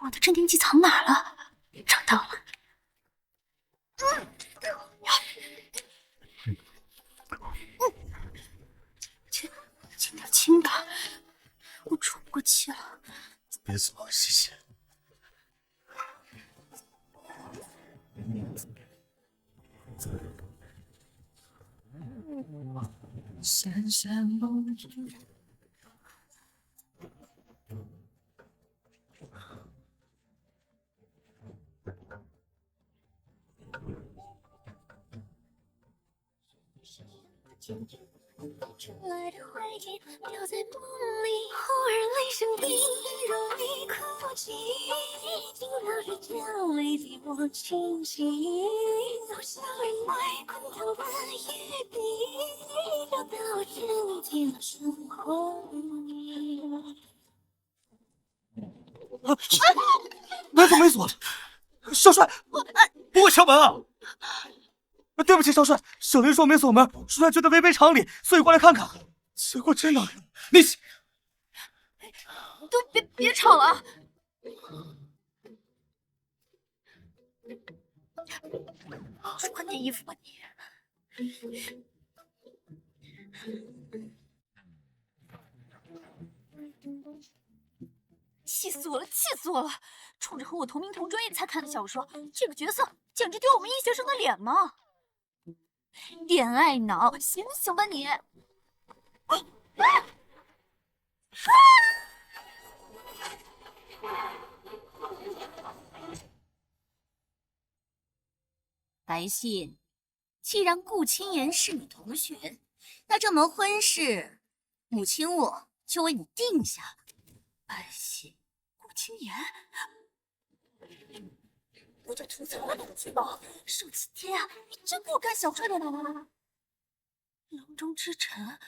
我的镇定剂藏哪儿了？找到了。轻点，轻点，我喘不过气了。别走，谢谢。闪闪梦中。传来的回忆留在梦里，忽而泪声滴，容易哭泣。惊扰着将泪替我清洗，留下人来滚烫的雨滴，找到沉浸了生活里。门怎么没锁？少帅，不会敲门啊！对不起，少帅，小林说没锁门，少帅觉得违背常理，所以过来看看。结果真的，你都别吵了！穿点衣服吧你。气死我了！气死我了！冲着和我同名同专业才看的小说，这个角色简直丢我们医学生的脸吗？恋爱脑，醒醒吧你！白信，既然顾清言是你同学，那这门婚事，母亲我就为你定下了。白信，顾清言，我就吐槽了2句吧。受气天啊，你真不干小帅的奶奶！囊中之臣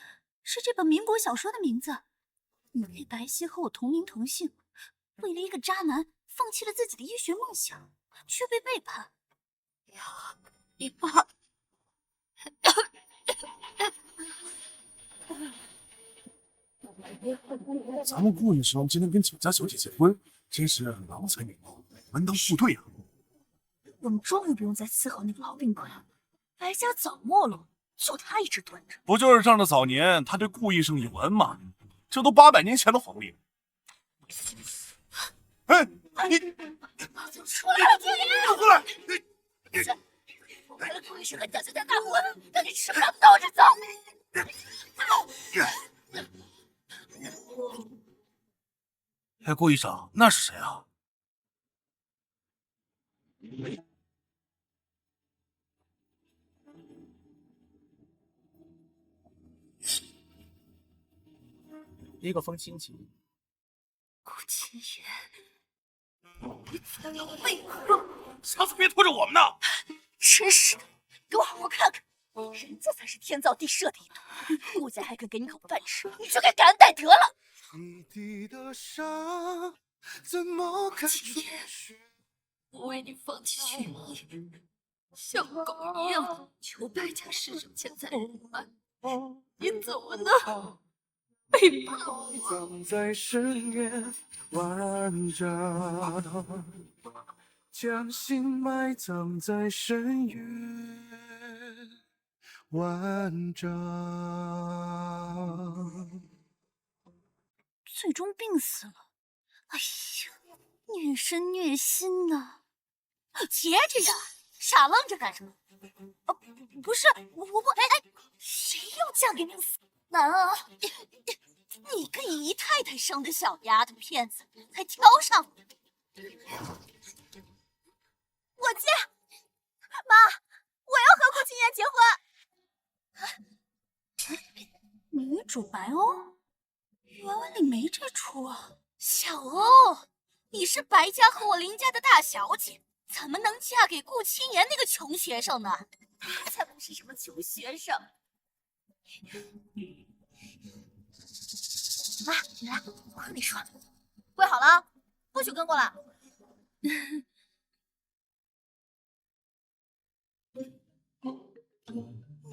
是这本民国小说的名字。你那白皙和我同名同姓，为了一个渣男放弃了自己的医学梦想，却被背叛。你爸，咱们顾医生今天跟蒋家小姐结婚，真是郎才女貌，门当户对啊！我们终于不用再伺候那个老病鬼了。白家早没落，就他一直蹲着。不就是仗着早年他对顾医生有恩吗？这都800年前的皇帝。哎，你出来，顾言，过来！我为了顾医生和蒋家大婚，让你吃不了兜着走。哎，顾医生，那是谁啊？一个风心情。顾清言，你在我背后，下次别拖着我们呢！真是的，给我好好看看，人家才是天造地设的一对，顾家还肯给你口饭吃，你就该感恩戴德了。今天我为你放弃学业，像狗一样求白家师承千载人脉，你怎么能背叛我？葬在深渊万丈，将心埋葬在深渊万丈。最终病死了。哎呀，虐身虐心呐！接着呀，傻愣着干什么？不是我不，谁要嫁给那个死男啊？你个姨太太生的小丫头片子，还挑上了。我接，妈，我要和顾清言结婚。女主白欧，原文里没这出啊。小欧，你是白家和我林家的大小姐，怎么能嫁给顾清言那个穷学生呢？他才不是什么穷学生。妈，你来，我和你说。跪好了，不许跟过来。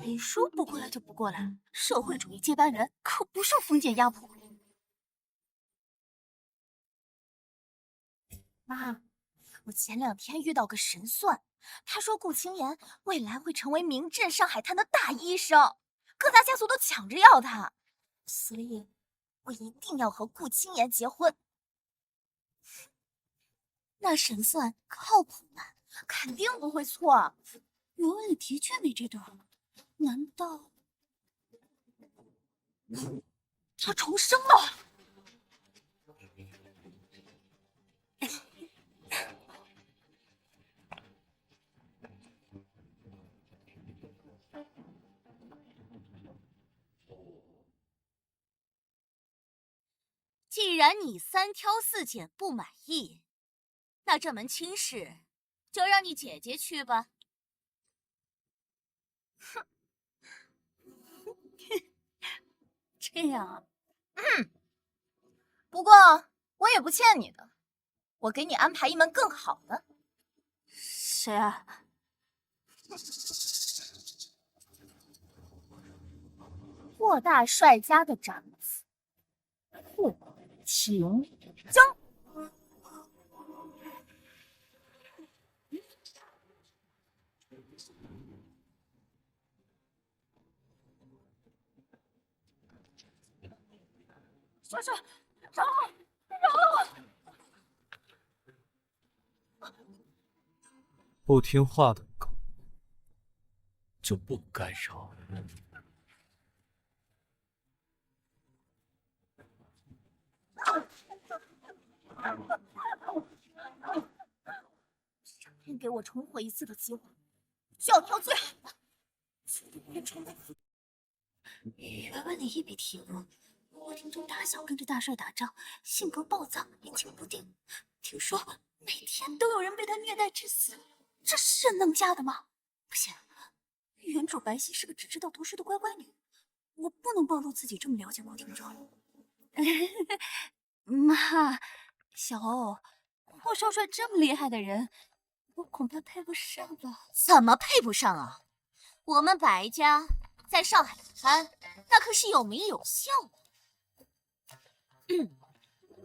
你说不过来就不过来，社会主义接班人可不受封建压迫。妈，我前2天遇到个神算，他说顾清言未来会成为名震上海滩的大医生，各大家族都抢着要他，所以我一定要和顾清言结婚。那神算靠谱吗？肯定不会错。原文里的确没这段，难道他重生了？既然你3挑4拣不满意，那这门亲事就让你姐姐去吧。哼，这样啊，不过我也不欠你的，我给你安排一门更好的。谁啊？霍大帅家的长子，霍清江。帅帅，饶了我，饶了我！不听话的狗就不该饶。上天给我重活一次的机会，就要挑最好的，绝对不会重来。原文里一笔题目，我听中大小跟着大帅打仗，性格暴躁，阴晴不定。听说每天都有人被他虐待致死，这是人能嫁的吗？不行，原主白皙是个只知道读书的乖乖女，我不能暴露自己这么了解顾廷庄。妈，小欧，霍少帅这么厉害的人，我恐怕配不上吧？怎么配不上啊？我们白家在上海滩那可是有名有姓的。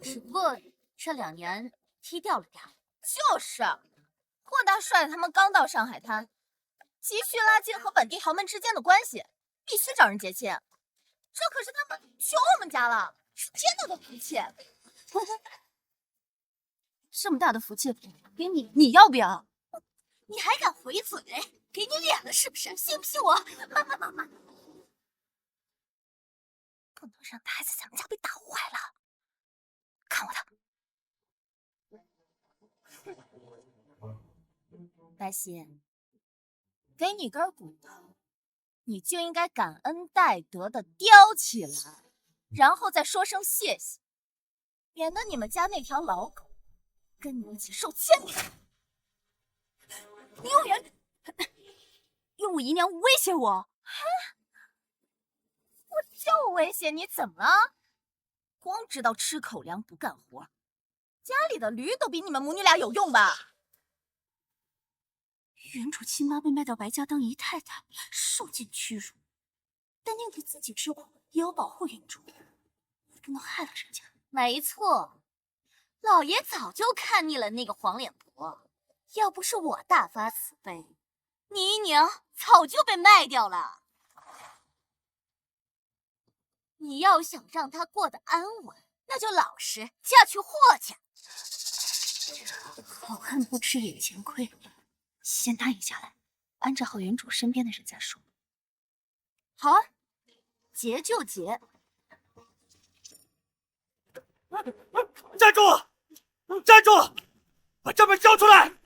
只不过这2年低调了点。就是，霍大帅他们刚到上海滩，急需拉近和本地豪门之间的关系，必须找人结亲。这可是他们求我们家了，是天大的福气。这么大的福气给你，你要不要？你还敢回嘴？给你脸了是不是？信不信我？妈，不能让他在咱们家被打坏了。看我的。白皙，给你根骨头，你就应该感恩戴德的叼起来，然后再说声谢谢，免得你们家那条老狗跟你一起受牵连。你用我姨娘威胁我？我就威胁你，怎么了？光知道吃口粮不干活，家里的驴都比你们母女俩有用吧？原主亲妈被卖到白家当姨太太，受尽屈辱，但宁可自己吃苦，也要保护原主，不能害了人家。没错，老爷早就看腻了那个黄脸婆，要不是我大发慈悲，你姨娘早就被卖掉了。你要想让她过得安稳，那就老实嫁去霍家。好汉不吃眼前亏，先答应下来，安置好原主身边的人再说。好啊，结就结。站住！站住！把账本交出来！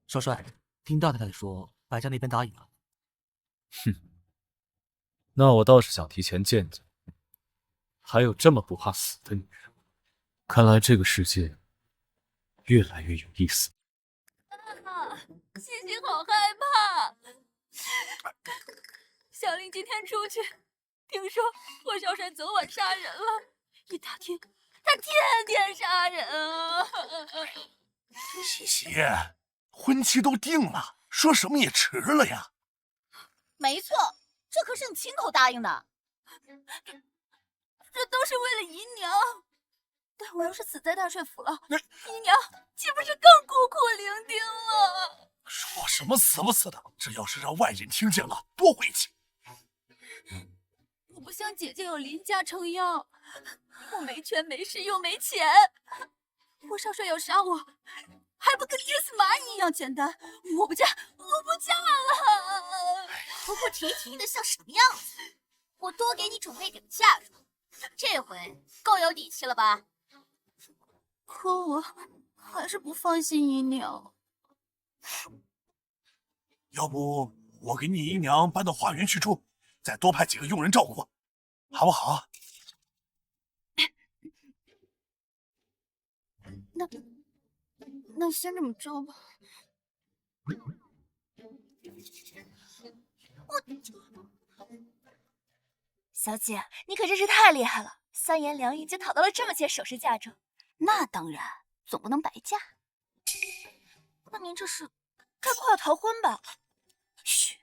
少帅，听大太太说白家那边答应了。哼，那我倒是想提前见见，还有这么不怕死的女人。看来这个世界越来越有意思。欣欣好害怕。小林今天出去，听说霍少帅昨晚杀人了。一打听，他天天杀人啊！西西，婚期都定了，说什么也迟了呀。没错，这可是你亲口答应的。这都是为了姨娘。但我要是死在大帅府了，姨娘岂不是更孤苦伶仃了？说什么死不死的，这要是让外人听见了，多晦气！我不像姐姐有林家撑腰，我没权没势又没钱。霍少帅要杀我，还不跟捏死蚂蚁一样简单？我不嫁，我不嫁了！哭哭啼啼的像什么样子？我多给你准备点嫁妆，这回够有底气了吧？可我还是不放心姨娘。要不我给你姨娘搬到花园去住，再多派几个佣人照顾，好不好？那先这么着吧。小姐，你可真是太厉害了，三言两语就讨到了这么些首饰嫁妆。那当然，总不能白嫁。那您这是该不会要逃婚吧？嘘，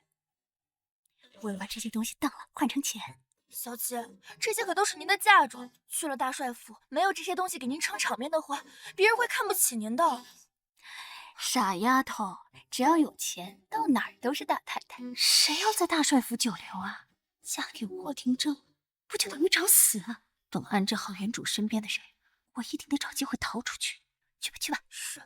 我要把这些东西当了，换成钱。小姐，这些可都是您的嫁妆，去了大帅府，没有这些东西给您撑场面的话，别人会看不起您的。傻丫头，只要有钱，到哪儿都是大太太。谁要在大帅府久留啊？嫁给霍廷铮，不就等于找死啊？等安置好原主身边的人，我一定得找机会逃出去。去吧，去吧。是。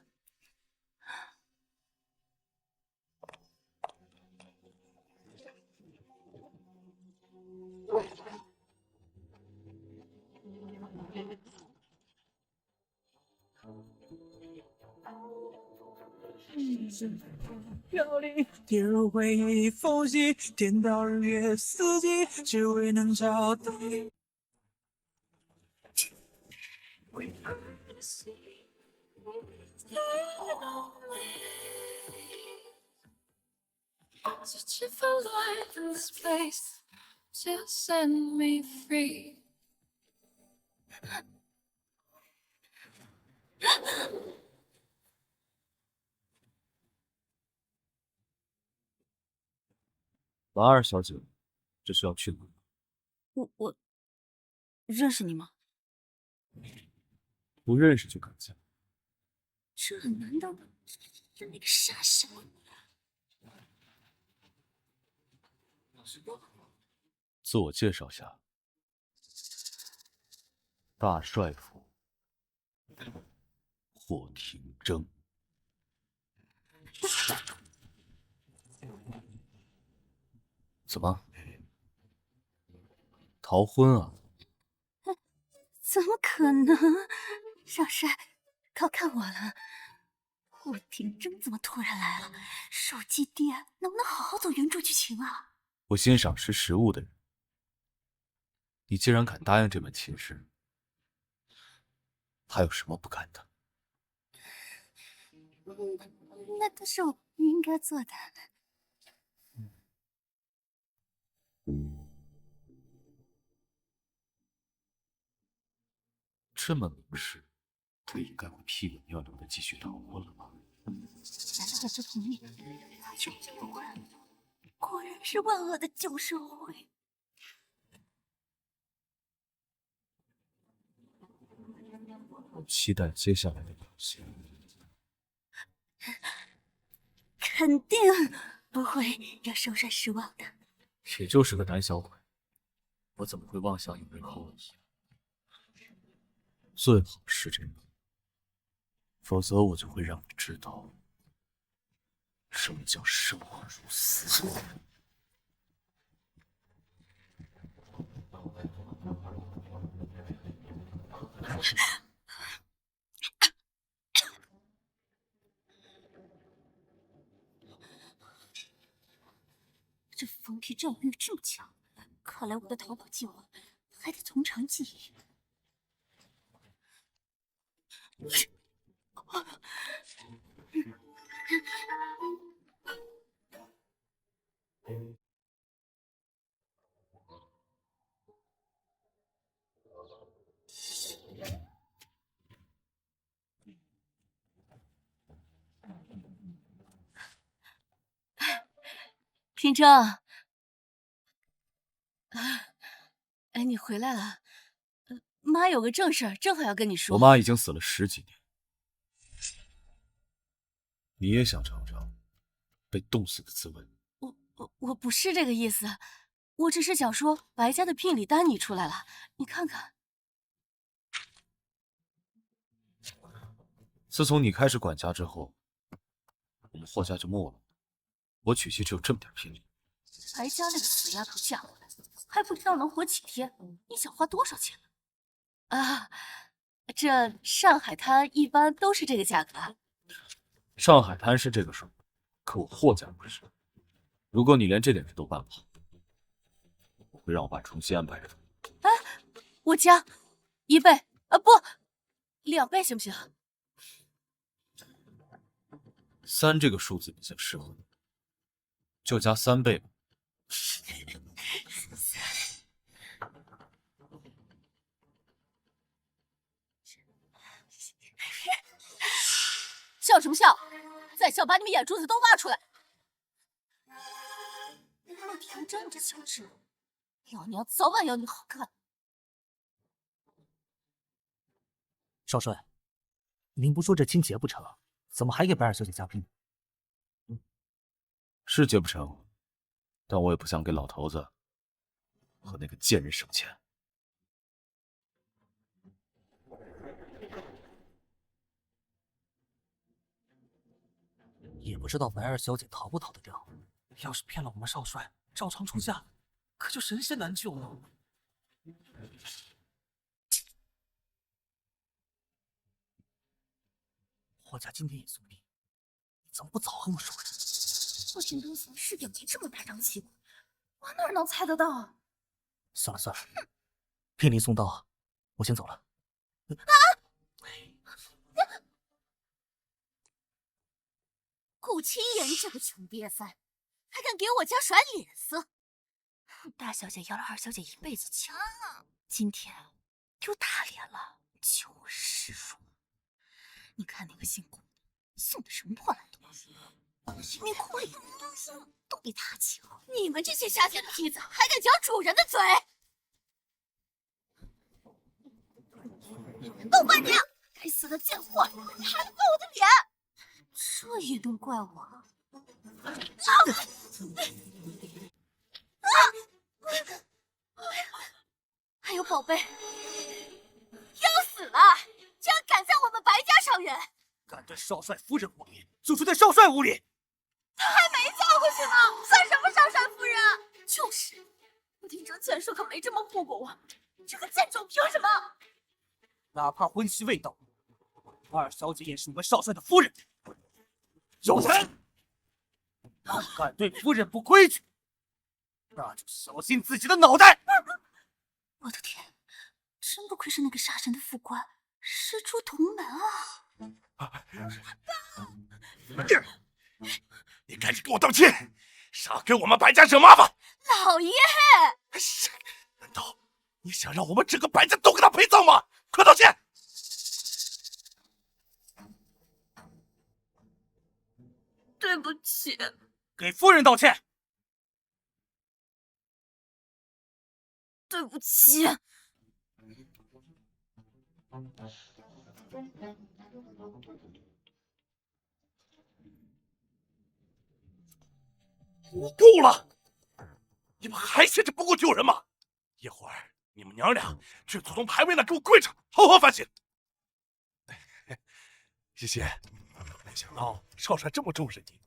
飘零，跌入回忆缝隙，颠倒日月四季，只为能找到你。Such if I life in this place to set me free. 婉儿小姐，这是要去哪？我认识你吗？不认识就敢嫁？这难道是那个傻小子？自我介绍下，大帅府霍廷铮。怎么？逃婚啊？怎么可能？少帅，高看我了。霍廷铮怎么突然来了？手机爹，能不能好好走原著剧情啊？我欣赏识时务的人。你既然敢答应这门亲事，还有什么不敢的？那都是我应该做的。这么明示，他应该会屁滚尿流的继续逃婚了吧？难道我不同意，他就结婚？果然是万恶的旧社会。我期待接下来的表现。肯定不会让少帅失望的。也就是个胆小鬼，我怎么会妄想有人和我一样？最好是这样，否则我就会让你知道什么叫生不如死。这封皮占有欲这么强，看来我的逃跑计划还得从长计议。品正，哎，你回来了。妈有个正事儿，正好要跟你说。我妈已经死了10几年，你也想尝尝被冻死的滋味？我不是这个意思，我只是想说，白家的聘礼单你出来了，你看看。自从你开始管家之后，我们霍家就没了。我娶妻只有这么点聘礼。白家那个死丫头嫁过来，还不知道能活几天，你想花多少钱呢？啊，这上海滩一般都是这个价格。上海滩是这个数，可我霍家不是。如果你连这点事都办不好，我会让我爸重新安排人。哎，我加1倍啊，不，2倍行不行？3这个数字比较适合你，就加3倍吧。笑什么笑？再笑把你们眼珠子都挖出来！陆廷真这小子，老娘早晚要你好看。少帅，您不说这亲结不成，怎么还给白二小姐加聘？是结不成，但我也不想给老头子和那个贱人省钱。也不知道白二小姐逃不逃得掉。要是骗了我们少帅，照常出嫁，可就神仙难救了。霍家今天也送聘，你怎么不早跟我说呀？霍廷东行事表现这么大张旗鼓，我哪能猜得到？算了算了，聘礼送到，我先走了。顾清言这个穷瘪三，还敢给我家甩脸色！大小姐要了二小姐一辈子情，今天丢大脸了，就是说，你看那个姓顾送的什么破烂东西，贫民窟里的东西都比他强。你们这些下贱的坯子，还敢讲主人的嘴？都怪你！该死的贱货，还得爆我的脸！这也能怪我？还有宝贝，要死了！竟然敢在我们白家伤人！敢对少帅夫人无礼，就是对少帅无礼。他还没嫁过去呢，算什么少帅夫人？就是，我听着前世可没这么护过我，这个贱种凭什么？哪怕婚期未到，二小姐也是我们少帅的夫人。有人敢对夫人不规矩，那就小心自己的脑袋！我的天，真不愧是那个杀神的副官，师出同门啊！你赶紧给我道歉，少给我们白家惹麻烦！老爷，难道你想让我们整个白家都给他陪葬吗？快道歉！对不起，给夫人道歉。对不起。够了！你们还嫌这不够丢人吗？一会儿你们娘俩去祖宗牌位那给我跪着，好好反省。谢谢，没想到少帅这么重视你，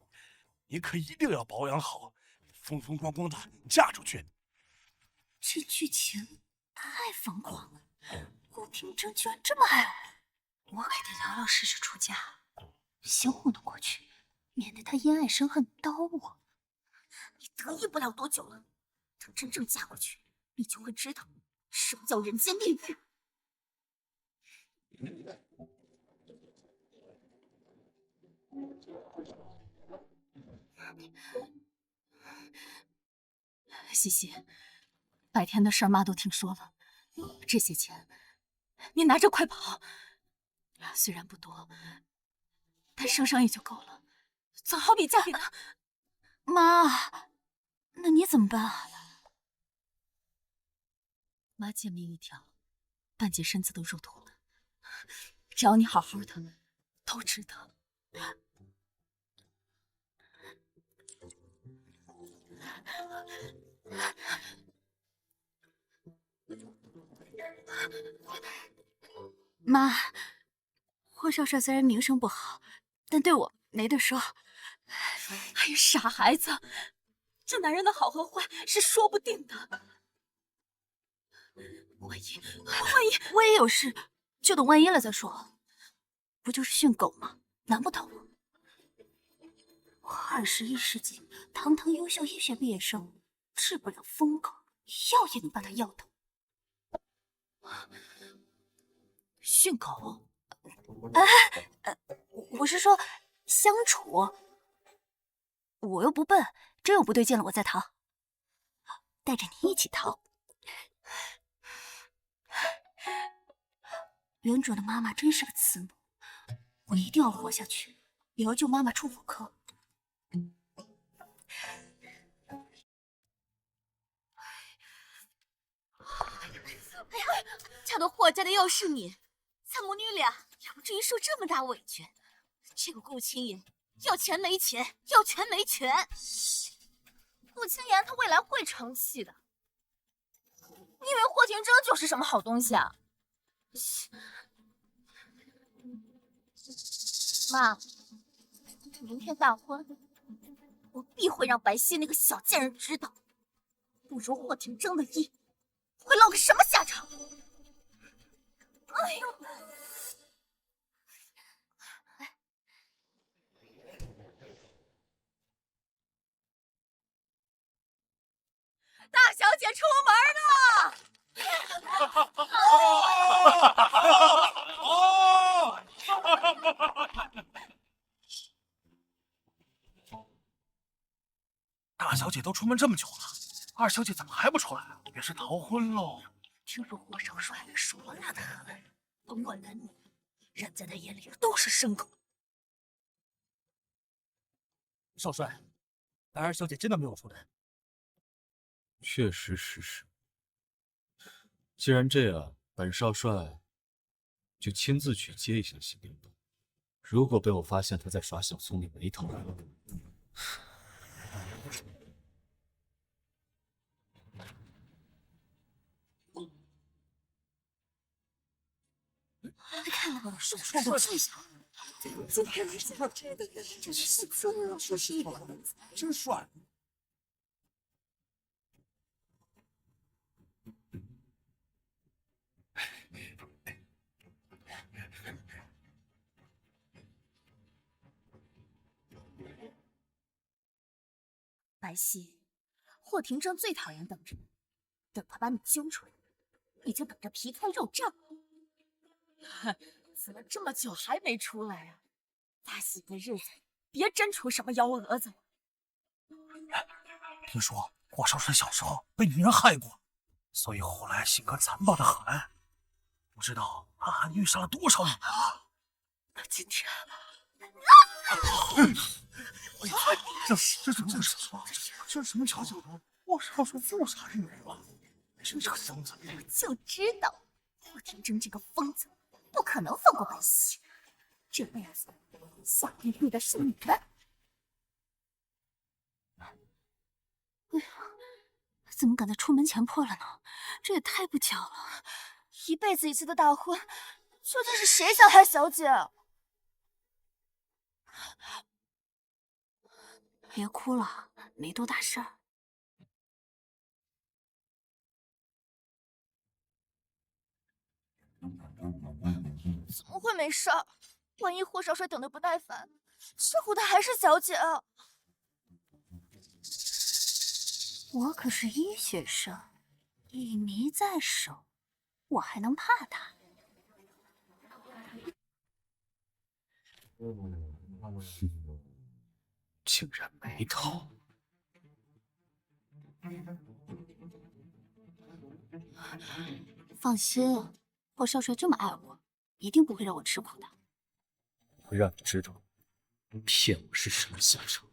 你可一定要保养好，风风光光的嫁出去。这剧情太疯狂了，顾廷铮居然这么爱我，我给他老老实实出嫁，先糊弄过去，免得他因爱生恨刀我。你得意不了多久了，等真正嫁过去，你就会知道什么叫人间炼狱。西西，白天的事儿妈都听说了，这些钱你拿着快跑。虽然不多，但生生也就够了，总好比家里的。妈，那你怎么办啊？妈贱命一条，半截身子都肉脱了。只要你好好的，都值得。妈，霍少帅虽然名声不好，但对我没得说。哎呀，傻孩子，这男人的好和坏是说不定的。万一我也有事，就等万一了再说。不就是训狗吗？难不倒我。我21世纪堂堂优秀医学毕业生，治不了疯狗，要也能把他要倒。训狗？我是说相处。我又不笨，真有不对劲了我再逃，带着你一起逃。原主的妈妈真是个慈母，我一定要活下去，也要救妈妈出妇科。哎呀，嫁到霍家的又是你，咱母女俩也不至于受这么大委屈。这个顾青言要钱没钱，要权没权。顾青言他未来会成器的。你以为霍廷铮就是什么好东西啊？妈，明天大婚，我必会让白皙那个小贱人知道，不如霍廷铮的意会落个什么下场。哎呦！大小姐出门了！大小姐都出门这么久了，二小姐怎么还不出来啊？也是逃婚喽。听说霍少帅手辣得很，甭管男女，人在他眼里都是牲口。少帅，白二小姐真的没有出来。确实是实。既然这样，本少帅就亲自去接一下新娘吧。如果被我发现他在耍小聪明没头，看了少帅的志向，今天来见到这个人，真是尊主是一个真帅。白皙，霍廷铮最讨厌等着，等他把你揪出来，你就等着皮开肉绽。死了这么久还没出来啊！大喜的日子，别真出什么幺蛾子。听说霍少帅小时候被女人害过，所以后来性格残暴的很。不知道暗暗遇上了多少女人。今天，这怎么回事？这是什么巧合？霍少帅就是他女人吗？真是个疯子！就知道霍廷铮这个疯子不可能放过白皙，这辈子下地狱的是你们。哎呀，怎么赶在出门前破了呢？这也太不巧了！一辈子一次的大婚，究竟是谁想害小姐？别哭了，没多大事儿。怎么会没事儿？万一霍少帅等的不耐烦，这乎的还是小姐啊！我可是医学生，一迷在手，我还能怕他？竟然没头。放心，霍少帅这么爱我，一定不会让我吃苦的。我会让你知道，骗我是什么下场。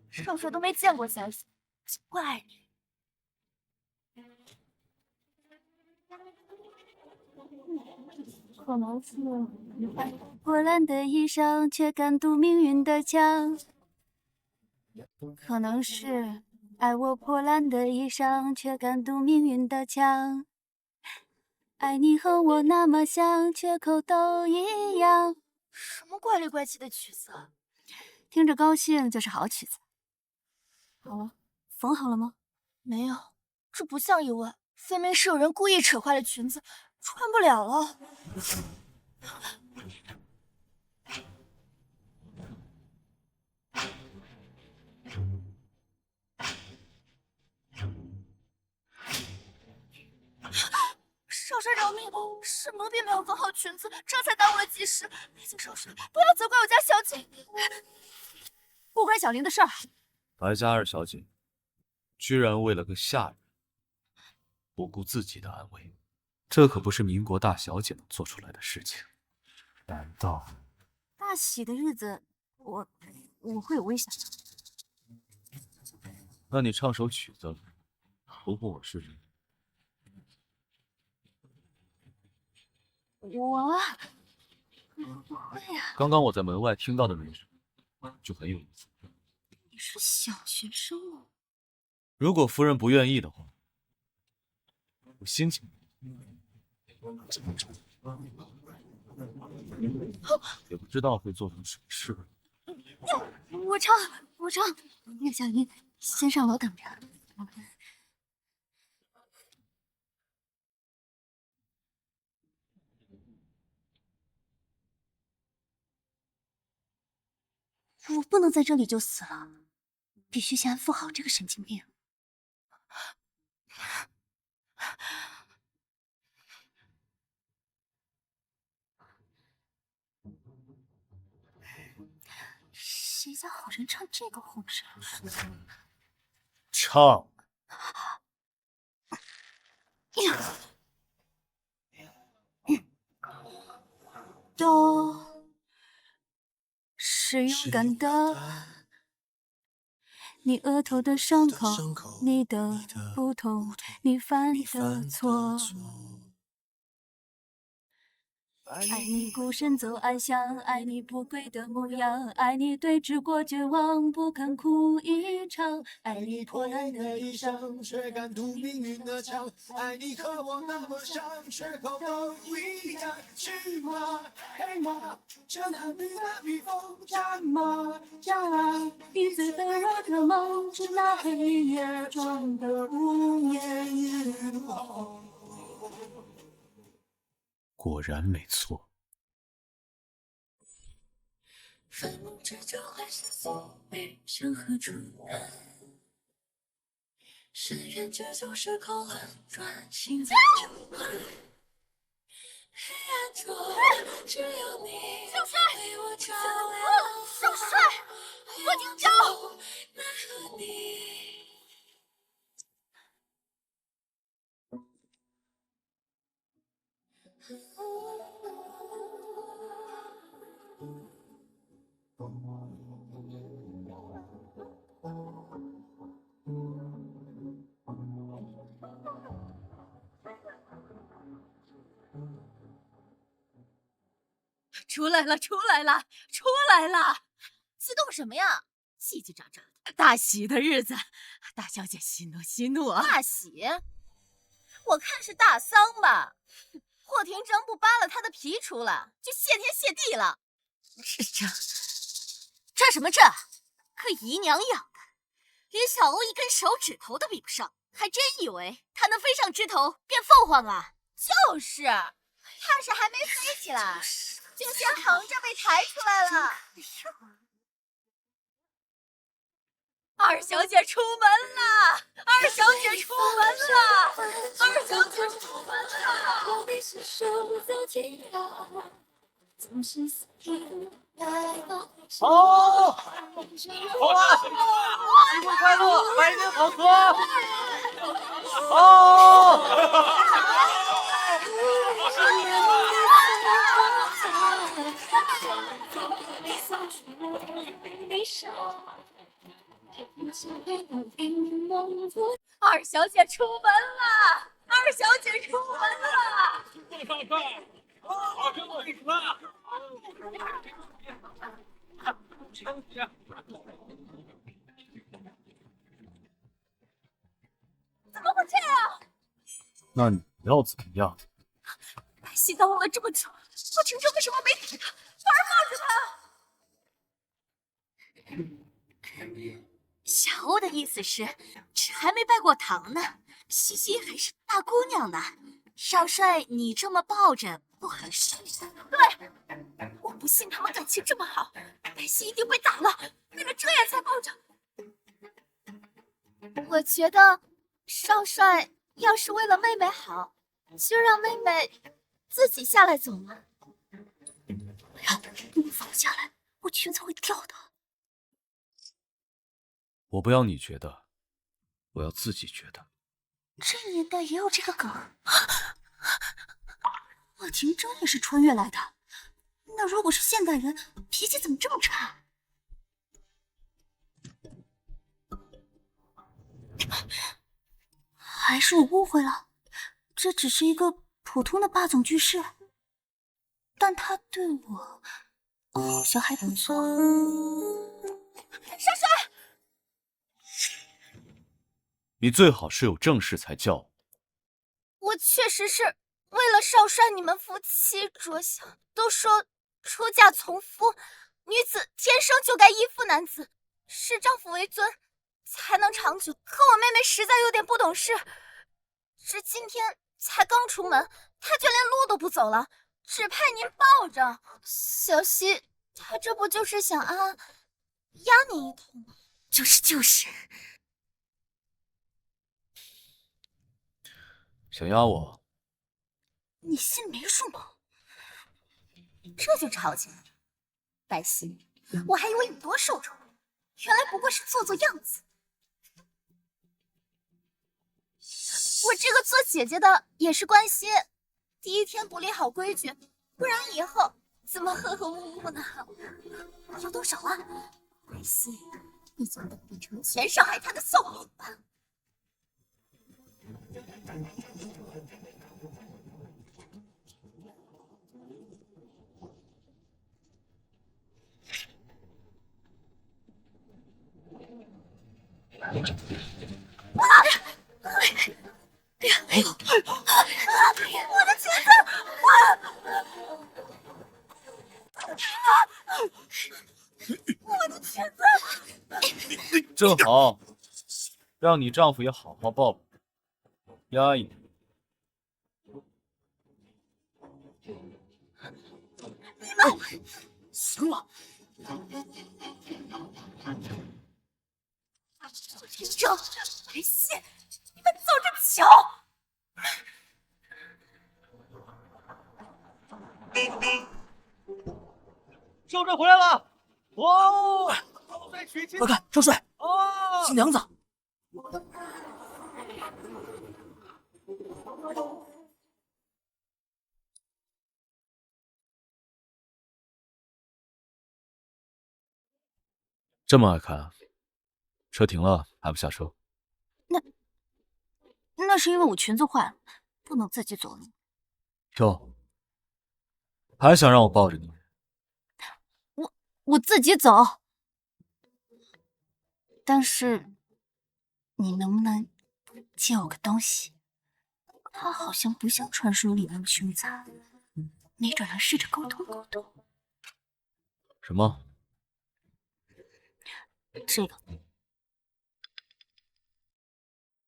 少帅都没见过小姐，就怪爱你。可能是破烂的衣裳，却敢堵命运的枪。可能是爱我破烂的衣裳，却敢堵命运的枪。爱你和我那么像，缺口都一样。什么怪里怪气的曲子？听着高兴就是好曲子。好了，缝好了吗？没有，这不像意外，分明是有人故意扯坏了裙子，穿不了了。少帅饶命！是奴婢没有缝好裙子，这才耽误了吉时。毕竟少帅，不要责怪我家小姐，不关小玲的事儿。白家二小姐，居然为了个下人，不顾自己的安危，这可不是民国大小姐能做出来的事情。难道大喜的日子，我会有危险的。那你唱首曲子，糊糊我试试。我不会呀。刚刚我在门外听到的那首，就很有意思。你是小学生吗？如果夫人不愿意的话，我心情。也不知道会做成什么事。我唱。那个小英先上楼等着。我不能在这里就死了，必须先安抚好这个神经病。谁家好人唱这个红绳？唱。都是勇敢的。你额头的伤口，你的不同，你犯的错。爱你孤身走暗巷，爱你不跪的模样，爱你对峙过绝望，不肯哭一场。爱你破烂的衣裳，却敢堵命运的枪。爱你和我那么像，缺口都一样。去马黑马，这男女的披风，战马战马，你最温柔的梦，是那黑夜中的无言日光。果然没错。分不知这会是宿命，向何处来？深渊这就是口很转，心在就坏。黑暗中只有你为我照亮。少帅，我听招！奈何你。出来了，出来了，出来了！激动什么呀？叽叽喳喳的。大喜的日子，大小姐息怒息怒啊！大喜？我看是大丧吧。霍廷铮不扒了他的皮出来，就谢天谢地了。这什么这？个姨娘养的，连小欧一根手指头都比不上，还真以为他能飞上枝头变凤凰啊？就是，怕是还没飞起来，就先横着被抬出来了。二小姐出门了！二小姐出门了！二小姐出门了！总是死来的好，好啊！新婚快乐，百年好合！好。二小姐出门了，二小姐出门了。少帅，我跟我一起来。怎么会这样？那你要怎么样？白皙等我了这么久，我停车为什么没踩他，反而抱着他？小欧的意思是，纸还没拜过堂呢，西西还是大姑娘呢。少帅，你这么抱着不合适。对，我不信他们感情这么好，白皙一定被打了，为了这样才抱着。我觉得少帅要是为了妹妹好，就让妹妹自己下来走嘛。不要，你放不下来，我裙子会掉的。我不要你觉得，我要自己觉得。这年代也有这个梗。我婷真也是穿越来的，那如果是现代人，脾气怎么这么差？还是我误会了，这只是一个普通的霸总句式，但他对我好像还不错。少帅，你最好是有正事才叫我。我确实是为了少帅你们夫妻着想。都说出嫁从夫，女子天生就该依附男子，视丈夫为尊，才能长久。可我妹妹实在有点不懂事，这今天才刚出门，她就连路都不走了，只派您抱着。小希，她这不就是想压你一头吗？就是。想压我？你心里没数吗？这就吵起来了。白皙，我还以为你多受宠，原来不过是做做样子。我这个做姐姐的也是关心，第一天不立好规矩，不然以后怎么和和睦睦呢？要动手啊！白皙，你就等变成全上海滩的笑柄吧。我的裙子！我的裙子！正好，让你丈夫也好好抱抱，压一点。你们行了，听着，白皙，你们走着瞧！少帅回来了！哦，快看，少帅！哦，新娘子。这么爱看，车停了还不下车？那是因为我裙子坏了，不能自己走路。哟，还想让我抱着你？我自己走。但是，你能不能借我个东西？它好像不像传说里那么凶残，没准能试着沟通沟通。什么？这个。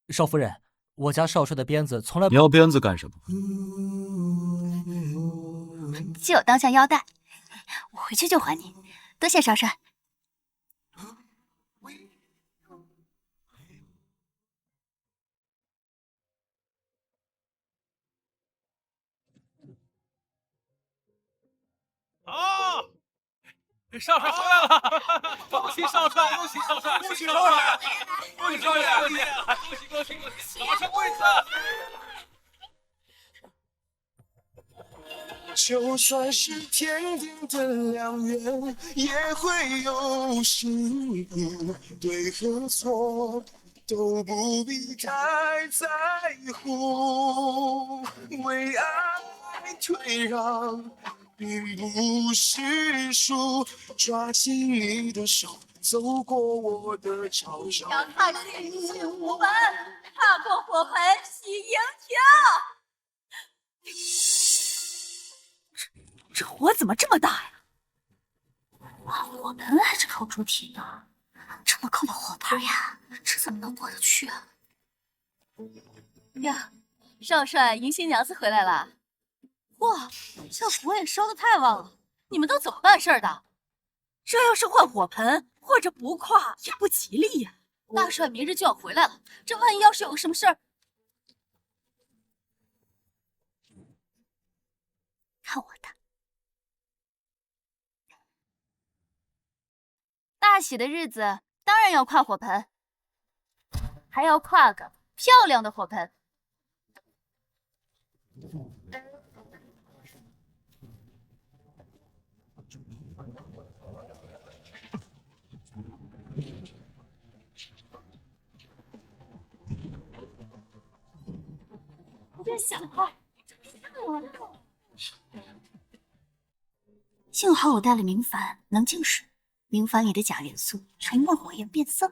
少夫人，我家少帅的鞭子从来……你要鞭子干什么？借我当下腰带，我回去就还你。多谢少帅。啊！少帅回来了！恭喜少帅，恭喜少帅，恭喜少帅，恭喜少帅，恭喜恭喜恭喜！少帅贵子。就算是天定的良缘，也会有心意。对和错都不必太在乎，为爱退让并不是输。抓紧你的手，走过我的潮潮。脚踏实地无门，踏破火盆喜迎亭。这火怎么这么大呀？火盆还是靠猪蹄呢，这么高的火盆呀，这怎么能过得去啊？呀，少帅迎新娘子回来了！哇，这火也烧得太旺了，你们都怎么办事的？这要是换火盆或者不跨也不吉利呀。大帅明日就要回来了，这万一要是有个什么事儿，看我的！大喜的日子当然要跨火盆，还要跨个漂亮的火盆。别想了，幸好我带了明矾，能净水。明矾里的钾元素成了火焰变色，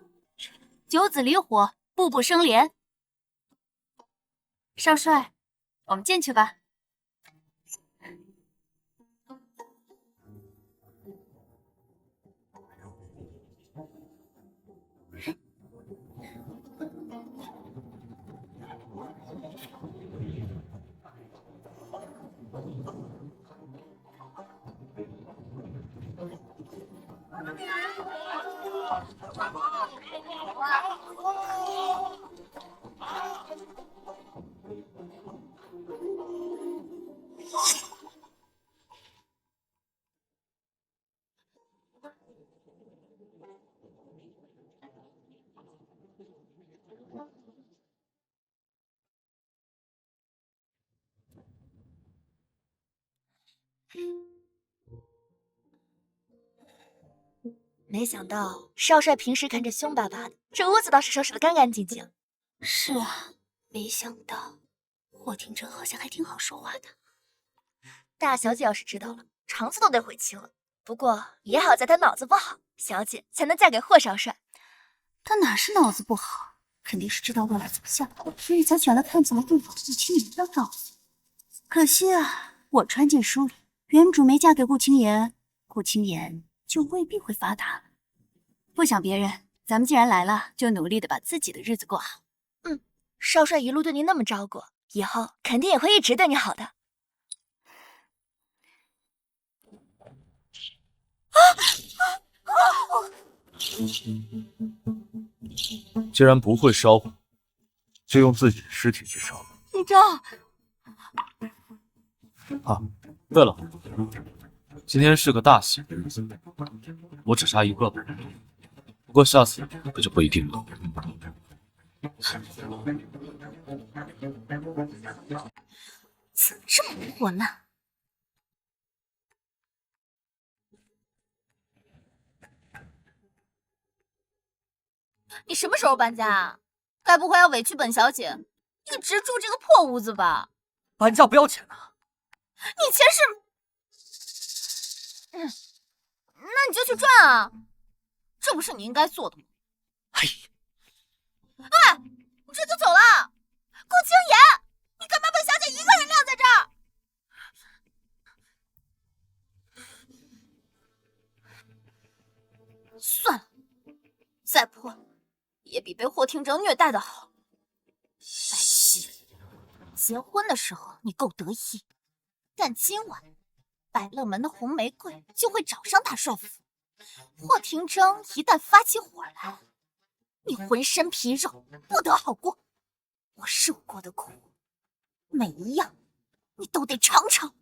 九子离火，步步生莲。少帅，我们进去吧。没想到少帅平时看着凶巴巴的，这屋子倒是收拾得干干净净。是啊，没想到霍廷铮好像还挺好说话的。大小姐要是知道了，肠子都得悔青了。不过也好在她脑子不好，小姐才能嫁给霍少帅。他哪是脑子不好，肯定是知道未来走向，所以才选了看起来更好的顾青言当丈夫。可惜啊，我穿进书里，原主没嫁给顾青言，顾青言就未必会发达了。不想别人，咱们既然来了，就努力的把自己的日子过好。少帅一路对您那么照顾，以后肯定也会一直对你好的。既然不会烧火，就用自己的尸体去烧。你这……啊，对了，今天是个大喜的日子，我只杀一个吧。不过下次可就不一定了。怎么这么混呢？你什么时候搬家啊？该不会要委屈本小姐，一直住这个破屋子吧？搬家不要钱啊！你钱是……那你就去赚啊，这不是你应该做的吗？哎，你这就走了？顾青言，你敢把本小姐一个人晾在这儿？算了，再破也比被霍廷铮虐待的好。白皙，结婚的时候你够得意，但今晚百乐门的红玫瑰就会找上大帅府。霍廷铮一旦发起火来，你浑身皮肉不得好过。我受过的苦，每一样你都得尝尝。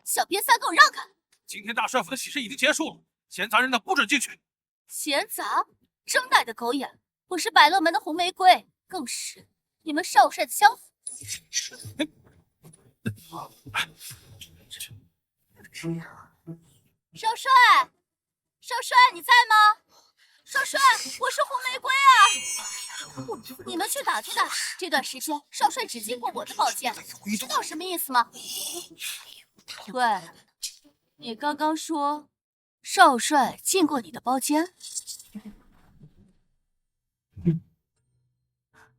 小瘪三，给我让开！今天大帅府的喜事已经结束了，闲杂人等不准进去。闲杂，睁大的狗眼！我是百乐门的红玫瑰，更是你们少帅的相府。少帅，少帅，你在吗？少帅，我是红玫瑰啊！你们去打听打听，这段时间少帅只进过我的包间，知道什么意思吗？喂，你刚刚说少帅进过你的包间？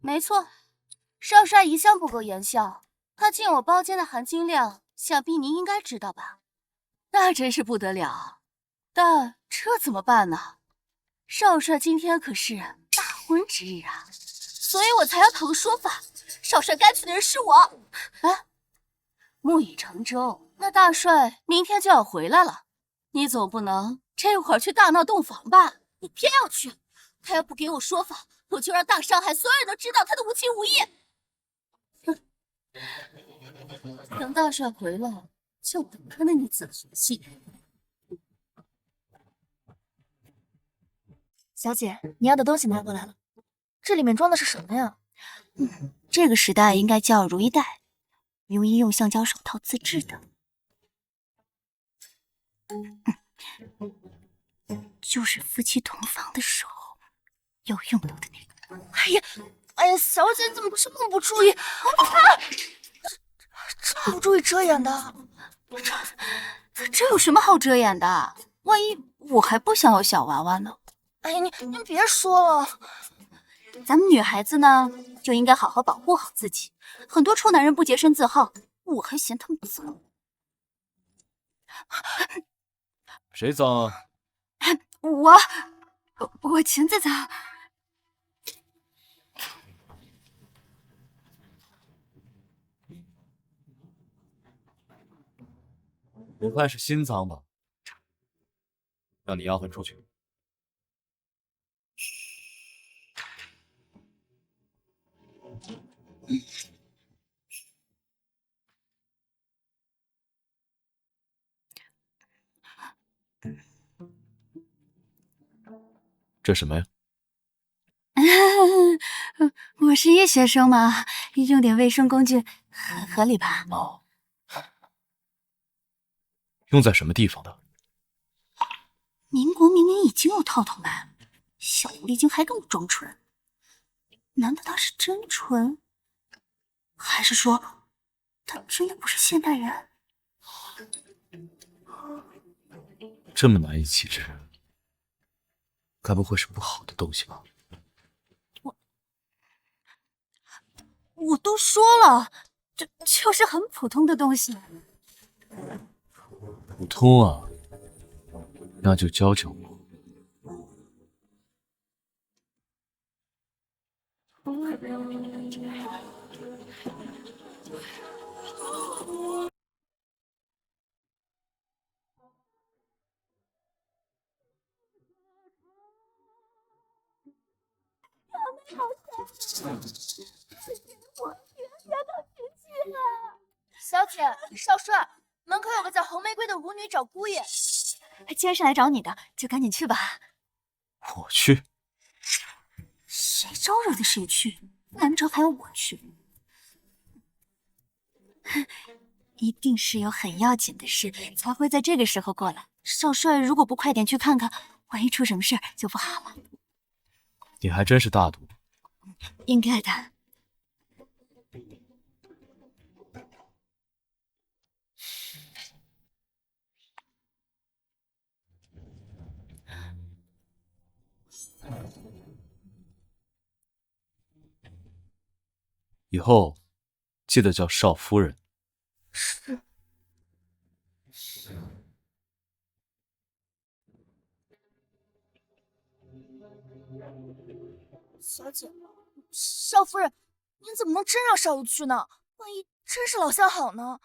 没错，少帅一向不苟言笑，他进我包间的含金量，想必您应该知道吧？那真是不得了，但这怎么办呢？少帅今天可是大婚之日啊，所以我才要讨个说法。少帅该娶的人是我。哎，木已成舟，那大帅明天就要回来了，你总不能这会儿去大闹洞房吧？你偏要去，他要不给我说法，我就让大上海所有人都知道他的无情无义。哼，等大帅回来，就等他那逆子学戏。小姐，你要的东西拿过来了，这里面装的是什么呀？这个时代应该叫如意袋，如意用橡胶手套自制的。就是夫妻同房的时候要用到的那个。哎呀，小姐你怎么这么不注意？这不注意遮掩的？这有什么好遮掩的？万一我还不想要小娃娃呢？哎呀，您别说了，咱们女孩子呢，就应该好好保护好自己。很多臭男人不洁身自好，我还嫌他们脏。谁脏啊？我裙子脏。我看是心脏吧。让你丫鬟出去。这什么呀？我是医学生嘛，用点卫生工具很合理吧？哦，用在什么地方的？民国明明已经有套套男，小狐狸精还跟我装纯，难道他是真纯？还是说他真的不是现代人？这么难以启齿，该不会是不好的东西吧？我都说了，这就是很普通的东西。普通啊，那就教教我。小姐，少帅，门口有个叫红玫瑰的舞女找姑爷。既然是来找你的，就赶紧去吧。我去。谁招惹的谁去，难着还要我去？一定是有很要紧的事才会在这个时候过来。少帅如果不快点去看看，万一出什么事就不好了。你还真是大度。应该的。以后记得叫少夫人。是。小姐，少夫人，您怎么能真让少爷去呢？万一真是老相好呢？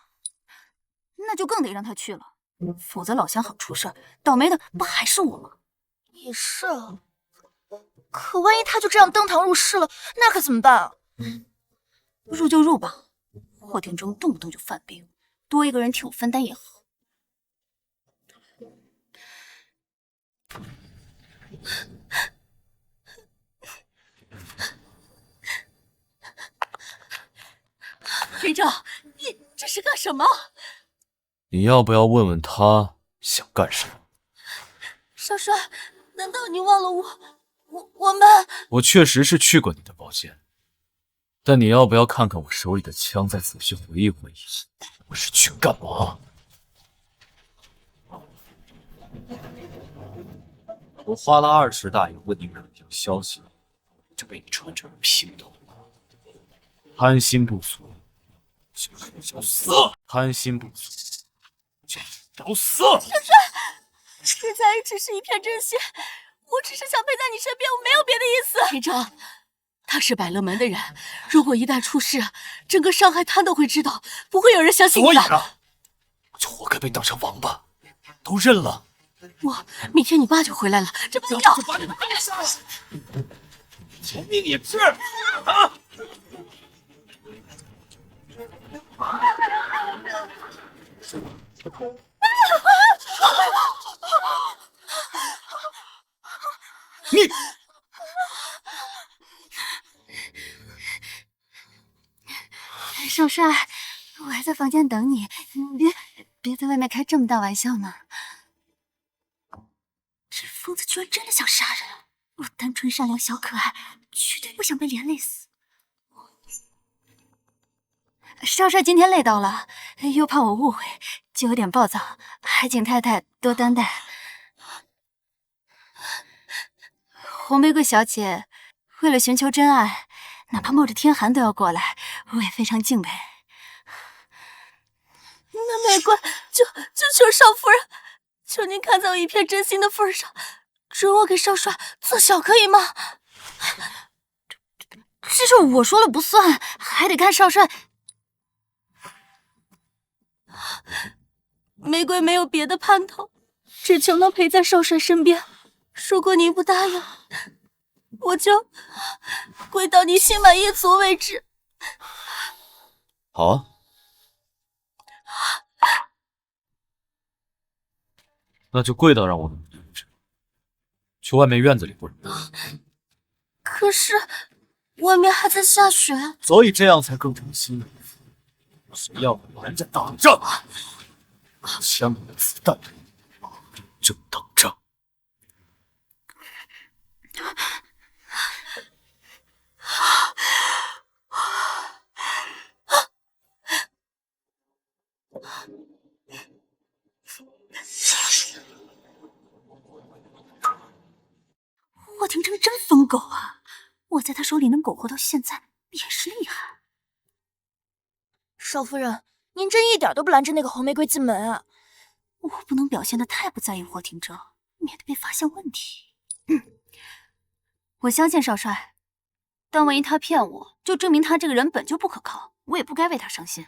那就更得让他去了。否则老乡好出事儿，倒霉的不还是我吗？也是啊，可万一他就这样登堂入室了，那可怎么办啊？入就入吧，霍廷铮动不动就犯病，多一个人替我分担也好。廷铮，你这是干什么？你要不要问问他想干什么？少帅，难道你忘了我们？我确实是去过你的包间，但你要不要看看我手里的枪，再仔细回忆回忆，我是去干嘛？我花了20大洋问你可有消息，就被你传成了平头。贪心不足，就是找死！贪心不足，就是找死！这才只是一片真心，我只是想陪在你身边，我没有别的意思。廷铮，他是百乐门的人，如果一旦出事，整个上海滩都会知道，不会有人相信你的。所以呢，我就活该被当成王八，都认了。明天你爸就回来了，这不要把你们都杀了，钱命也是啊！你少帅，我还在房间等你，别在外面开这么大玩笑嘛。这疯子居然真的想杀人！我单纯善良小可爱，绝对不想被连累死。少帅今天累到了，又怕我误会，就有点暴躁，还请太太多担待。红玫瑰小姐为了寻求真爱，哪怕冒着天寒都要过来，我也非常敬佩。那玫瑰，就求少夫人，求您看在我一片真心的份上，准我给少帅做小，可以吗？这事我说了不算，还得看少帅。玫瑰没有别的盼头，只求能陪在少帅身边。如果您不答应，我就跪到你心满意足为止。好啊，那就跪到让我努力为止。去外面院子里不然。可是外面还在下雪，所以这样才更成心。谁要我拦着打仗，枪里的子弹就等着。霍廷铮真疯狗啊！我在他手里能苟活到现在，也是厉害。少夫人，您真一点都不拦着那个红玫瑰进门啊！我不能表现得太不在意霍廷铮，免得被发现问题。我相信少帅，但万一他骗我，就证明他这个人本就不可靠，我也不该为他伤心。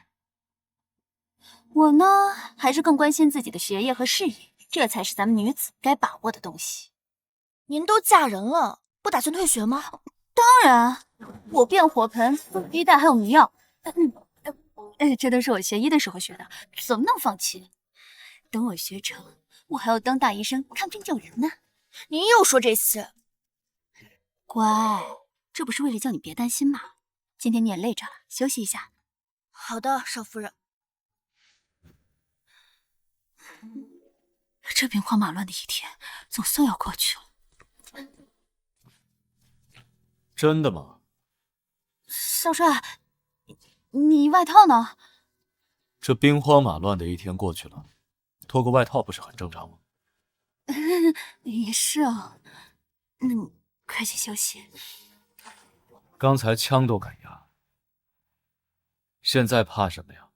我呢，还是更关心自己的学业和事业，这才是咱们女子该把握的东西。您都嫁人了，不打算退学吗？当然，我变火盆、衣带还有迷药，这都是我学医的时候学的，怎么能放弃？等我学成，我还要当大医生，看病救人呢。您又说这些，乖，这不是为了叫你别担心吗？今天你也累着了，休息一下。好的，少夫人。这兵荒马乱的一天，总算要过去了。真的吗？少帅，你外套呢？这兵荒马乱的一天过去了，脱个外套不是很正常吗？也是啊，那你快去休息。刚才枪都敢压，现在怕什么呀？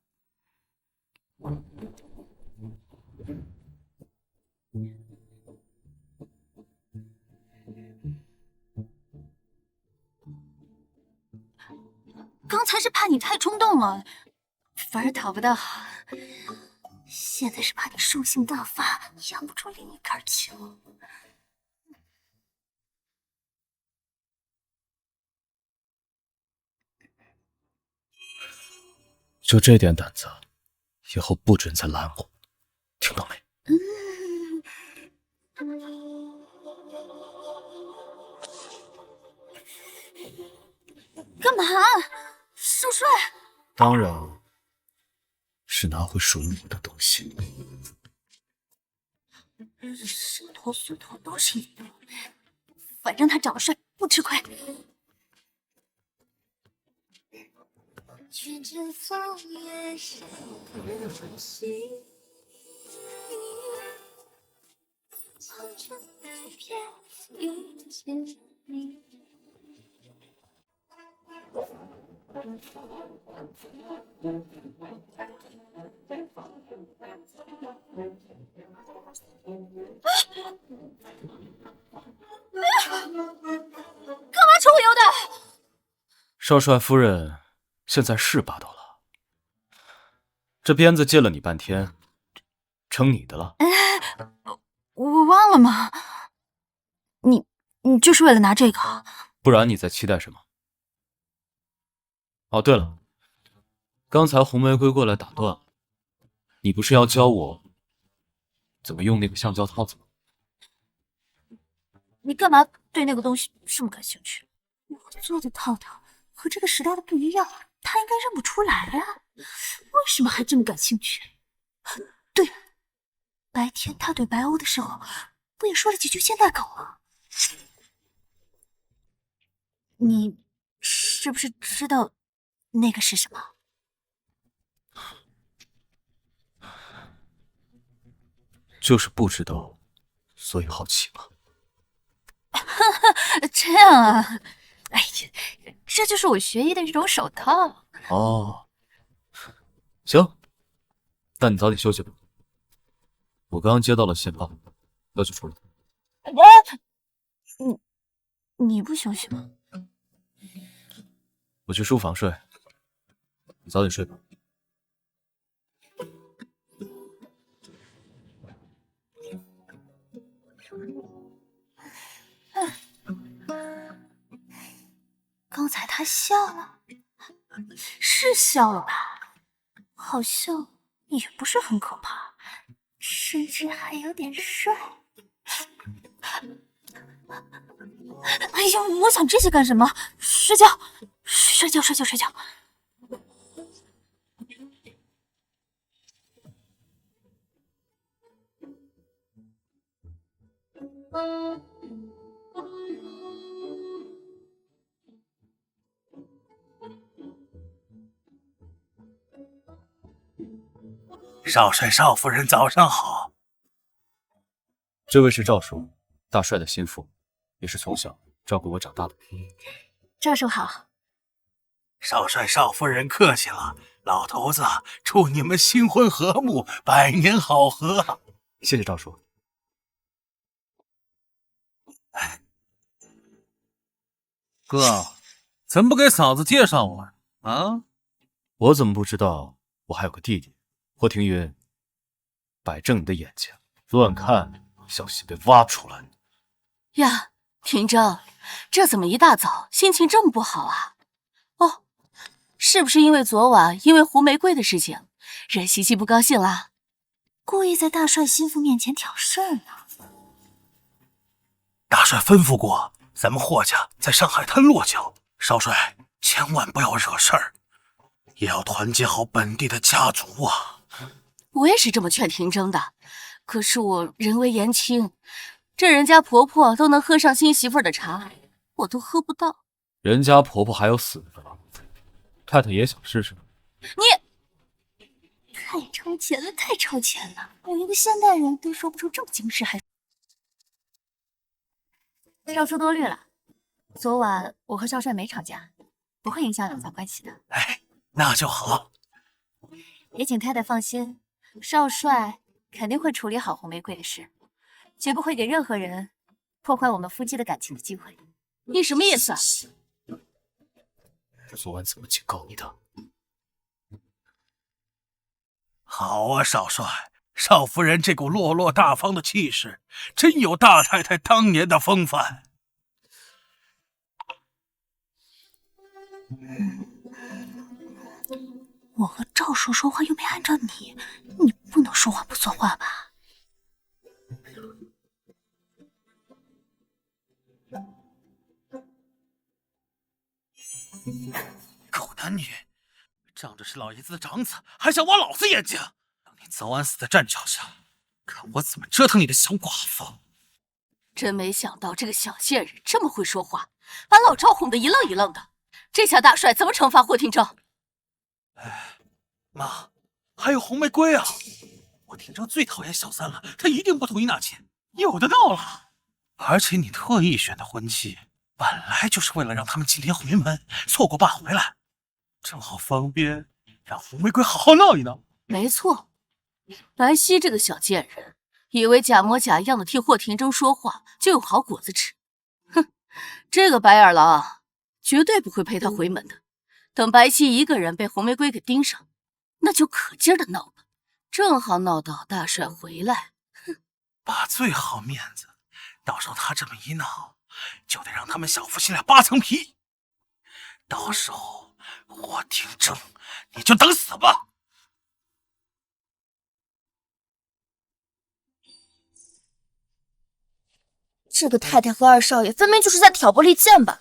刚才是怕你太冲动了，反而讨不到好。现在是怕你兽性大发，养不出另一杆球。就这点胆子，以后不准再拦我，听到没？干嘛？少帅，当然是拿回属于我的东西。生头死头都是你的，反正他长得帅，不吃亏。卷着枫叶上的心，藏着一片遇见你。干嘛臭油的？少帅夫人现在是霸道了，这鞭子借了你半天，成你的了。我忘了吗？你就是为了拿这个？不然你在期待什么？哦，对了，刚才红玫瑰过来打断了，你不是要教我怎么用那个橡胶套子吗？你干嘛对那个东西这么感兴趣？我做的套套和这个时代的不一样，他应该认不出来啊，为什么还这么感兴趣？对了，白天他怼白欧的时候，不也说了几句现代梗吗？你是不是知道那个是什么？就是不知道，所以好奇嘛。这样啊，哎呀，这就是我学艺的一种手套。哦，行，那你早点休息吧。我刚刚接到了信号，要去处理。你不休息吗？我去书房睡，你早点睡吧。刚才他笑了，是笑了吧？好像也不是很可怕，甚至还有点帅。哎呀，我想这些干什么？睡觉，睡觉，睡觉，睡觉。少帅、少夫人，早上好。这位是赵叔，大帅的心腹，也是从小照顾我长大的。赵叔好。少帅、少夫人客气了，老头子祝你们新婚和睦，百年好合。谢谢赵叔。哥，怎么不给嫂子介绍我啊？我怎么不知道我还有个弟弟？霍庭云，摆正你的眼睛，乱看消息被挖出来。呀，庭正，这怎么一大早心情这么不好啊？哦，是不是因为昨晚因为胡玫瑰的事情，惹西西不高兴啦？故意在大帅心腹面前挑事儿呢。大帅吩咐过，咱们霍家在上海滩落脚，少帅千万不要惹事儿，也要团结好本地的家族啊。我也是这么劝庭正的，可是我人微言轻，这人家婆婆都能喝上新媳妇的茶，我都喝不到。人家婆婆还有死的呢，太太也想试试。你太超前了，太超前了！我一个现代人都说不出这么惊世骇俗。少叔多虑了，昨晚我和少帅没吵架，不会影响两家关系的。哎，那就好。也请太太放心，少帅肯定会处理好红玫瑰的事，绝不会给任何人破坏我们夫妻的感情的机会。你什么意思？昨晚怎么警告你的？好啊，少帅，少夫人这股落落大方的气势，真有大太太当年的风范。我和赵叔说话又没按照你，你不能说话不算话吧？狗男女，仗着是老爷子的长子，还想挖老子眼睛！让你早晚死在站脚下，看我怎么折腾你的小寡妇！真没想到这个小贱人这么会说话，把老赵哄得一愣一愣的。这下大帅怎么惩罚霍廷正？妈，还有红玫瑰啊！霍廷正最讨厌小三了，他一定不同意纳妾，有的闹了。而且你特意选的婚期，本来就是为了让他们今天回门，错过爸回来，正好方便让红玫瑰好好闹一闹。没错，白皙这个小贱人，以为假模假样的替霍廷正说话就有好果子吃。哼，这个白眼狼绝对不会陪他回门的。等白皙一个人被红玫瑰给盯上，那就可劲儿的闹吧，正好闹到大帅回来。哼，爸最好面子，到时候他这么一闹，就得让他们小夫妻俩扒层皮。到时候霍廷正，你就等死吧！这个太太和二少爷分明就是在挑拨离间吧？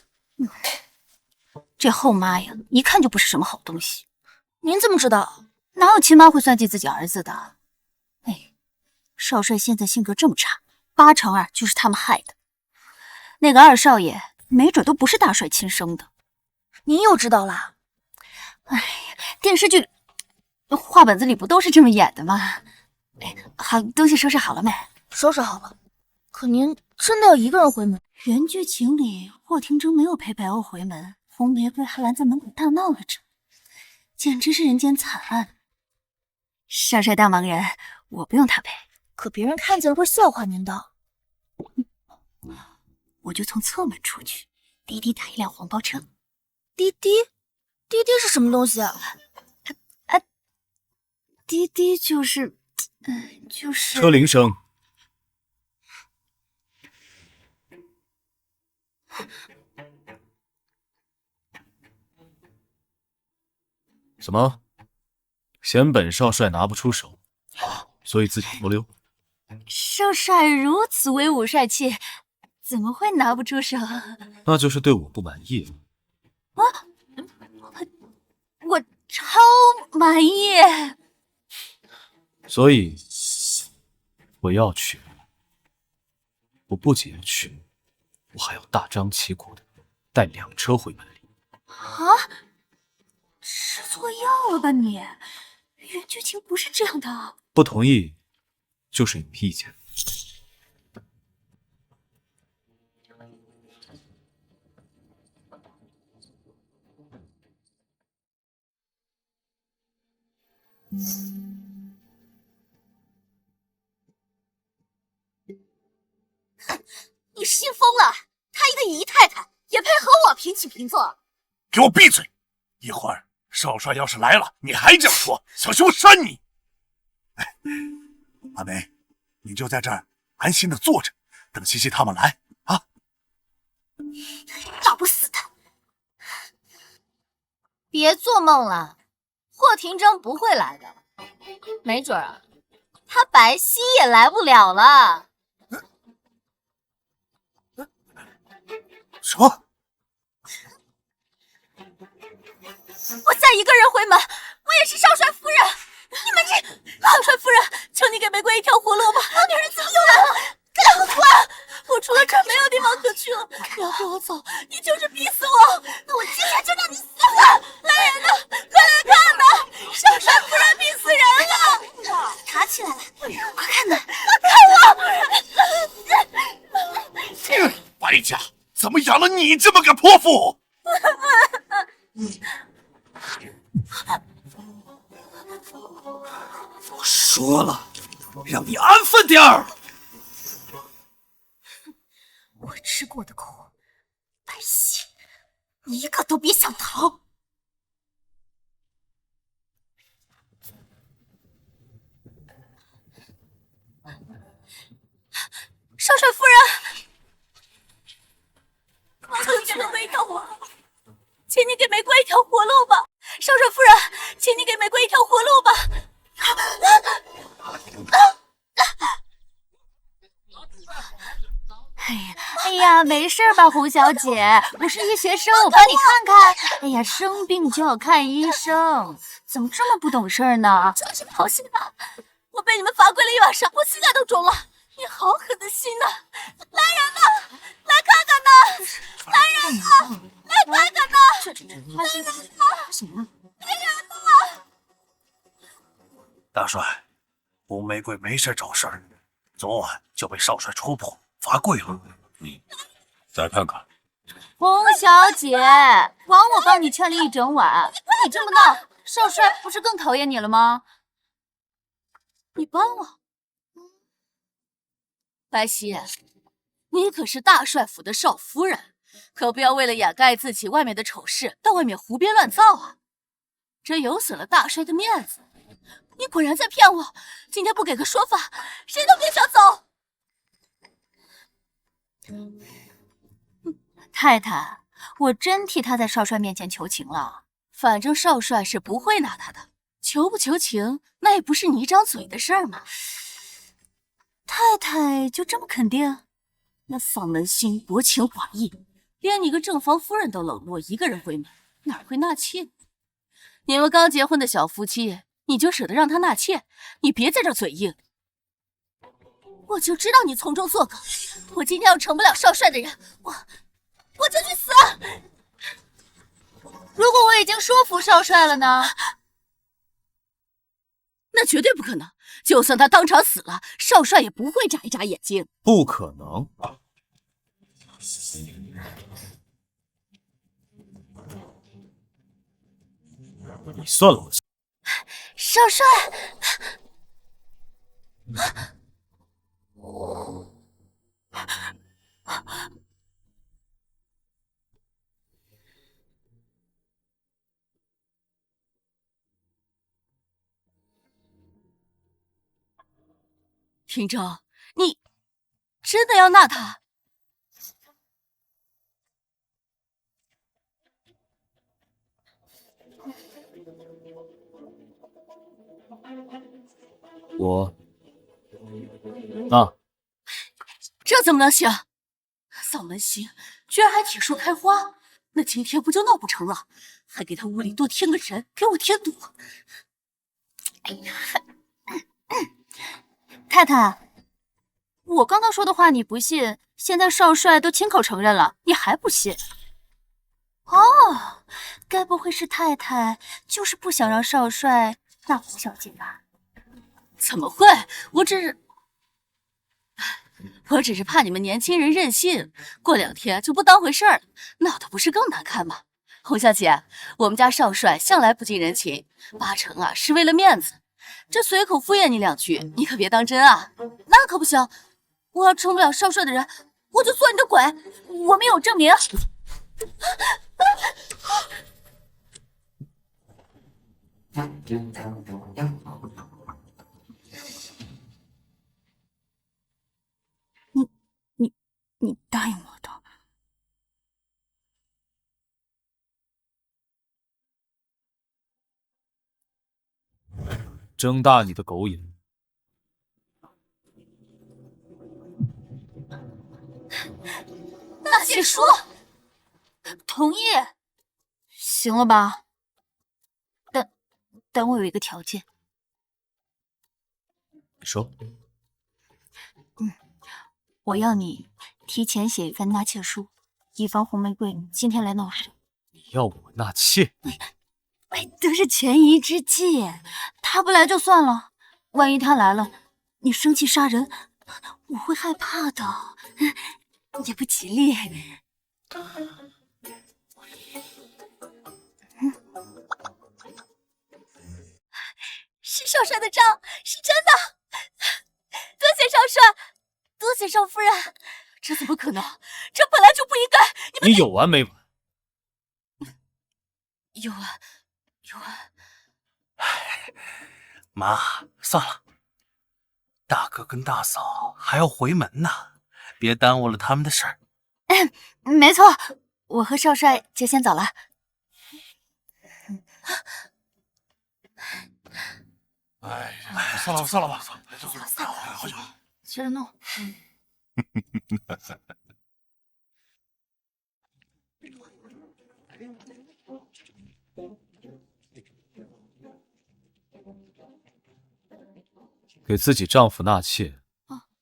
这后妈呀，一看就不是什么好东西。您怎么知道？哪有亲妈会算计自己儿子的？哎，少帅现在性格这么差，8成2就是他们害的。那个二少爷没准都不是大帅亲生的。您又知道了？哎呀，电视剧、话本子里不都是这么演的吗？哎，好，东西收拾好了没？收拾好了。可您真的要一个人回门？原剧情里，霍廷铮没有陪白欧回门，红玫瑰还拦在门口大闹了着，简直是人间惨案。少帅大忙人，我不用他陪，可别人看见了会笑话您的。我就从侧门出去，滴滴打一辆黄包车。滴滴是什么东西啊？滴滴就是，车铃声。什么？嫌本少帅拿不出手，所以自己偷溜？少帅如此威武帅气，怎么会拿不出手？那就是对我不满意了。啊！我超满意。所以我要去，我不仅要去，我还要大张旗鼓的带2车回门里。啊！吃错药了吧你？原剧情不是这样的。不同意就是有意见。你是信疯了？她一个姨太太也配和我平起平坐？给我闭嘴！一会儿少帅要是来了，你还这样说，小心我扇你！哎，阿梅，你就在这儿安心的坐着，等西西他们来啊！找不死他！别做梦了，霍廷铮不会来的，没准啊，他白皙也来不了了。什么？我再一个人回门，我也是少帅夫人。你们这少帅夫人，求你给玫瑰一条活路吧！好女人怎么又来了？给我滚！我除了这儿没有地方可去了。你要给我走，你就是逼死我。那我今天就让你死了！来人呐，快来看呐！少帅夫人逼死人了！打起来了，快看呐！看我！白家怎么养了你这么个泼妇？我说了，让你安分点儿。我吃过的苦，白皙，你一个都别想逃。少帅夫人，王子给玫瑰一条活路，请你给玫瑰一条活路吧。少帅夫人，请你给玫瑰一条活路吧。哎呀，没事吧，胡小姐？我是医学生，我帮你看看。哎呀，生病就要看医生，怎么这么不懂事呢？这是好心啊！我被你们罚跪了一晚上，我膝盖都肿了。你好狠的心呐！来人呐，来看看呐！来人呐，来看看呐！来人呐！什么？来人呐！大帅，吴玫瑰没事找事儿，昨晚就被少帅戳破，罚跪了。再看看。洪小姐，枉我帮你劝了一整晚，你这么闹，少帅不是更讨厌你了吗？你帮我，白皙，你可是大帅府的少夫人，可不要为了掩盖自己外面的丑事，到外面胡编乱造啊！这有损了大帅的面子。你果然在骗我，今天不给个说法，谁都别想走。太太，我真替他在少帅面前求情了。反正少帅是不会拿他的，求不求情，那也不是你一张嘴的事儿嘛。太太就这么肯定？那丧门星薄情寡义，连你个正房夫人都冷落，一个人回门，哪会纳妾？你们刚结婚的小夫妻，你就舍得让他纳妾？你别在这嘴硬！我就知道你从中作梗，我今天要成不了少帅的人，我就去死！如果我已经说服少帅了呢？那绝对不可能！就算他当场死了，少帅也不会眨一眨眼睛。不可能！你算了我心。少帅，廷铮，你真的要纳他？我那这怎么能行？丧门星居然还铁树开花，那今天不就闹不成了？还给他屋里多添个人，给我添堵！哎呀，太太，我刚刚说的话你不信，现在少帅都亲口承认了，你还不信？哦，该不会是太太就是不想让少帅纳胡小姐吧？怎么会？我只是怕你们年轻人任性，过2天就不当回事儿了，闹得不是更难看吗？洪小姐，我们家少帅向来不近人情，8成啊是为了面子，这随口敷衍你2句，你可别当真啊！那可不行，我要成不了少帅的人，我就做你的鬼！我们有证明。你答应我的。睁大你的狗眼！纳妾书，同意，行了吧？但我有一个条件。你说。我要你提前写一份纳妾书，以防红玫瑰今天来闹事。你要我纳妾？这是权宜之计，他不来就算了，万一他来了，你生气杀人，我会害怕的，也不吉利。是少帅的账，是真的。多谢少帅，多谢少夫人。这怎么可能？这本来就不应该。你有完没完？有完，有完。妈，算了，大哥跟大嫂还要回门呢，别耽误了他们的事儿。没错，我和少帅就先走了。哎，算了吧，好久。接着弄。给自己丈夫纳妾，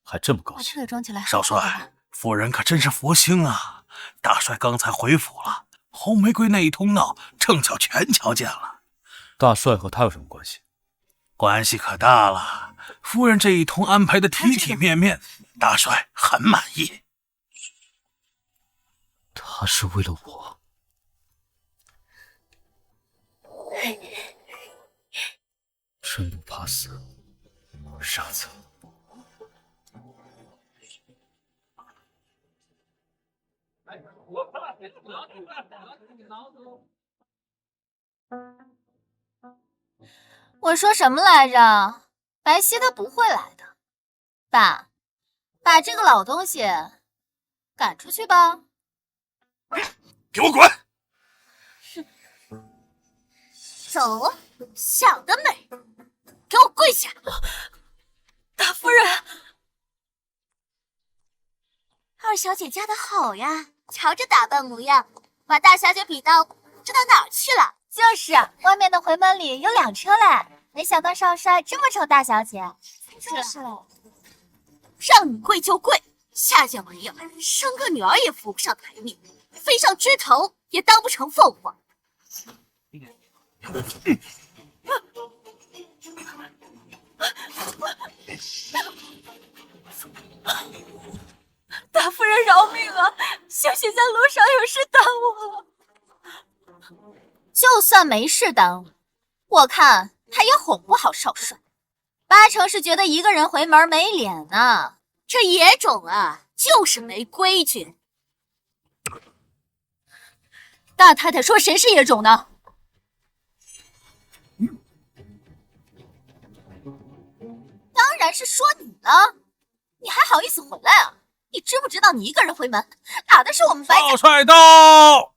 还这么高把这兴？个装起来。少帅，夫人可真是佛心啊！大帅刚才回府了，红玫瑰那一通闹，正巧全瞧见了。大帅和他有什么关系？关系可大了，夫人这一通安排的体体面面，大帅很满意。他是为了我。真不怕死，傻子。我说什么来着？白皙他不会来的。爸，把这个老东西赶出去吧。给我滚！走啊，想得美！给我跪下！大夫人，二小姐嫁得好呀，瞧这打扮模样，把大小姐比到不知道哪儿去了。就是外面的回门里有2车嘞，没想到少帅这么宠大小姐。就是了，让你跪就跪，下贱玩意儿，生个女儿也扶不上台面，飞上枝头也当不成凤凰。大夫人饶命啊！小姐在路上有事耽误了。就算没事耽误，我看他也哄不好少帅，8成是觉得一个人回门没脸呢。这野种啊，就是没规矩。大太太说谁是野种呢？当然是说你了，你还好意思回来啊？你知不知道你一个人回门，打的是我们白家。少帅到！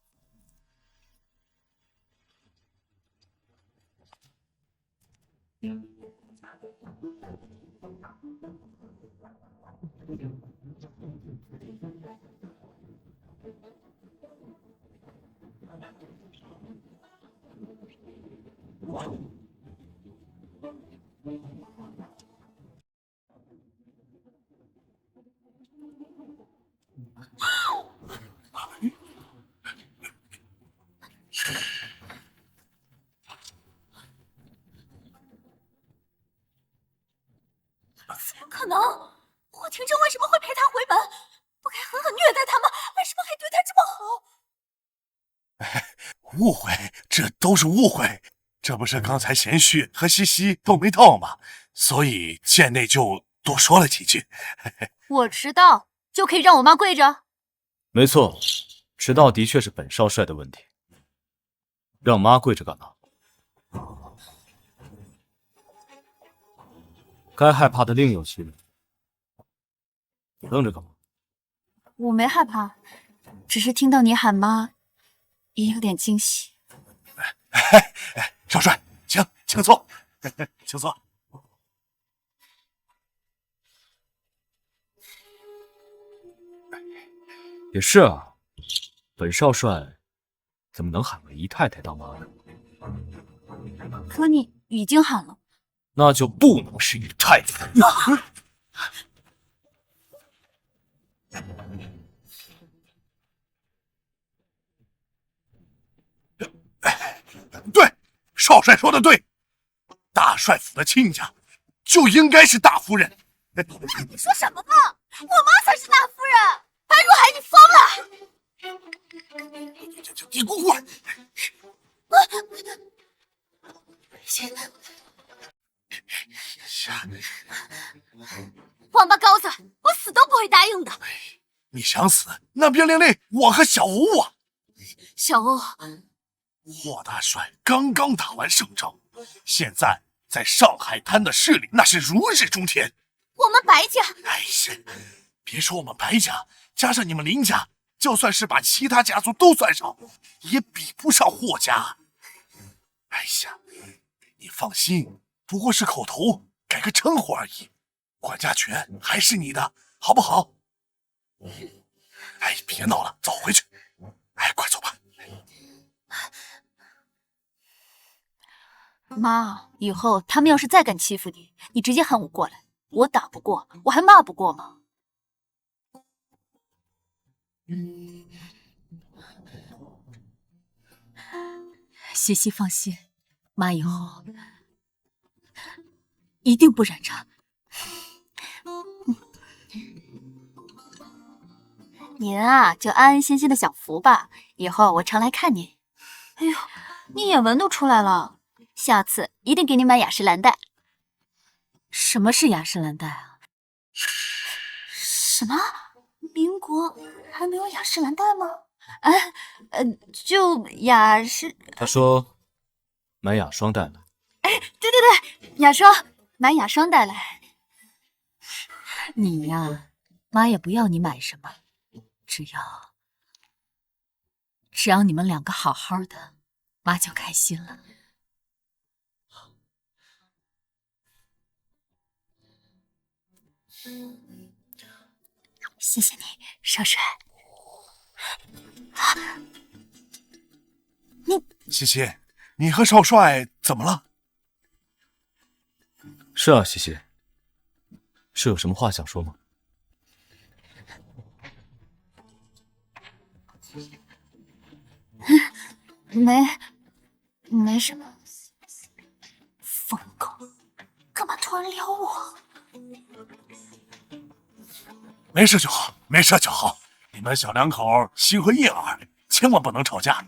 怎么可能？霍廷正为什么会陪他回门？不该狠狠虐待他吗？为什么还对他这么好？误会，这都是误会。这不是刚才贤婿和西西都没到吗？所以贱内就多说了几句。我迟到就可以让我妈跪着？没错，迟到的确是本少帅的问题。让妈跪着干嘛？该害怕的另有其人。愣着干嘛？我没害怕，只是听到你喊妈，也有点惊喜。少帅，请坐，请坐。也是啊，本少帅怎么能喊个姨太太当妈呢？可你已经喊了。那就不能是姨太太。对，少帅说的对，大帅府的亲家就应该是大夫人。你说什么呢？我妈才是大夫人！白如海，你疯了！你给我滚！王八羔子，我死都不会答应的。你想死，那便连累我和小欧啊！小欧，霍大帅刚刚打完胜仗，现在在上海滩的势力那是如日中天。我们白家，哎呀，别说我们白家，加上你们林家，就算是把其他家族都算上，也比不上霍家。哎呀，你放心，不过是口头改个称呼而已，管家权还是你的，好不好？哎，别闹了，走回去。哎，快走吧。妈，以后他们要是再敢欺负你，你直接喊我过来，我打不过，我还骂不过吗？西西放心，妈以后一定不染茶。您啊，就安安心心的享福吧，以后我常来看您。哎呦，你眼纹都出来了，下次一定给你买雅诗兰黛。什么是雅诗兰黛啊？什么？民国还没有雅诗兰黛吗？就雅诗。他说买雅霜带来。哎，对，雅霜，买雅霜带来。你呀，妈也不要你买什么，只要你们两个好好的，妈就开心了。谢谢你，少帅。西西，你和少帅怎么了？是啊，西西，是有什么话想说吗？没什么。疯狗，干嘛突然撩我？没事就好，没事就好。你们小两口心和一耳，千万不能吵架。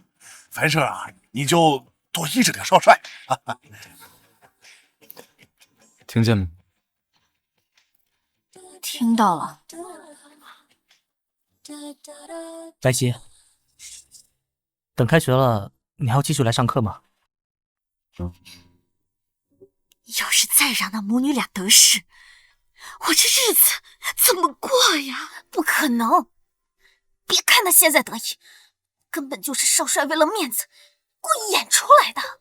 凡事啊，你就多依着点少帅。听见没？听到了。白皙，等开学了，你还要继续来上课吗？要是再让那母女俩得势，我这日子怎么过呀？不可能！别看他现在得意，根本就是少帅为了面子故意演出来的。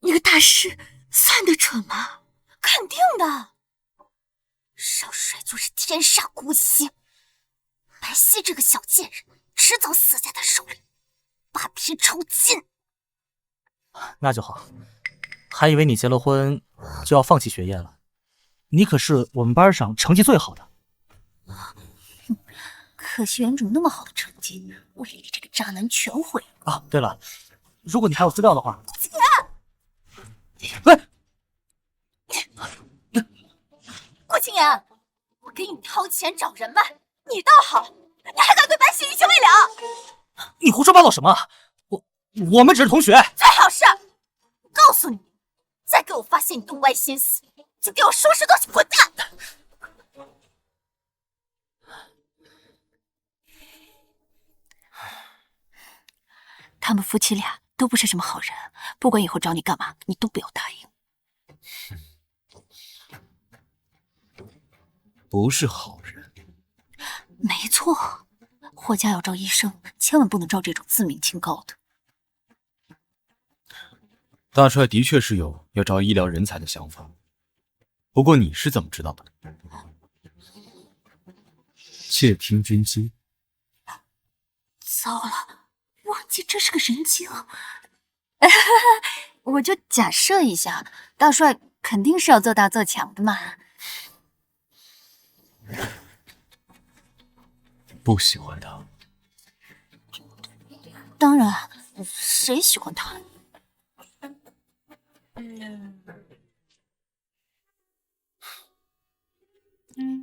那个大师算得准吗？肯定的。少帅就是天煞孤星，白皙这个小贱人迟早死在他手里，扒皮抽筋。那就好，还以为你结了婚就要放弃学业了。你可是我们班上成绩最好的。可惜原主那么好的成绩，为了你这个渣男全毁了。啊，对了，如果你还有资料的话，喂，顾青言，我给你掏钱找人脉，你倒好，你还敢对白皙于情未了？你胡说八道什么？我们只是同学。最好是，我告诉你，再给我发现你动歪心思，就给我收拾东西滚蛋！他们夫妻俩都不是什么好人，不管以后找你干嘛，你都不要答应。不是好人。没错，霍家要招医生，千万不能招这种自命清高的。大帅的确是有要招医疗人才的想法，不过你是怎么知道的？窃听军机。糟了，忘记这是个人精。我就假设一下，大帅肯定是要做大做强的嘛。不喜欢他？当然，谁喜欢他？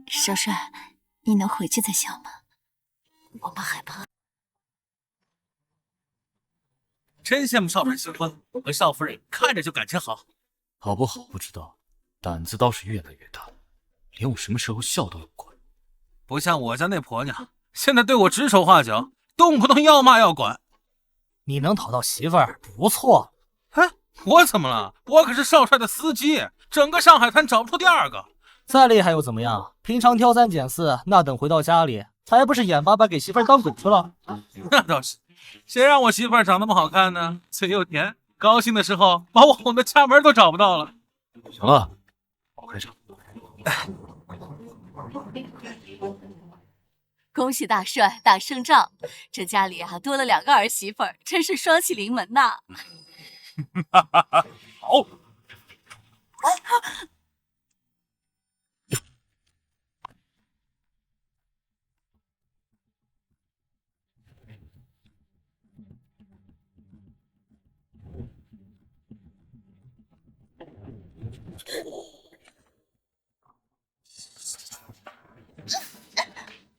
少帅，你能回去再想吗？我们害怕。真羡慕少帅新婚，和少夫人看着就感情好。好不好不知道，胆子倒是越来越大，连我什么时候笑都有管。不像我家那婆娘，现在对我指手画脚，动不动要骂要管。你能讨到媳妇儿不错。哎，我怎么了？我可是少帅的司机，整个上海滩找不出第二个。再厉害又怎么样？平常挑三拣四，那等回到家里，还不是眼巴巴给媳妇儿当狗去了？那倒是，谁让我媳妇儿长那么好看呢？嘴又甜，高兴的时候把我哄得家门都找不到了。行了，我开场。恭喜大帅大胜仗，这家里啊多了2个儿媳妇儿，真是双喜临门呐！好。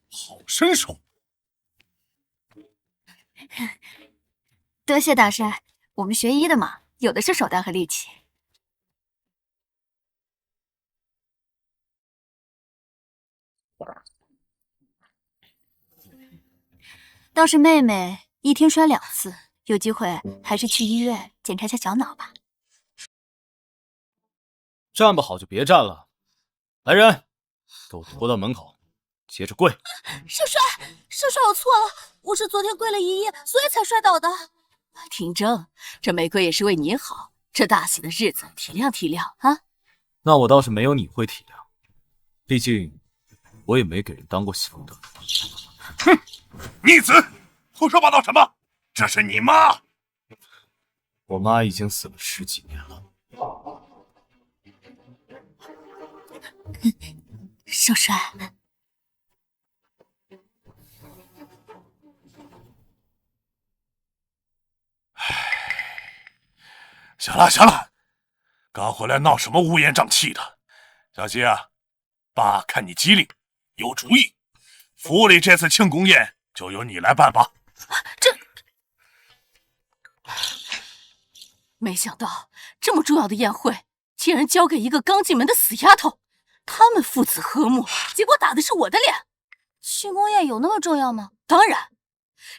好身手。多谢大帅，我们学医的嘛，有的是手段和力气。倒是妹妹一天摔2次，有机会还是去医院检查下小脑吧。站不好就别站了，来人，给我拖到门口，接着跪。少帅，少帅，我错了，我是昨天跪了1夜，所以才摔倒的。听正，这玫瑰也是为你好，这大喜的日子体谅体谅啊。那我倒是没有你会体谅，毕竟我也没给人当过媳妇的。哼，逆子，胡说八道什么？这是你妈！我妈已经死了10几年了。少帅，行了行了，刚回来闹什么乌烟瘴气的？小希啊，爸看你机灵，有主意，府里这次庆功宴就由你来办吧。没想到这么重要的宴会，竟然交给一个刚进门的死丫头。他们父子和睦，结果打的是我的脸。庆功宴有那么重要吗？当然，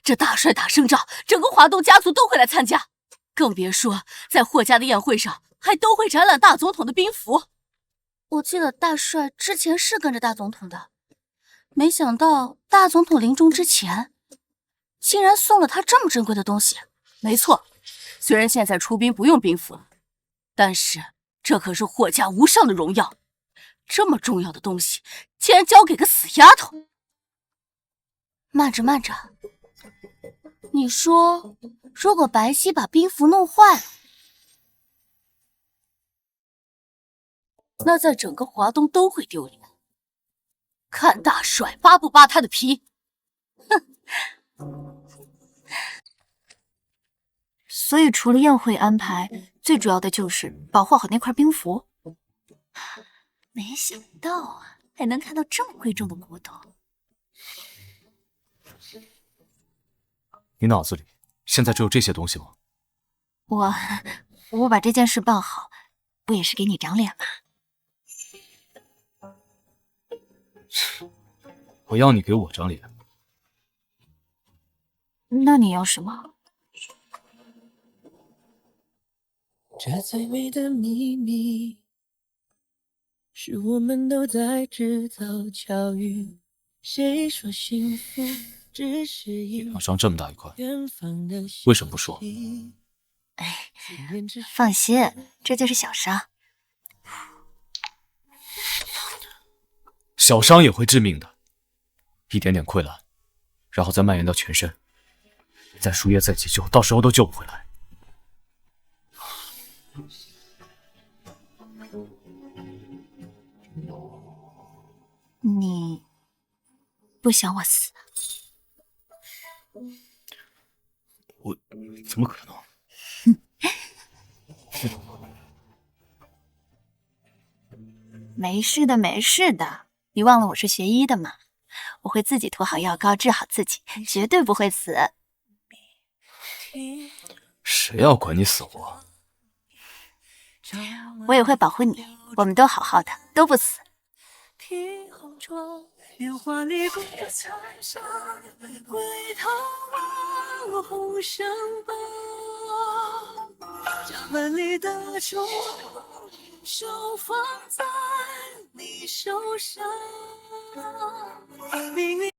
这大帅打胜仗，整个华东家族都会来参加，更别说在霍家的宴会上还都会展览大总统的兵符。我记得大帅之前是跟着大总统的，没想到大总统临终之前，竟然送了他这么珍贵的东西。没错，虽然现在出兵不用兵符了，但是这可是霍家无上的荣耀。这么重要的东西，竟然交给个死丫头！慢着慢着，你说，如果白皙把兵符弄坏了，那在整个华东都会丢脸。看大帅扒不扒他的皮！哼！所以除了宴会安排，最主要的就是保护好那块兵符。没想到啊，还能看到这么贵重的古董。你脑子里现在只有这些东西吗？我把这件事办好，不也是给你长脸吗？我要你给我长脸。那你要什么？这最美的秘密，是我们都在制造巧遇。谁说幸福只是一脸上这么大一块，远方的为什么不说？哎，放心，这就是小伤。小伤也会致命的，一点点溃烂，然后再蔓延到全身，再输液再急救，到时候都救不回来。你不想我死？我怎么可能？没事的，没事的。你忘了我是学医的吗？我会自己涂好药膏，治好自己，绝对不会死。谁要管你死活？我也会保护你，我们都好好的，都不死。莲花里共的彩霞，回头望我红绳吧。将满里的愁手放在你手上，命运。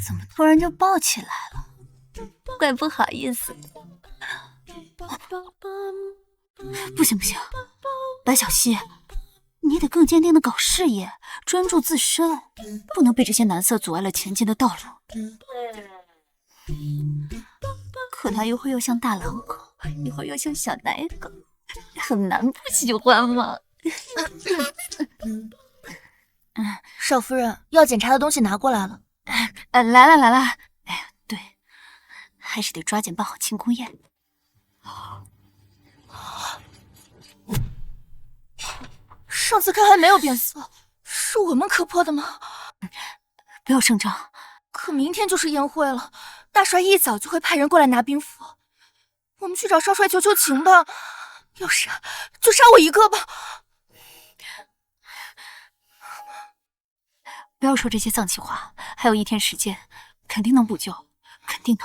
怎么突然就抱起来了？怪不好意思。不行不行，白小溪，你得更坚定的搞事业，专注自身，不能被这些男色阻碍了前进的道路。可他一会儿又像大狼狗，一会儿又像小奶狗，很难不喜欢嘛。少夫人，要检查的东西拿过来了。来了来了。哎呀，对，还是得抓紧办好庆功宴。上次看还没有变色，是我们磕破的吗？不要声张。可明天就是宴会了，大帅一早就会派人过来拿兵符。我们去找少帅求求情吧，要杀就杀我一个吧。不要说这些丧气话，还有1天时间，肯定能补救，肯定的。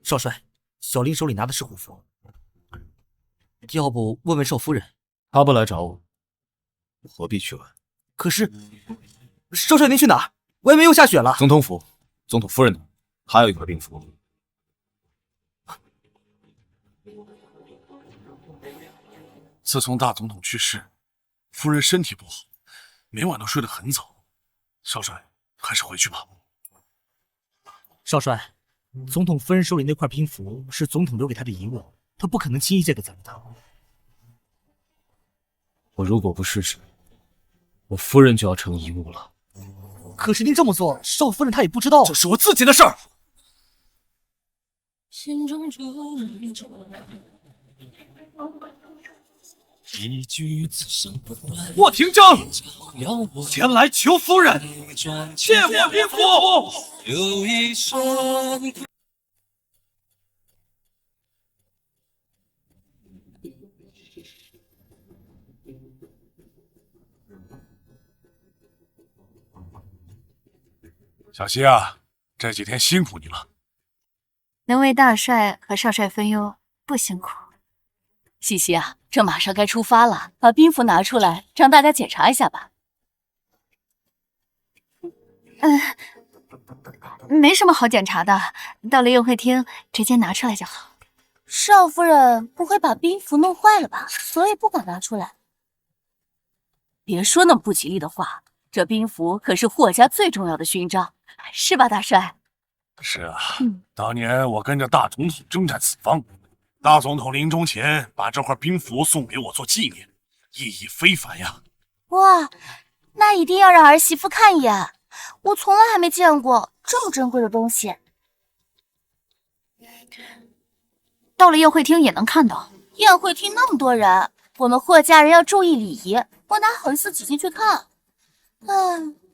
少帅，小林手里拿的是虎符，要不问问少夫人？他不来找我，我何必去问？可是，少帅您去哪儿？外面又下雪了。总统府，总统夫人呢？还有一块兵符。自从大总统去世，夫人身体不好，每晚都睡得很早。少帅，还是回去吧。少帅，总统夫人手里那块兵符是总统留给他的遗物，他不可能轻易借给咱们的。我如果不试试，我夫人就要成遗物了。可是您这么做，少夫人她也不知道。这是我自己的事儿。心中住一句此生不断。我廷正前来求夫人，借我兵符。有一双小溪啊，这几天辛苦你了。能为大帅和少帅分忧，不辛苦。西西啊，这马上该出发了，把兵符拿出来，让大家检查一下吧。没什么好检查的，到了宴会厅直接拿出来就好。少夫人不会把兵符弄坏了吧？所以不敢拿出来。别说那么不吉利的话，这兵符可是霍家最重要的勋章，是吧，大帅？是啊，当年我跟着大总统征战四方，大总统临终前把这块兵符送给我做纪念，意义非凡呀。哇，那一定要让儿媳妇看一眼，我从来还没见过这么珍贵的东西。到了宴会厅也能看到。宴会厅那么多人，我们霍家人要注意礼仪，我哪好意思挤进去看？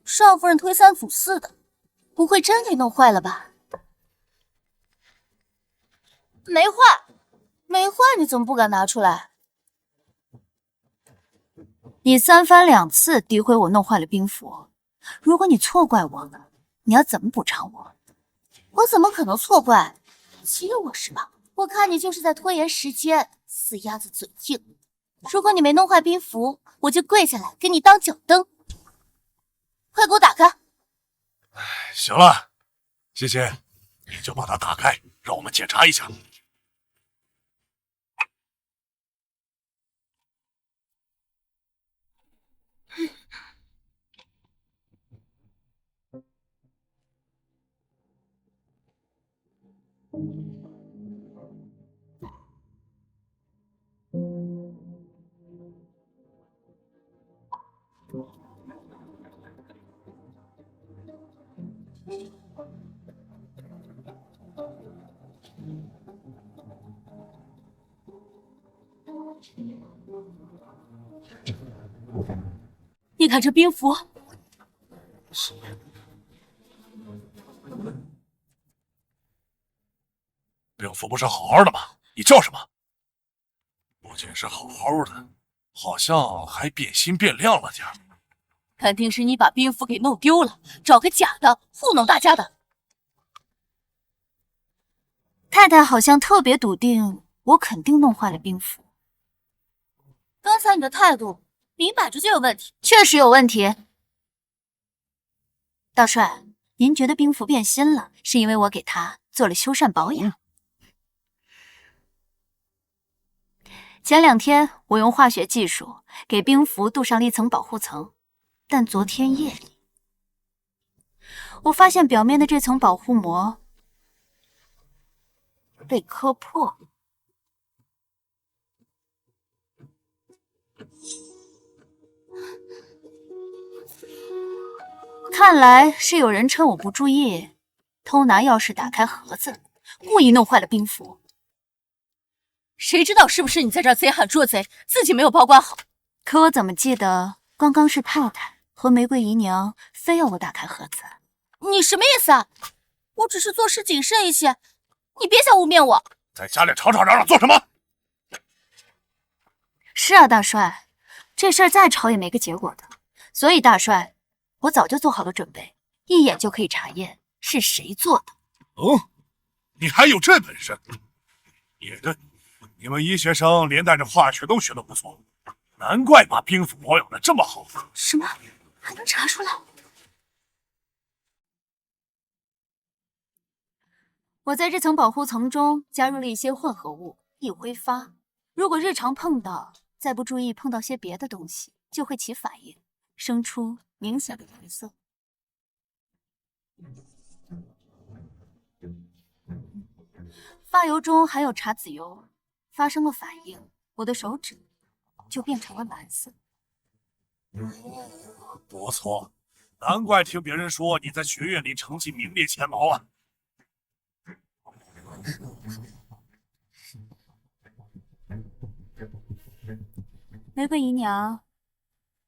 少夫人推三阻四的，不会真给弄坏了吧？没坏，没坏，你怎么不敢拿出来？你3番2次诋毁我弄坏了兵符，如果你错怪我，你要怎么补偿我？我怎么可能错怪？欺我是吧？我看你就是在拖延时间，死鸭子嘴硬。如果你没弄坏兵符，我就跪下来给你当脚蹬。快给我打开！行了，谢谢，你就把它打开，让我们检查一下。你看这兵符，兵符不是好好的吗？你叫什么？不仅是好好的，好像还变新变亮了点儿。肯定是你把兵符给弄丢了，找个假的糊弄大家的。太太好像特别笃定，我肯定弄坏了兵符。刚才你的态度明摆着就有问题。确实有问题。大帅，您觉得兵符变新了，是因为我给它做了修缮保养。前2天我用化学技术给兵符镀上了一层保护层，但昨天夜里，我发现表面的这层保护膜被磕破。看来是有人趁我不注意，偷拿钥匙打开盒子，故意弄坏了兵符。谁知道是不是你在这儿贼喊捉贼，自己没有保管好？可我怎么记得刚刚是太太和玫瑰姨娘非要我打开盒子？你什么意思啊？我只是做事谨慎一些，你别想污蔑我。在家里吵吵嚷嚷做什么？是啊，大帅，这事儿再吵也没个结果的。所以大帅，我早就做好了准备，一眼就可以查验是谁做的。哦，你还有这本事？也对，你们医学生连带着化学都学得不错，难怪把兵符保养得这么好。什么？还能查出来？我在这层保护层中加入了一些混合物，易挥发。如果日常碰到，再不注意碰到些别的东西，就会起反应，生出明显的颜色。发油中含有茶籽油，发生了反应，我的手指就变成了蓝色。不错，难怪听别人说你在学院里成绩名列前茅啊。玫瑰姨娘，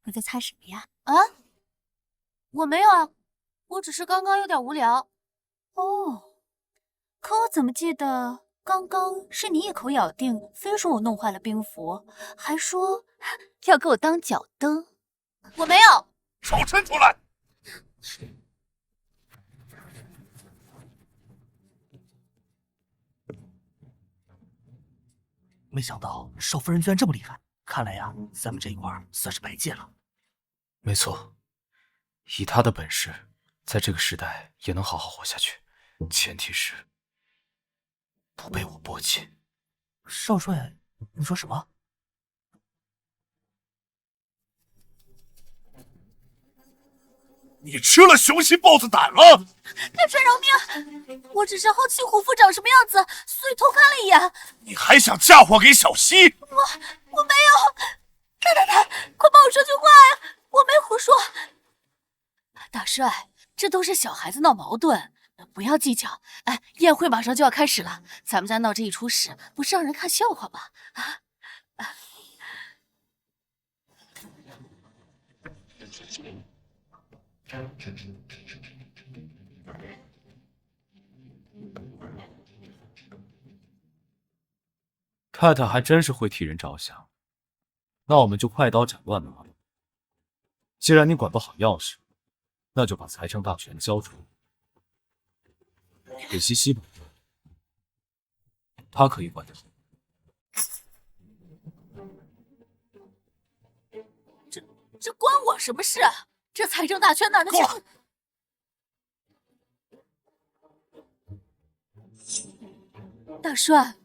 你在猜什么呀？啊？我没有啊，我只是刚刚有点无聊。哦，可我怎么记得刚刚是你一口咬定，非说我弄坏了兵符，还说要给我当脚蹬。我没有。手伸出来！没想到少夫人居然这么厉害，看来呀，咱们这一关算是白借了。没错，以他的本事，在这个时代也能好好活下去，前提是不被我唾弃。少帅，你说什么？你吃了雄心豹子胆了！大帅饶命！我只是好奇虎父长什么样子，所以偷看了一眼。你还想嫁祸给小溪？我没有。太，快帮我说句话呀！我没胡说。大帅，这都是小孩子闹矛盾，不要计较。哎，宴会马上就要开始了，咱们家闹这一出事，不是让人看笑话吗？太太还真是会替人着想，那我们就快刀斩乱麻吧。既然你管不好钥匙，那就把财政大权交出来给西西吧，他可以管得好。这关我什么事啊？这财政大权哪能去？大帅，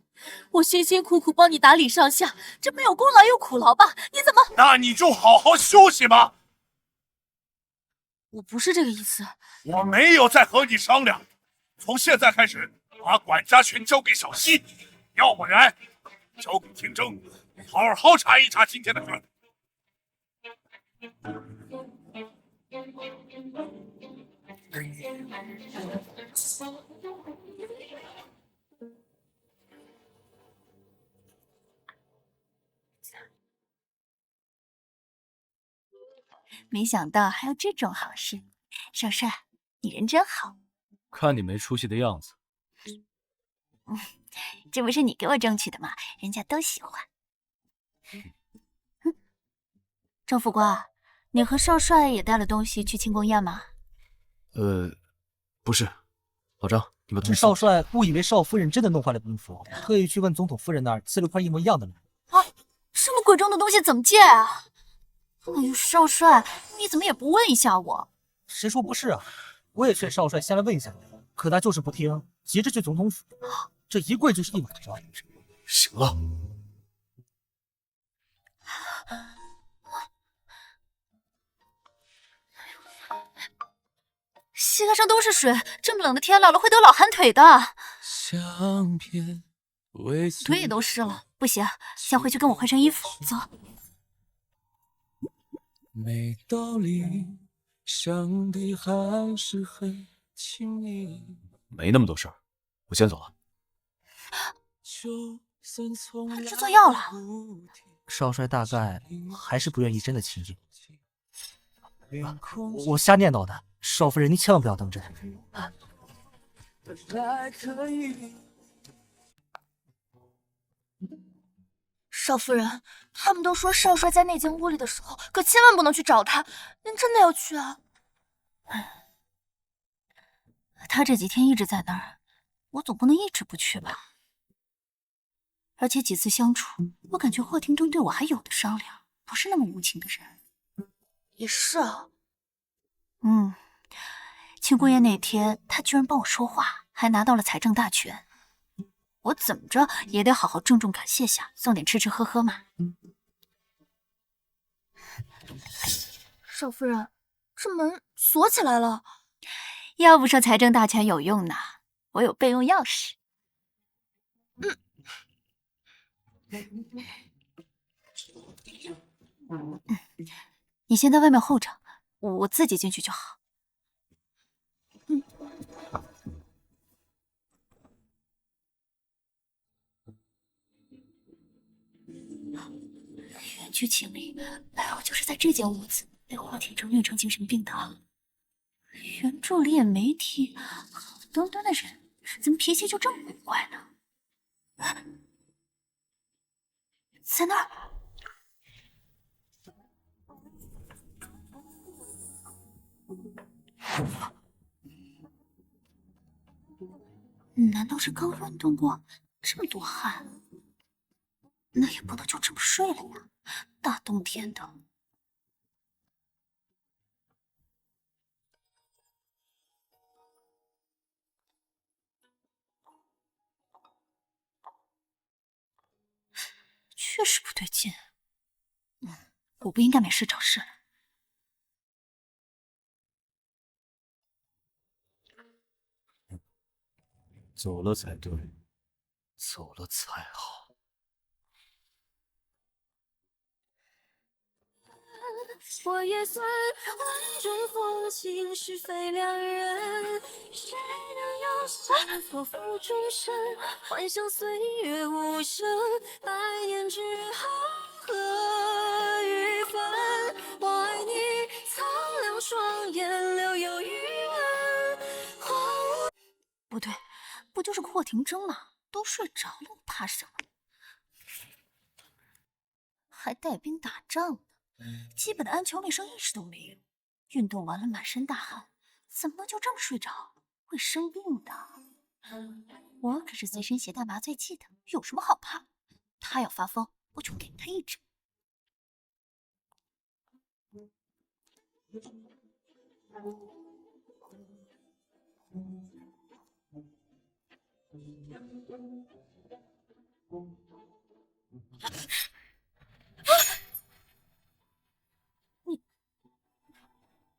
我辛辛苦苦帮你打理上下，这没有功劳有苦劳吧？你怎么……那你就好好休息吧。我不是这个意思。我没有再和你商量，从现在开始把管家权交给小溪，要不然交给听政，好好查一查今天的事。没想到还有这种好事，少帅，你人真好。看你没出息的样子，这不是你给我争取的吗？人家都喜欢。郑副官，你和少帅也带了东西去庆功宴吗？不是，老张，你把东西。这少帅误以为少夫人真的弄坏了兵符，特意去问总统夫人那儿赐了块一模一样的呢。啊，这么贵重的东西怎么借啊？哎呦，少帅，你怎么也不问一下我？谁说不是啊？我也劝少帅先来问一下，可他就是不听，急着去总统府，这一跪就是一晚上。行了，膝盖上都是水，这么冷的天，姥姥会得老寒腿的。腿也都湿了，不行，先回去跟我换身衣服。走。没道理，上帝还是很亲密。没那么多事儿，我先走了。制作药了，少帅大概还是不愿意真的亲近。我瞎念叨的，少夫人您千万不要当真。少夫人，他们都说少帅在那间屋里的时候，可千万不能去找他。您真的要去啊？他这几天一直在那儿，我总不能一直不去吧？而且几次相处，我感觉霍廷铮对我还有的商量，不是那么无情的人。也是啊。庆功宴那天，他居然帮我说话，还拿到了财政大权。我怎么着也得好好郑重感谢下，送点吃吃喝喝嘛。少夫人，这门锁起来了。要不说财政大权有用呢，我有备用钥匙。你先在外面候着，我自己进去就好。远居秦岭，白虎就是在这间屋子被霍廷铮虐成精神病的。原著里也没提，好端端的人怎么脾气就这么古怪呢？在那儿。难道是刚运动过，这么多汗？那也不能就这么睡了呀，大冬天的。确实不对劲。我不应该没事找事。走了才对，走了才好。我也算万种风情，是非两人，谁能有幸托付终身？幻想岁月无声，百年之后何与分？我爱你，苍凉双眼，留有余温。不对，不就是个霍廷铮吗？都睡着了，我怕什么？还带兵打仗呢。基本的安全卫生意识都没有，运动完了满身大汗，怎么能就这么睡着？会生病的。我可是随身携带麻醉剂的，有什么好怕？他要发疯，我就给他一针。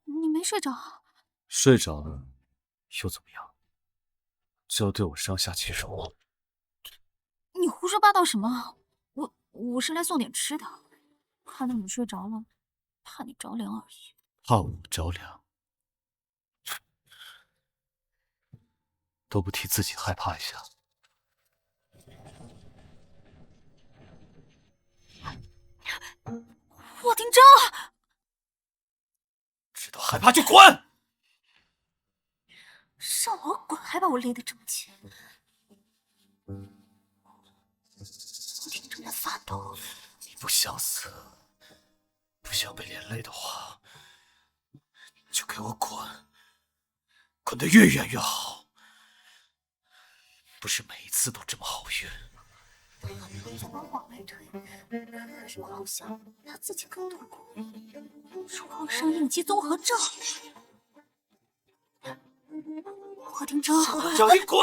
你没睡着？睡着了又怎么样？就要对我上下其手？你胡说八道什么？我是来送点吃的，看到你睡着了，怕你着凉而已。怕我着凉？都不替自己害怕一下。霍廷铮，知道害怕就滚！让我滚，还把我勒得这么紧。霍廷铮在发抖。你不想死，不想被连累的话，就给我滚，滚得越远越好。不是每一次都这么好运。再往外退，可是我好像他自己更痛苦。是皇上应激综合症。霍廷铮，让你滚！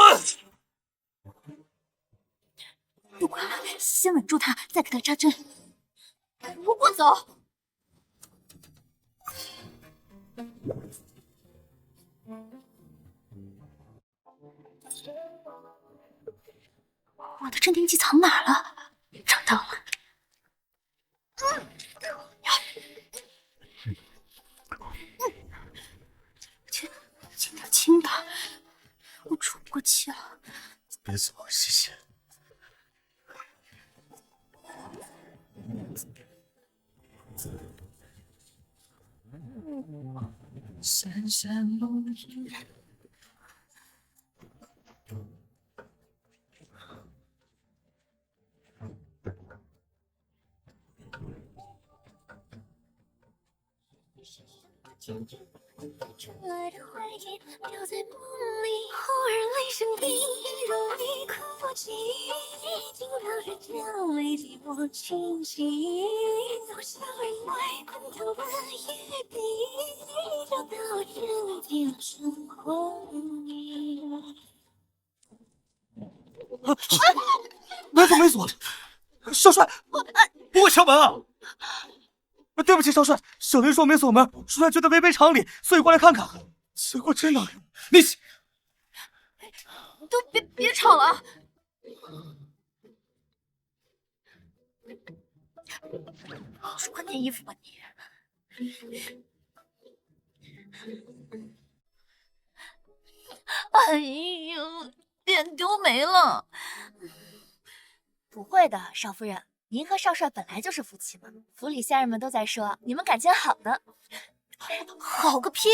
不管了，先稳住他，再给他扎针。我不走。我的镇定剂藏哪儿了？找到了。轻点，轻点，我喘不过气了。别走，谢谢。闪闪落日。传来的回忆留在梦里，偶尔雷声滴，容易哭泣，经常是将泪滴我清醒，走向人外滚烫的雨滴，找到身体的生活里。门怎么没锁？少帅，不会敲门啊！对不起，少帅，小林说没锁门，少帅觉得违背常理，所以过来看看。结果真的，你都别吵了。穿件衣服吧你。哎呦，脸丢没了。不会的，少夫人，您和少帅本来就是夫妻嘛。府里下人们都在说你们感情好呢。好个屁！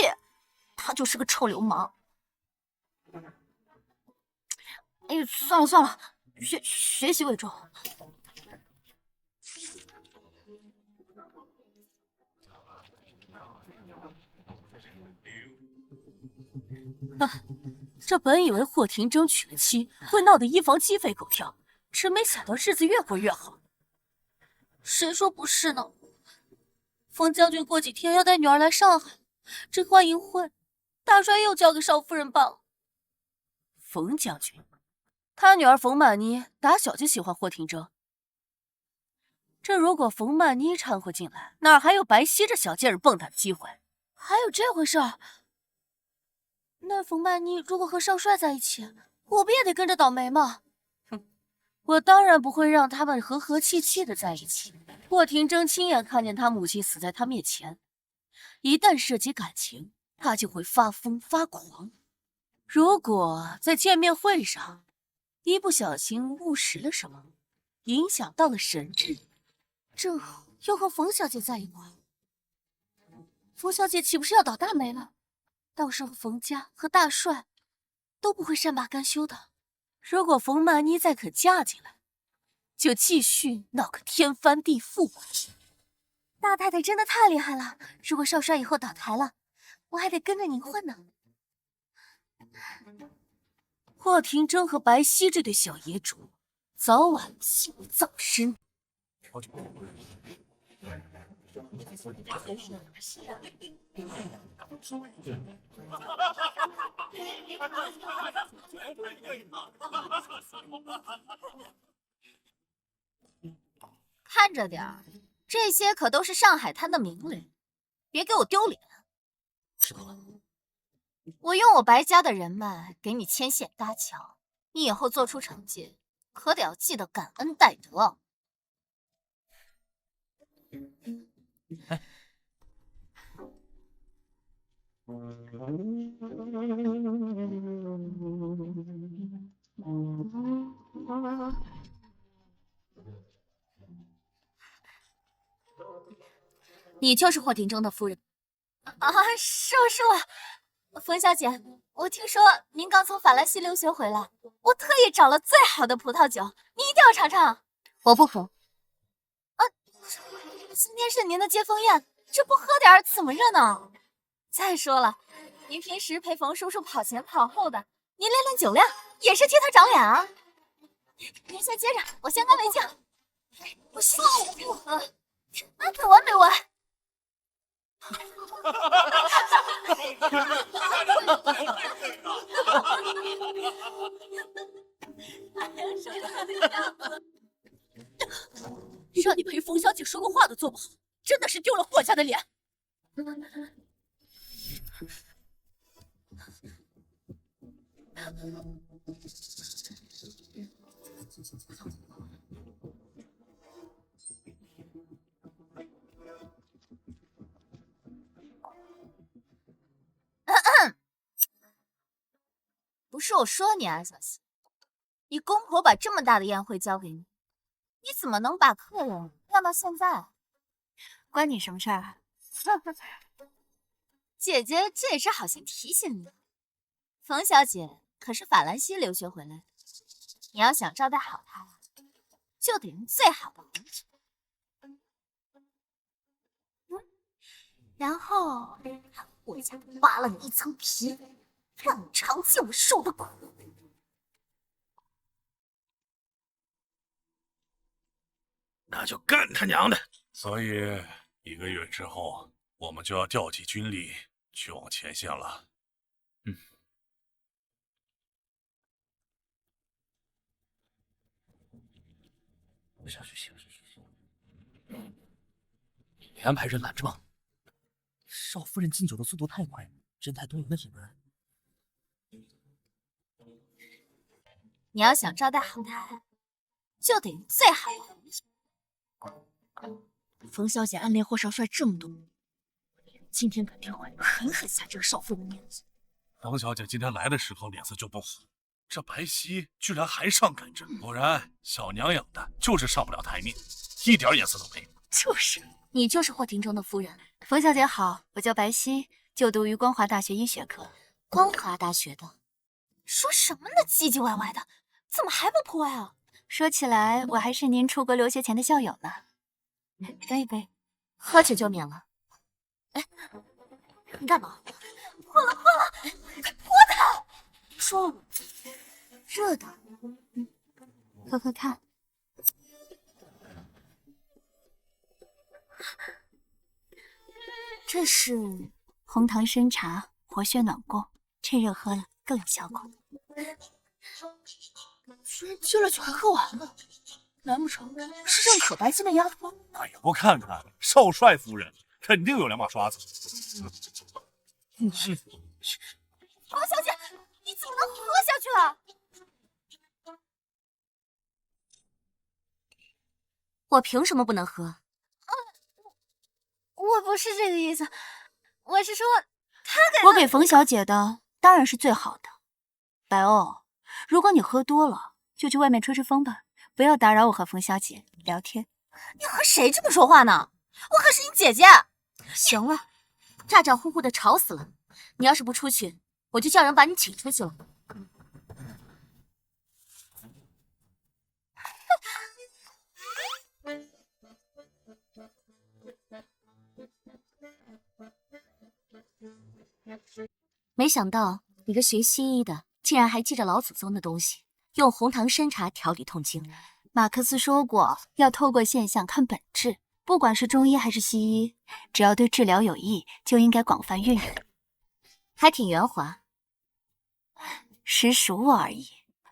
他就是个臭流氓。哎，算了算了，学习为重。这本以为霍廷铮娶了妻会闹得一房鸡飞狗跳，真没想到日子越过越好。谁说不是呢？冯将军过几天要带女儿来上海，这欢迎会，大帅又交给少夫人办了。冯将军，他女儿冯曼妮打小就喜欢霍廷铮。这如果冯曼妮掺和进来，哪还有白皙这小贱人蹦跶的机会？还有这回事儿？那冯曼妮如果和少帅在一起，我不也得跟着倒霉吗？哼，我当然不会让他们和和气气的在一起。霍廷铮亲眼看见他母亲死在他面前，一旦涉及感情，他就会发疯发狂。如果在见面会上一不小心误食了什么，影响到了神智，正好又和冯小姐在一块，冯小姐岂不是要倒大霉了？到时候冯家和大帅都不会善罢甘休的。如果冯曼妮再肯嫁进来，就继续闹个天翻地覆吧。大太太真的太厉害了，如果少帅以后倒台了，我还得跟着您混呢。霍廷铮和白皙这对小野种，早晚尽葬身。看着点儿，这些可都是上海滩的名人，别给我丢脸。知道了。我用我白家的人脉给你牵线搭桥，你以后做出成绩，可得要记得感恩戴德。哎，你就是霍廷铮的夫人啊，是我，冯小姐，我听说您刚从法兰西留学回来，我特意找了最好的葡萄酒，你一定要尝尝。我不喝。今天是您的接风宴，这不喝点儿怎么热闹？再说了，您平时陪冯叔叔跑前跑后的，您练练酒量也是替他长脸啊。您先接着，我先干为敬。我先不喝，没完没完。让你陪冯小姐说个话都做不好，真的是丢了霍家的脸。不是我说你啊，小希，你公婆把这么大的宴会交给你，你怎么能把客人晾到现在？关你什么事儿啊？姐姐这也是好心提醒你，冯小姐可是法兰西留学回来的，你要想招待好她，就得用最好的红酒。然后我家扒了你一层皮，让你尝尽我受的苦。那就干他娘的！所以1个月之后，我们就要调集军力去往前线了。你安排人拦着吗？少夫人敬酒的速度太快，人太多有点隐瞒。你要想招待好她，就得用最好的红酒。冯小姐暗恋霍少帅这么多年，今天肯定会狠狠下这个少妇人面子。冯小姐今天来的时候脸色就不好，这白皙居然还上赶着，果然小娘养的就是上不了台面，一点眼色都没有。就是，你就是霍廷铮的夫人。冯小姐好，我叫白皙，就读于光华大学医学科。光华大学的，说什么呢？唧唧歪歪的，怎么还不破外啊？说起来，我还是您出国留学前的校友呢。干一杯，喝酒就免了。哎，你干嘛？破了，快泼他！说了，热的，喝喝看。这是红糖参茶，活血暖宫，趁热喝了更有效果。居然接了酒还喝完了，难不成是认可白皙的丫头？那也不看看少帅夫人，肯定有2把刷子。冯小姐，你怎么能喝下去啊？我凭什么不能喝？我不是这个意思，我是说他我给冯小姐的当然是最好的。白欧，如果你喝多了，就去外面吹吹风吧，不要打扰我和冯小姐聊天。你和谁这么说话呢？我可是你姐姐。行了，咋咋呼呼的吵死了。你要是不出去，我就叫人把你请出去了。没想到你个学西医的，竟然还记着老祖宗的东西，用红糖参茶调理痛经。马克思说过，要透过现象看本质。不管是中医还是西医，只要对治疗有益，就应该广泛运用。还挺圆滑。实属我而已。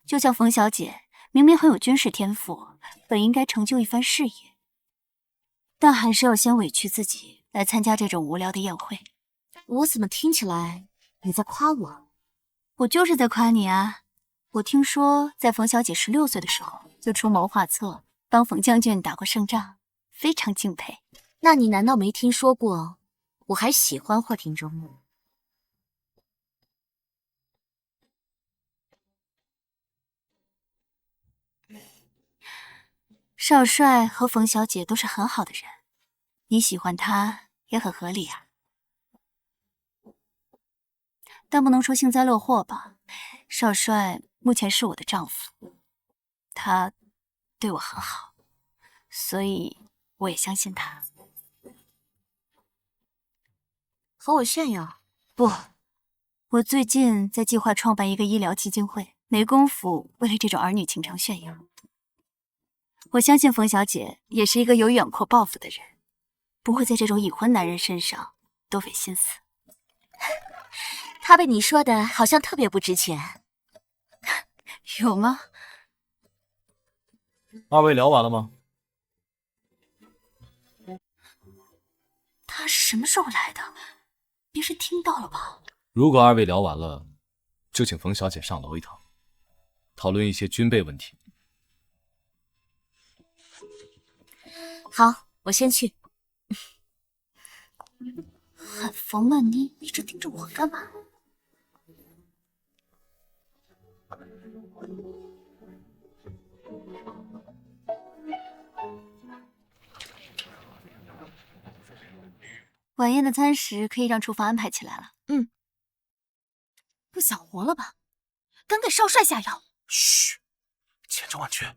就像冯小姐，明明很有军事天赋，本应该成就一番事业，但还是要先委屈自己来参加这种无聊的宴会。我怎么听起来你在夸我？我就是在夸你啊！我听说在冯小姐16岁的时候就出谋划策，帮冯将军打过胜仗，非常敬佩。那你难道没听说过我还喜欢霍廷铮吗？少帅和冯小姐都是很好的人，你喜欢他也很合理啊。但不能说幸灾乐祸吧。少帅目前是我的丈夫，他对我很好，所以我也相信他。和我炫耀？不，我最近在计划创办一个医疗基金会，没工夫为了这种儿女情长炫耀。我相信冯小姐也是一个有远阔抱负的人，不会在这种已婚男人身上多费心思。他被你说的好像特别不值钱。有吗？二位聊完了吗？他是什么时候来的？别是听到了吧？如果二位聊完了，就请冯小姐上楼一趟，讨论一些军备问题。好，我先去。喊冯曼妮，一直盯着我干嘛？晚宴的餐食可以让厨房安排起来了。不想活了吧？敢给少帅下药？嘘，千真万确，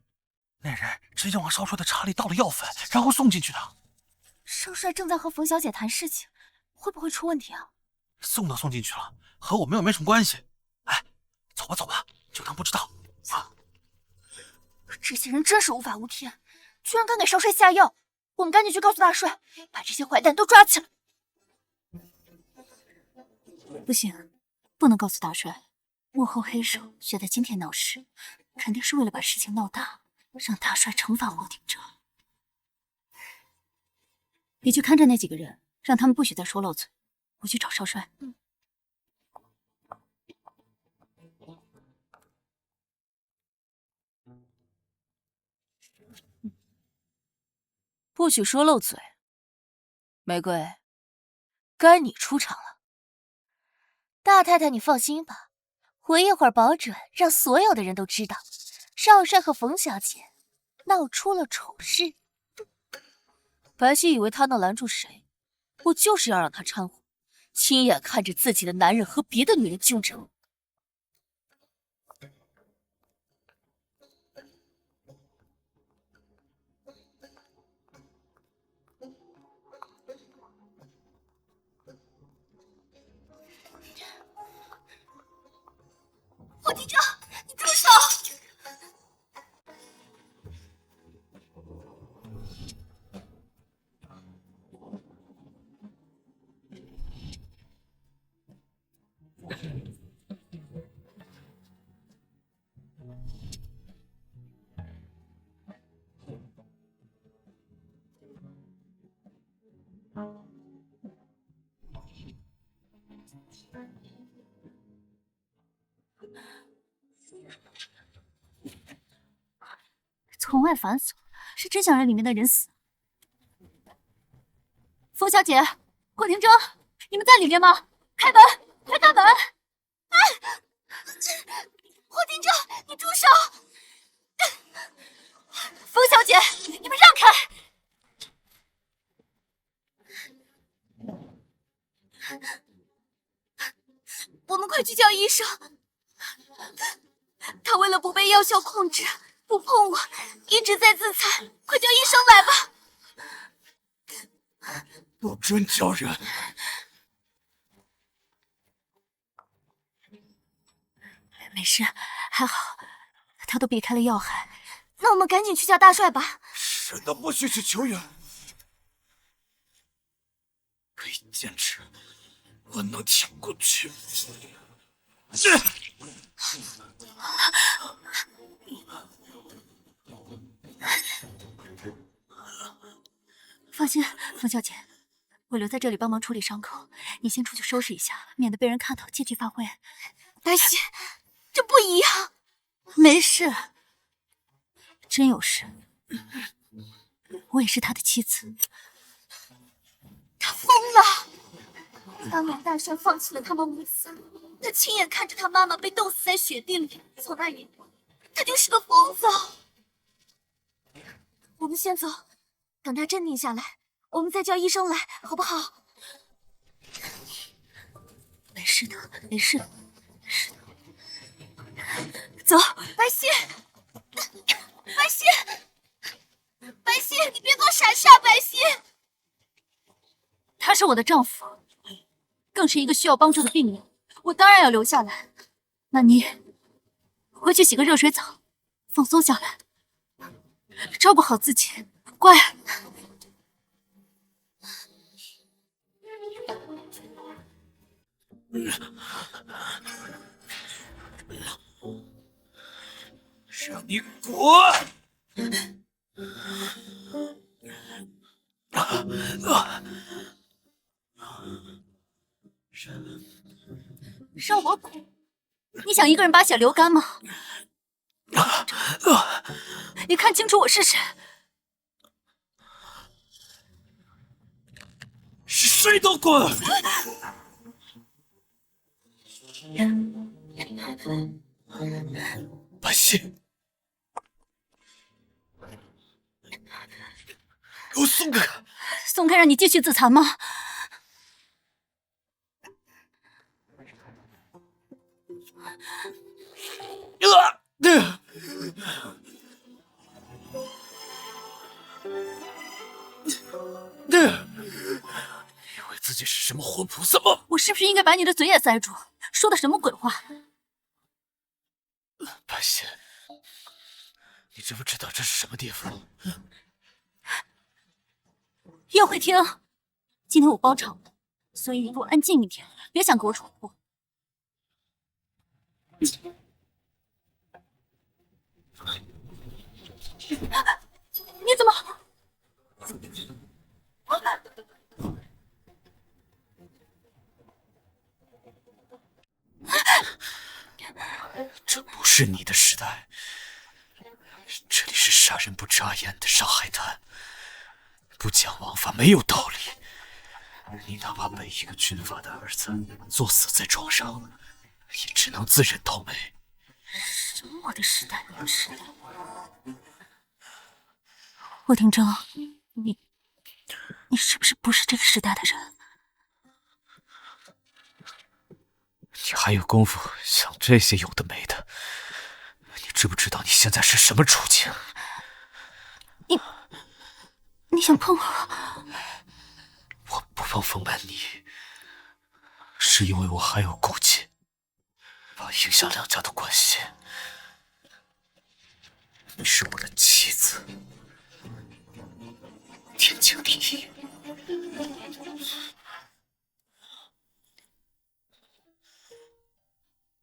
那人直接往少帅的茶里倒了药粉，然后送进去的。少帅正在和冯小姐谈事情，会不会出问题啊？送都送进去了，和我们又没什么关系。哎，走吧走吧，就当不知道啊。这些人真是无法无天，居然敢给少帅下药！我们赶紧去告诉大帅，把这些坏蛋都抓起来。不行，不能告诉大帅，幕后黑手选在今天闹事，肯定是为了把事情闹大，让大帅惩罚霍廷哲。你去看着那几个人，让他们不许再说漏嘴。我去找少帅。不许说漏嘴。玫瑰，该你出场了。大太太，你放心吧，我一会儿保准让所有的人都知道，少帅和冯小姐闹出了丑事。白皙以为他能拦住谁，我就是要让他掺和，亲眼看着自己的男人和别的女人纠缠。霍廷哲，你住手！从外反锁，是真想让里面的人死。冯小姐，霍廷哲，你们在里面吗？开门，开大门！哎，霍廷哲，你住手！冯小姐，你们让开！我们快去叫医生。他为了不被药效控制，不碰我，一直在自残。快叫医生来吧！不准叫人！没事，还好，他都避开了要害。那我们赶紧去叫大帅吧。真的不许去求援！可以坚持，我能挺过去。放心，冯小姐，我留在这里帮忙处理伤口，你先出去收拾一下，免得被人看到借题发挥。白皙，这不一样。没事，真有事，我也是他的妻子。他疯了！当年大帅放弃了他们母子，他亲眼看着他妈妈被冻死在雪地里，从那以后，他就是个疯子。我们先走，等他镇定下来，我们再叫医生来，好不好？没事的，没事的，没事的。走，白皙，白皙，白皙，你别给我傻笑，白皙。他是我的丈夫，更是一个需要帮助的病人，我当然要留下来。那你回去洗个热水澡，放松下来，照顾好自己，乖。让你滚！让我滚？你想一个人把血流干吗？你看清楚我是谁？是谁都滚！白皙，给我松开！松开，让你继续自残吗？以为自己是什么活菩萨吗？我是不是应该把你的嘴也塞住？说的什么鬼话？白皙，你知不知道这是什么地方？宴会厅，今天我包场了，所以你给我安静一点，别想给我闯祸。你怎么？这不是你的时代，这里是杀人不眨眼的上海滩，不讲王法，没有道理。你哪怕被一个军阀的儿子作死在床上，也只能自认倒霉。什么我的时代，你的时代？霍廷铮，你是不是不是这个时代的人？你还有功夫想这些有的没的？你知不知道你现在是什么处境？你想碰我？我不放冯曼妮，是因为我还有顾忌，怕影响两家的关系。你是我的妻子，天经地义。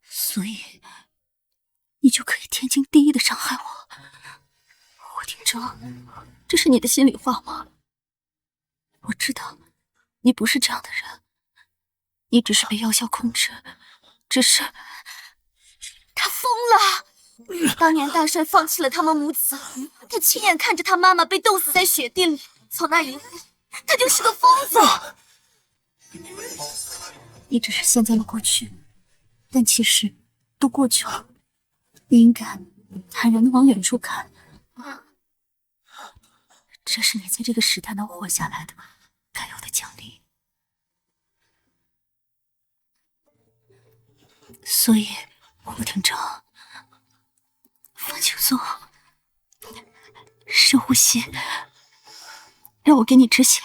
所以你就可以天经地义的伤害我？霍廷铮，这是你的心里话吗？我知道你不是这样的人，你只是被药效控制，只是他疯了。当年大帅放弃了他们母子，他亲眼看着他妈妈被冻死在雪地里，从那以后他就是个疯子。你只是陷在了过去，但其实都过去了。你应该坦然的往远处看，这是你在这个时代能活下来的该有的奖励。所以，霍廷铮，放轻松，深呼吸，让我给你止血。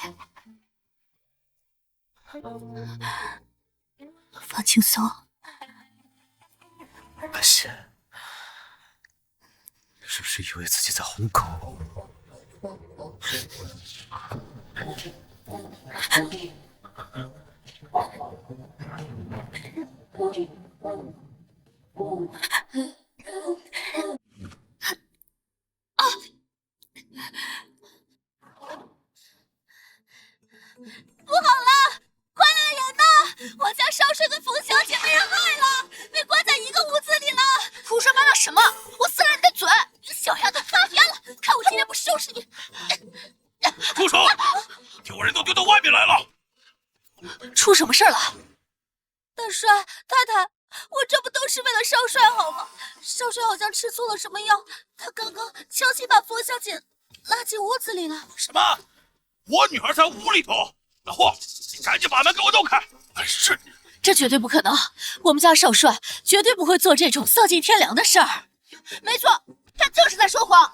放轻松。白皙，是不是以为自己在虹口？不好了，快来人呐！我家少帅跟冯小姐被人害了，被关在一个屋子里了。胡说八道什么？我撕了你的嘴！小丫头发癫了，看我今天不收拾你！住手！丢人都丢到外面来了！出什么事了？大帅，太太，我这不都是为了少帅好吗？少帅好像吃错了什么药，他刚刚强行把冯小姐拉进屋子里了。什么？我女儿在屋里头！老霍，你赶紧把门给我弄开！是，这绝对不可能！我们家少帅绝对不会做这种丧尽天良的事儿。没错，他就是在说谎。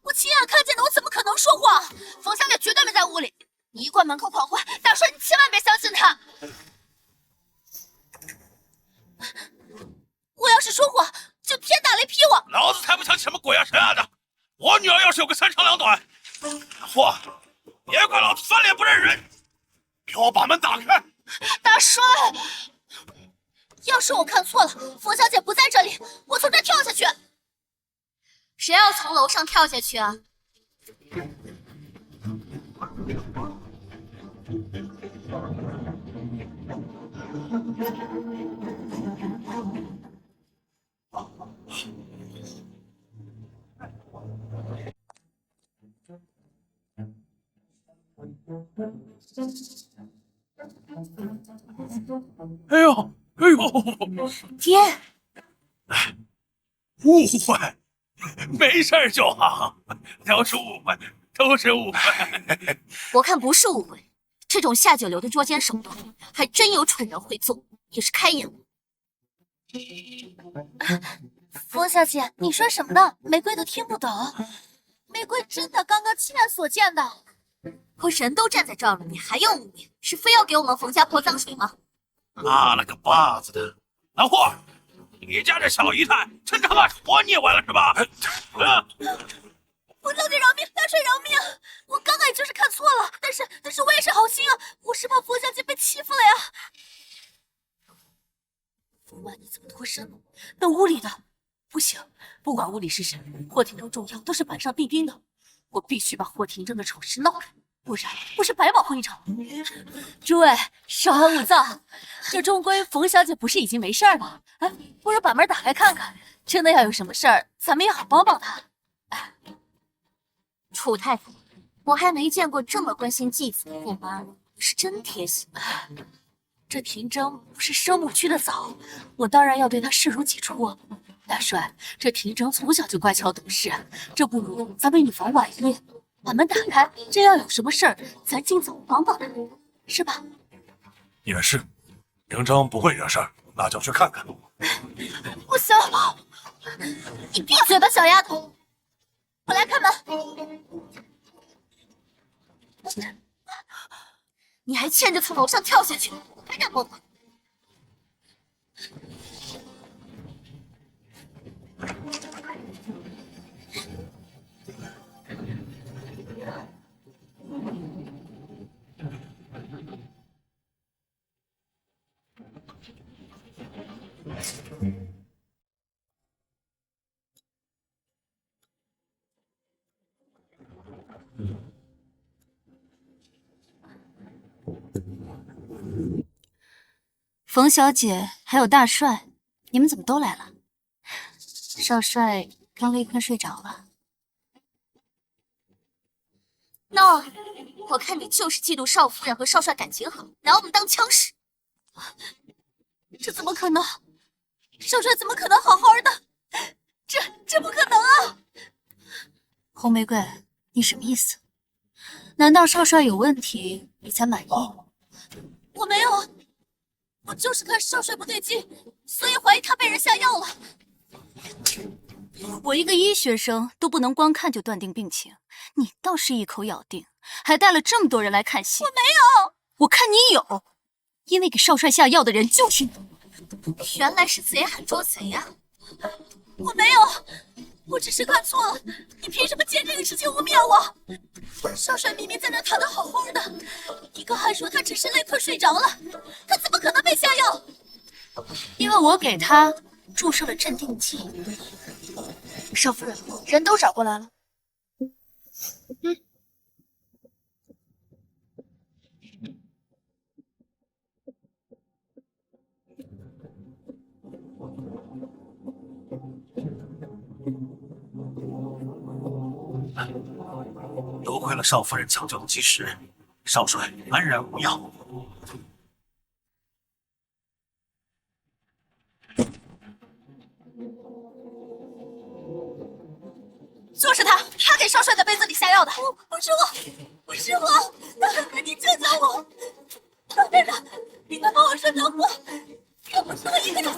我亲眼看见的，我怎么可能说谎？冯小姐绝对没在屋里。你一贯门口狂欢，大帅你千万别相信他。我要是说谎，就天打雷劈我！老子才不相信什么鬼啊神啊的！我女儿要是有个三长两短，嚯，别怪老子翻脸不认人！给我把门打开！大帅，要是我看错了，冯小姐不在这里，我从这跳下去。谁要从楼上跳下去啊？哎呦，哎呦，爹，误会，没事就好，都是误会，都是误会。我看不是误会，这种下九流的捉奸手段，还真有蠢人会做，也是开眼了。冯小姐，你说什么呢？玫瑰都听不懂。玫瑰真的刚刚亲眼所见的。可人都站在这儿了，你还要污蔑？是非要给我们冯家泼脏水吗？妈了个巴子的！老霍，你家这小姨太趁他把活腻歪了是吧？冯小姐饶命，大帅饶命！我刚刚也就是看错了，但是我也是好心啊，我是怕冯小姐被欺负了呀。冯婉，你怎么脱身了？那屋里的不行，不管屋里是谁，霍廷正重要都是板上钉钉的，我必须把霍廷正的丑事闹开，不然不是白忙活一场。诸位稍安勿躁，这终归冯小姐不是已经没事了？哎，不如把门打开看看，真的要有什么事儿，咱们也好帮帮她。哎，楚太傅，我还没见过这么关心继子的驸马，是真贴心。这廷争不是生母区的嫂，我当然要对他视如己出。大帅，这廷争从小就乖巧懂事，这不如咱们以防万一，把门打开，真要有什么事儿，咱尽早帮帮他，是吧？也是，廷争不会惹事儿，那就去看看。不行，你闭嘴吧，小丫头！我来开门。你还欠着从楼上跳下去，还敢摸我？冯小姐还有大帅，你们怎么都来了？少帅刚被困睡着了。那我看你就是嫉妒少夫人和少帅感情好，拿我们当枪使。这怎么可能？少帅怎么可能好好的？这不可能啊！红玫瑰，你什么意思？难道少帅有问题你才满意？我没有，我就是看少帅不对劲，所以怀疑他被人下药了。我一个医学生都不能光看就断定病情，你倒是一口咬定，还带了这么多人来看戏。我没有，我看你有，因为给少帅下药的人就是你。原来是贼喊捉贼呀！我没有，我只是看错了。你凭什么借这个事情污蔑我？少帅明明在那躺得好好的，你刚还说他只是累困睡着了，他怎么可能被下药？因为我给他注射了镇定剂。少夫人，人都找过来了。多亏了少夫人抢救的及时，少帅安然无恙。就是他给少帅的杯子里下药的。不是我，不是我，大哥，你救救我！大哥，你快帮我说条话，要不是我一个人。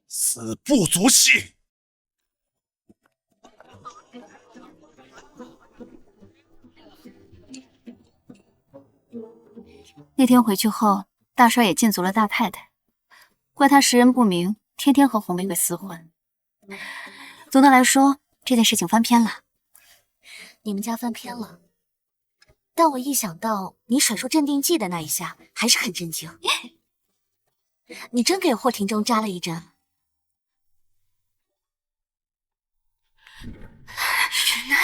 死不足惜。那天回去后，大帅也禁足了大太太，怪他识人不明，天天和红玫瑰厮混。总的来说，这件事情翻篇了。你们家翻篇了，但我一想到你甩出镇定剂的那一下，还是很震惊。你真给霍廷中扎了一针。忍耐，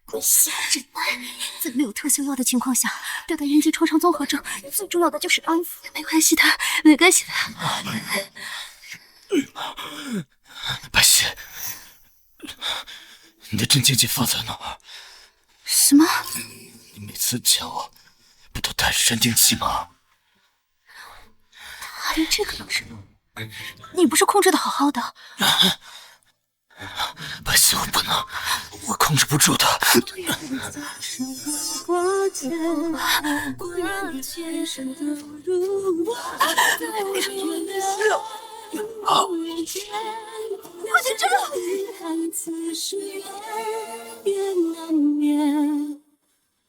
滚下忍耐，在没有特效药的情况下，对待应激创伤综合症，最重要的就是安抚。没关系的，没关系的。白皙，你的镇静剂放在哪儿？什么？你每次见我不都带着镇静剂吗？他连这个都知道，你不是控制的好好的？白皙，我不能，我控制不住他。我在这儿。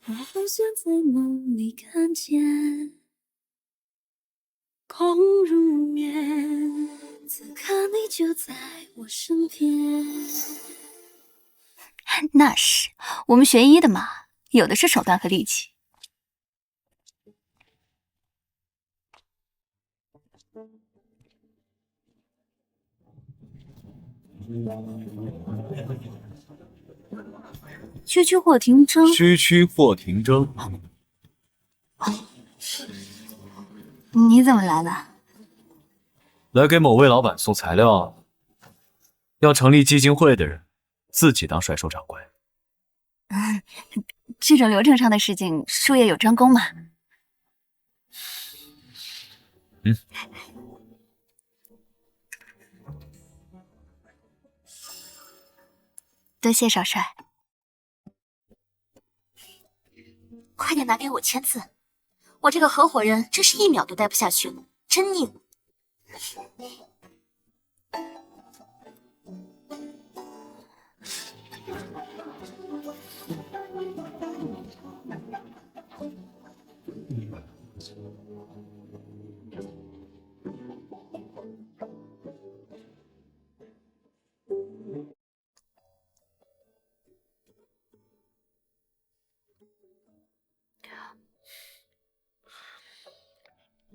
好像在梦里看见，空如眠，此刻你就在我身边。那是，我们学医的嘛，有的是手段和力气。区区霍廷铮，区区霍廷铮，你怎么来了？来给某位老板送材料。要成立基金会的人，自己当甩手掌柜。这种流程上的事情，术业有专攻嘛。多谢少帅。快点拿给我签字，我这个合伙人真是1秒都待不下去了，真拧。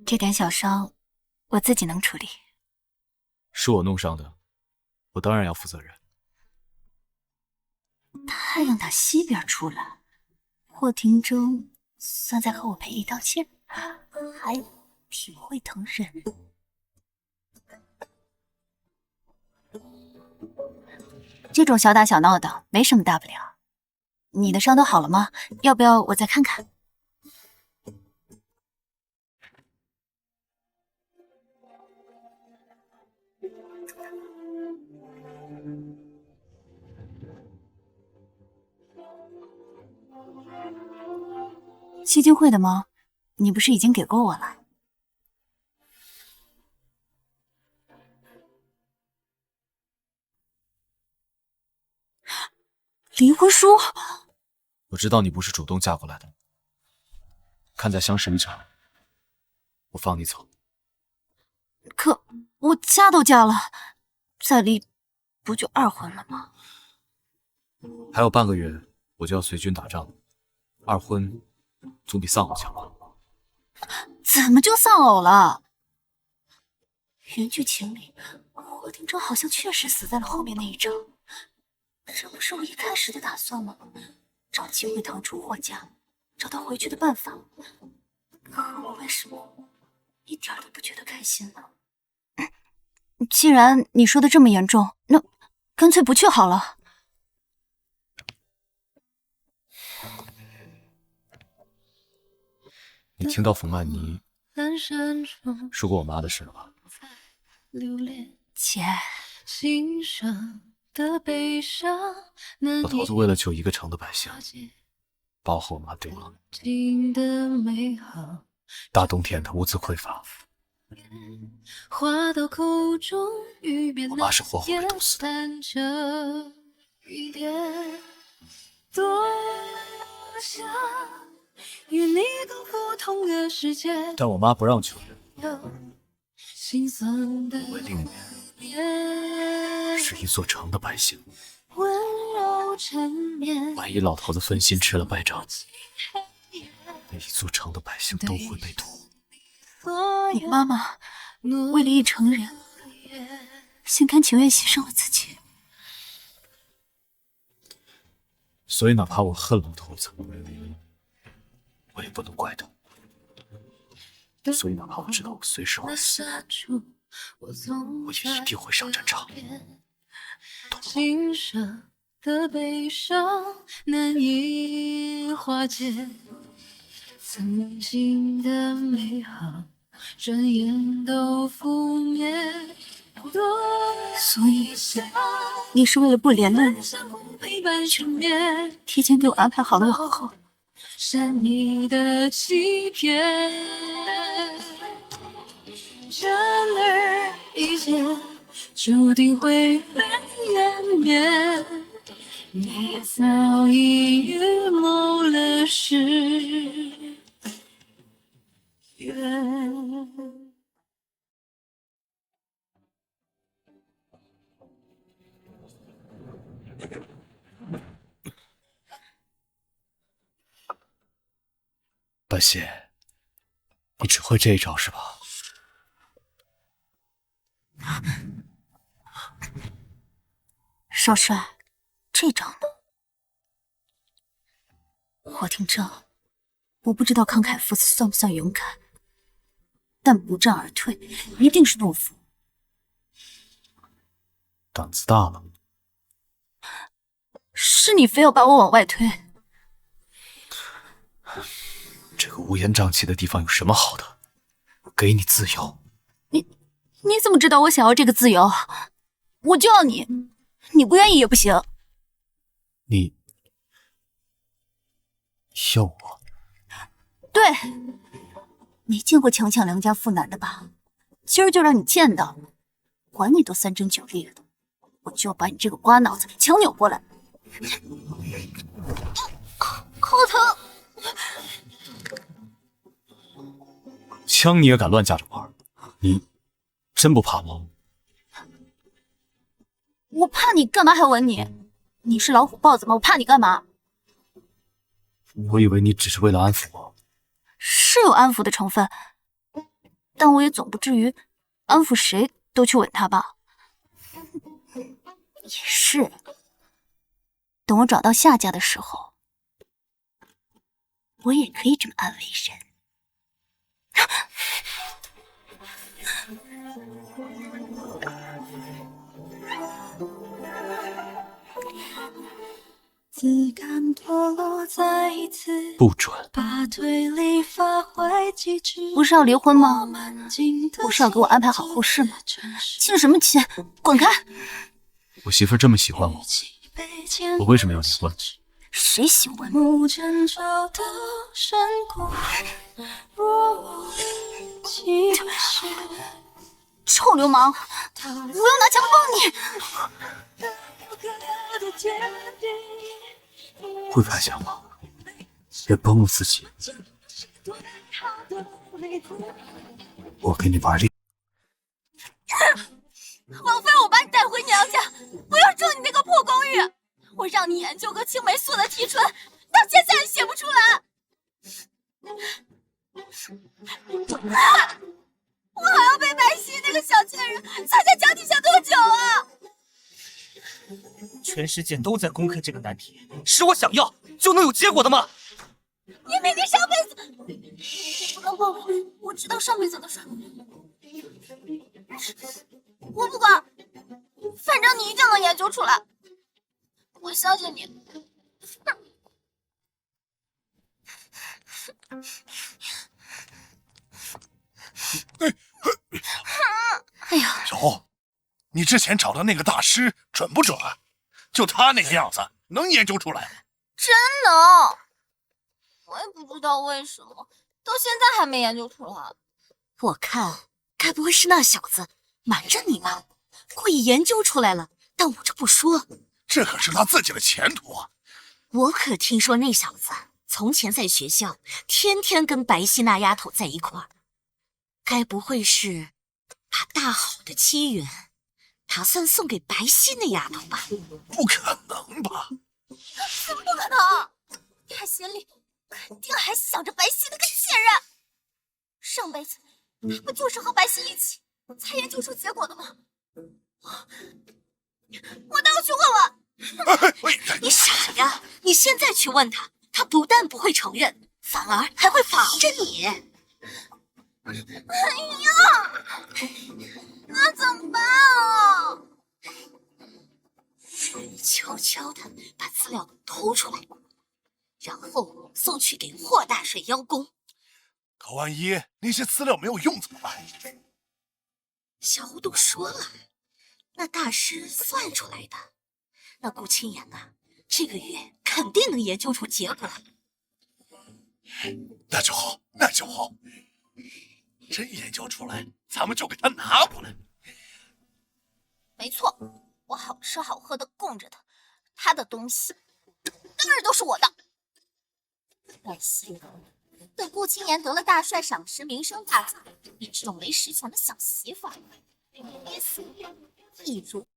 这点小伤，我自己能处理。是我弄伤的，我当然要负责任。太阳打西边出来，霍廷铮算在和我赔礼道歉，还挺会疼人。这种小打小闹的没什么大不了。你的伤都好了吗？要不要我再看看？基金会的吗？你不是已经给过我了？离婚书？我知道你不是主动嫁过来的，看在相识一场，我放你走。可我嫁都嫁了，再离不就2婚了吗？还有半个月我就要随军打仗，2婚总比丧偶强吧？怎么就丧偶了？原剧情里，霍廷铮好像确实死在了后面那一章，这不是我一开始的打算吗？找机会逃出霍家，找到回去的办法。可我为什么一点都不觉得开心呢？既然你说的这么严重，那干脆不去好了。你听到冯曼妮阑珊中说过我妈的事了吧？留恋姐，心上的悲伤，难老头子为了救一个城的百姓，把我和我妈丢了。尽的美好，大冬天的，物资匮乏，话到口中欲变我妈是活活被毒死的。淡着一点，多想与你共赴同个世界，但我妈不让救人，有心酸的为另一面面，是一座城的百姓。温柔缠绵，万一老头子分心吃了败仗，那一座城的百姓都会被毒。你妈妈为了一城人，心甘情愿牺牲了自己。所以哪怕我恨老头子，我也不能怪他。所以哪怕我知道我随时会死，我也一定会上战场。心上的悲伤难以化解，曾经的美好转眼都覆灭。所以你是为了不连累我，陪伴缠绵，提前给我安排好了以后，善意的欺骗，然而一切注定会被湮灭，你早已预谋了誓言。半仙，你只会这一招是吧？少帅，这招呢？我听这，我不知道慷慨赴死算不算勇敢，但不战而退一定是懦夫。胆子大了。是你非要把我往外推。这个乌烟瘴气的地方有什么好的？我给你自由。你怎么知道我想要这个自由？我就要你，你不愿意也不行。你要我？对，没见过强抢良家妇男的吧？今儿就让你见到，管你都3针9粒了，我就要把你这个瓜脑子强扭过来。好疼！枪你也敢乱架着玩？你真不怕我？我怕你干嘛还吻你？你是老虎豹子吗？我怕你干嘛？我以为你只是为了安抚我。是有安抚的成分，但我也总不至于安抚谁都去吻他吧？也是，等我找到下家的时候，我也可以这么安慰人。自甘堕落再一次不准！把推理发挥极致，不是要离婚吗？不是要给我安排好后事吗？亲什么亲？滚开！我媳妇儿这么喜欢我，我为什么要离婚？谁喜欢？臭流氓！我要拿枪崩你！会拍响吗？别崩了自己。我给你玩力。王妃，我把你带回娘家，不要住你那个破公寓。我让你研究个青霉素的提纯，到现在也写不出来。我还要被白皙那个小贱人踩在脚底下多久啊？全世界都在攻克这个难题，是我想要就能有结果的吗？你明明上辈子……你不能报复我知道上辈子的事。我不管，反正你一定能研究出来。我相信你。哎呀，小红，你之前找的那个大师准不准？就他那个样子，能研究出来？真能！我也不知道为什么，到现在还没研究出来。我看该不会是那小子瞒着你吧，故意研究出来了，但捂着不说。这可是他自己的前途啊！我可听说那小子从前在学校天天跟白皙那丫头在一块儿，该不会是把大好的机缘打算送给白皙那丫头吧？不可能吧？怎么不可能？他心里肯定还想着白皙那个贱人。上辈子他不就是和白皙一起才研究出结果的吗？我倒要去问问。你傻呀！你现在去问他，他不但不会承认，反而还会防着你。哎呀，那怎么办啊？悄悄地把资料偷出来，然后送去给霍大帅邀功。可万一那些资料没有用怎么办？小胡都说了，那大师算出来的。那顾青言啊，这个月肯定能研究出结果。那就好，那就好。真研究出来，咱们就给他拿过来。没错，我好吃好喝的供着他，他的东西当然都是我的。白皙，等顾青言得了大帅赏识，名声大噪，你这种没实权的小媳妇儿，被你憋死一如。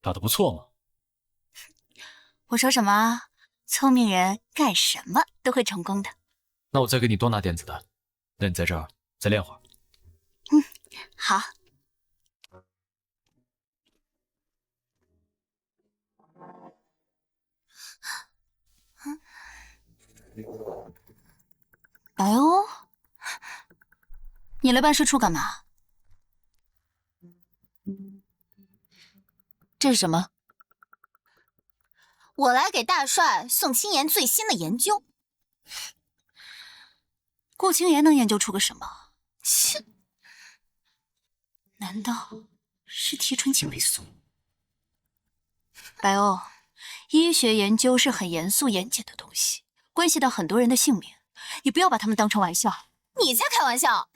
打得不错嘛。我说什么？聪明人干什么都会成功的。那我再给你多拿点子弹，那你在这儿再练会儿。好。白欧，你来办事处干嘛？这是什么？我来给大帅宋青言最新的研究。顾青言能研究出个什么？切，难道是提纯青霉素？白欧，医学研究是很严肃严谨的东西，关系到很多人的性命，你不要把他们当成玩笑。你才开玩笑！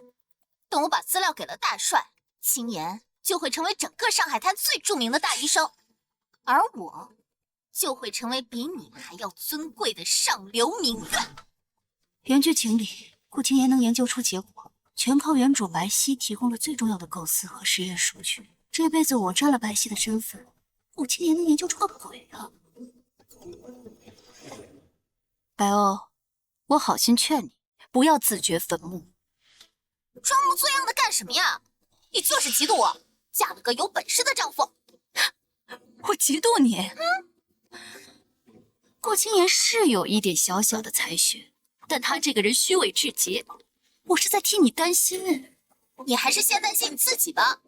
等我把资料给了大帅，青言就会成为整个上海滩最著名的大医生，而我就会成为比你还要尊贵的上流名媛。言居情理，顾青言能研究出结果，全靠原主白皙提供了最重要的构思和实验数据。这辈子我占了白皙的身份，顾青言能研究出个鬼啊！白欧，我好心劝你，不要自掘坟墓。装模作样的干什么呀？你就是嫉妒我嫁了个有本事的丈夫。我嫉妒你。顾青言是有一点小小的才学，但他这个人虚伪至极，我是在替你担心。你还是先担心你自己吧。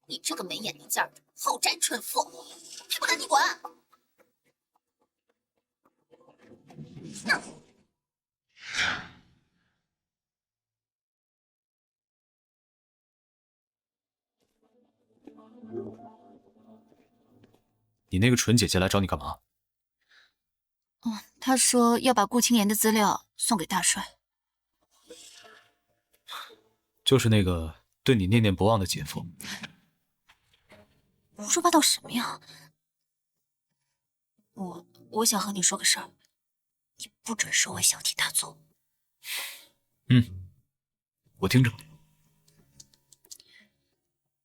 你这个没眼力劲儿的后宅蠢妇，还不赶紧滚！你那个纯姐姐来找你干嘛？他说要把顾青言的资料送给大帅。就是那个对你念念不忘的姐夫。胡说八道什么呀？我想和你说个事儿，你不准说我小题大做。我听着。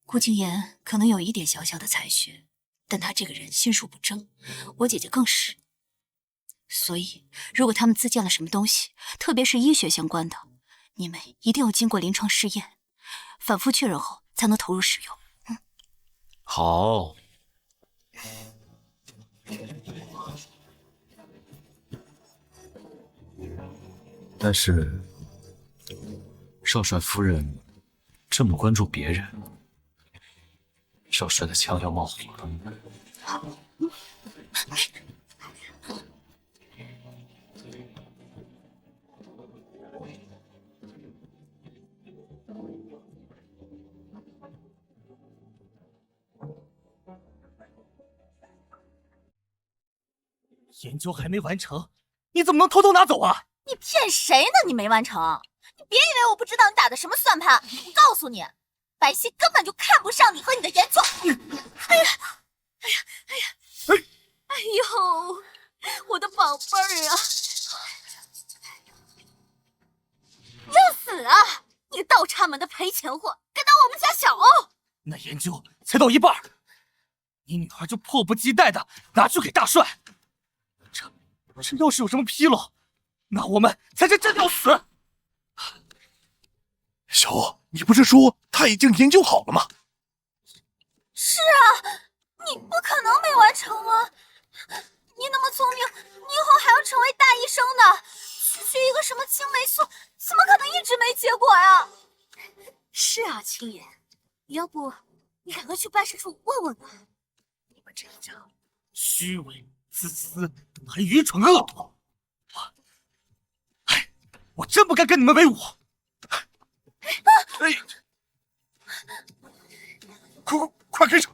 顾青言可能有一点小小的才学，但他这个人心术不正，我姐姐更是。所以，如果他们自建了什么东西，特别是医学相关的，你们一定要经过临床试验，反复确认后才能投入使用。好。但是，少帅夫人这么关注别人，少帅的枪要冒火了。研究还没完成，你怎么能偷偷拿走啊？你骗谁呢？你没完成？你别以为我不知道你打的什么算盘！我告诉你，白皙根本就看不上你和你的研究。哎呀，哎呀，哎呀，哎呦，我的宝贝儿啊！要死啊！你倒插门的赔钱货，敢当我们家小欧！那研究才到一半，你女儿就迫不及待的拿去给大帅。这要是有什么纰漏，那我们才是真要死。小欧，你不是说他已经研究好了吗？是啊，你不可能没完成啊！你那么聪明，你以后还要成为大医生呢。区区一个什么青霉素，怎么可能一直没结果呀？是啊，青爷，要不你赶快去办事处问问啊！你们这一家虚伪、自私还愚蠢恶毒，我真不该跟你们为伍。哎呀，快开手！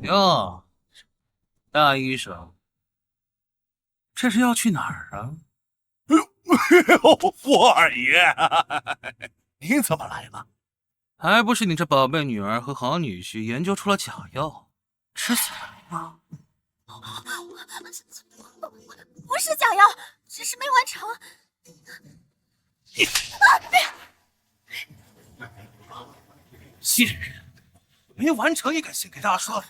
哟，大医生，这是要去哪儿啊？我二爷，您怎么来了？还不是你这宝贝女儿和好女婿研究出了假药，吃起来吗？不是假药，只是没完成。贱人，没完成也敢献给大帅，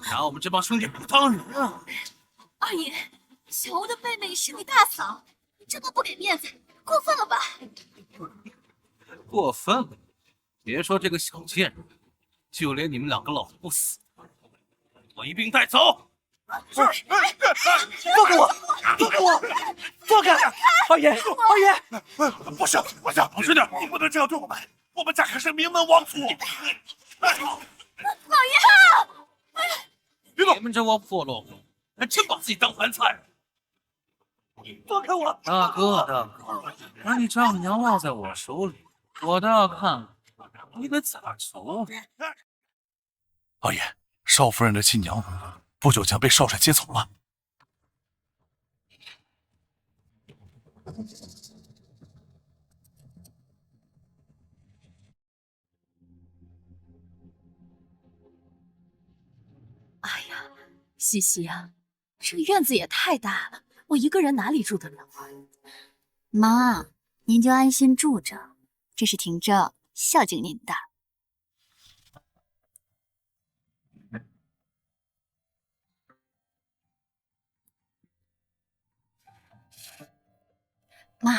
拿我们这帮兄弟不当人啊！二爷，小欧的妹妹是你大嫂，你这么不给面子，过分了吧？过分了！别说这个小贱人，就连你们两个老不死，我一并带走。放开我！放开我！放开！二爷，二爷，不是，不是的，你不能这样对我们，我们家可是名门望族。老爷，你们这窝破落户，还真把自己当盘菜！放开我！大哥，把你丈母娘落在我手里，我倒要看你得咋做。老爷，少夫人的亲娘不久将被少帅接走了。哎呀，西西啊，这院子也太大了，我一个人哪里住得了啊？妈，您就安心住着，这是婷正孝敬您的。妈，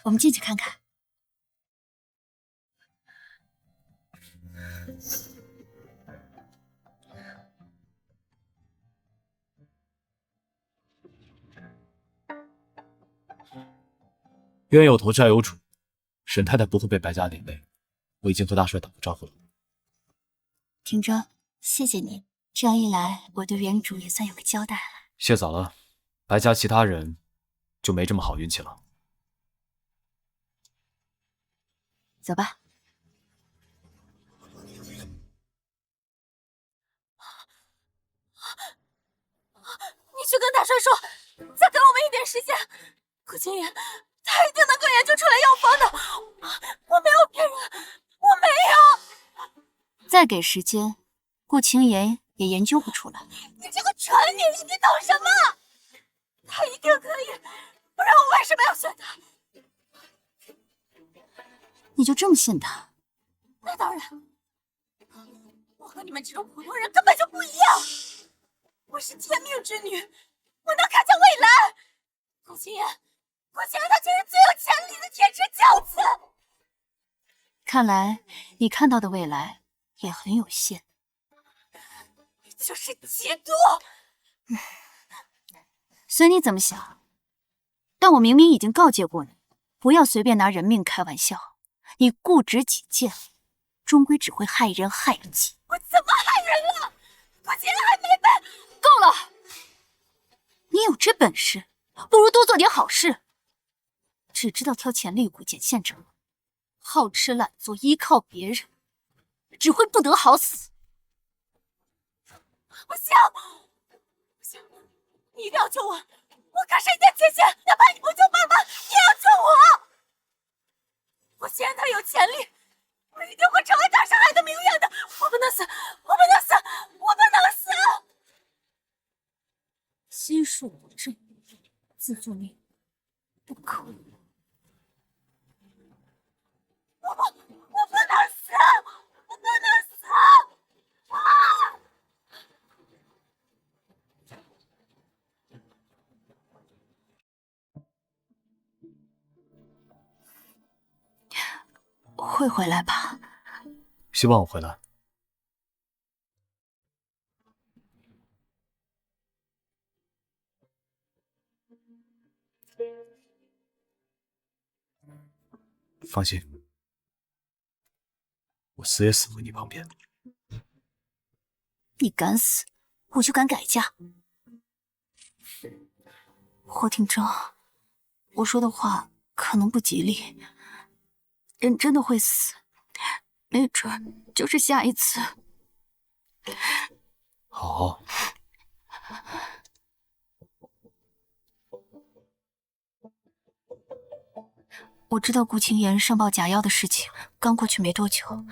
我们进去看看。冤有头债有主，沈太太不会被白家连累。我已经和大帅打过招呼了。婷正，谢谢你，这样一来，我对原主也算有个交代了。谢早了，白家其他人就没这么好运气了。走吧。你去跟大帅说，再给我们一点时间。顾青言，他一定能够研究出来药方的。我没有骗人，我没有。再给时间，顾青言也研究不出来。你这个蠢女人，你懂什么？他一定可以，不然我为什么要选他？你就这么信他？那当然，我和你们这种普通人根本就不一样。我是天命之女，我能看见未来。顾青言，顾青言，他就是最有潜力的天之骄子。看来你看到的未来也很有限。你就是嫉妒。随你怎么想，但我明明已经告诫过你，不要随便拿人命开玩笑。你固执己见，终归只会害人害己。我怎么害人了？顾青言还没被……够了！你有这本事，不如多做点好事。只知道挑钱厉鬼捡现成，好吃懒做，依靠别人，只会不得好死。不行，不行，你一定要救我！我跟谁家借钱，哪怕你不救爸爸，也要救我！我既然他有潜力，我一定会成为大上海的名媛的！我不能死，我不能死，我不能死！心术不正，自作孽不可。我不能死！我不能死！啊！会回来吧？希望我回来。放心，我死也死回你旁边。你敢死，我就敢改嫁。霍廷铮，我说的话可能不吉利，人真的会死，没准就是下一次。好。我知道顾清言上报假药的事情刚过去没多久，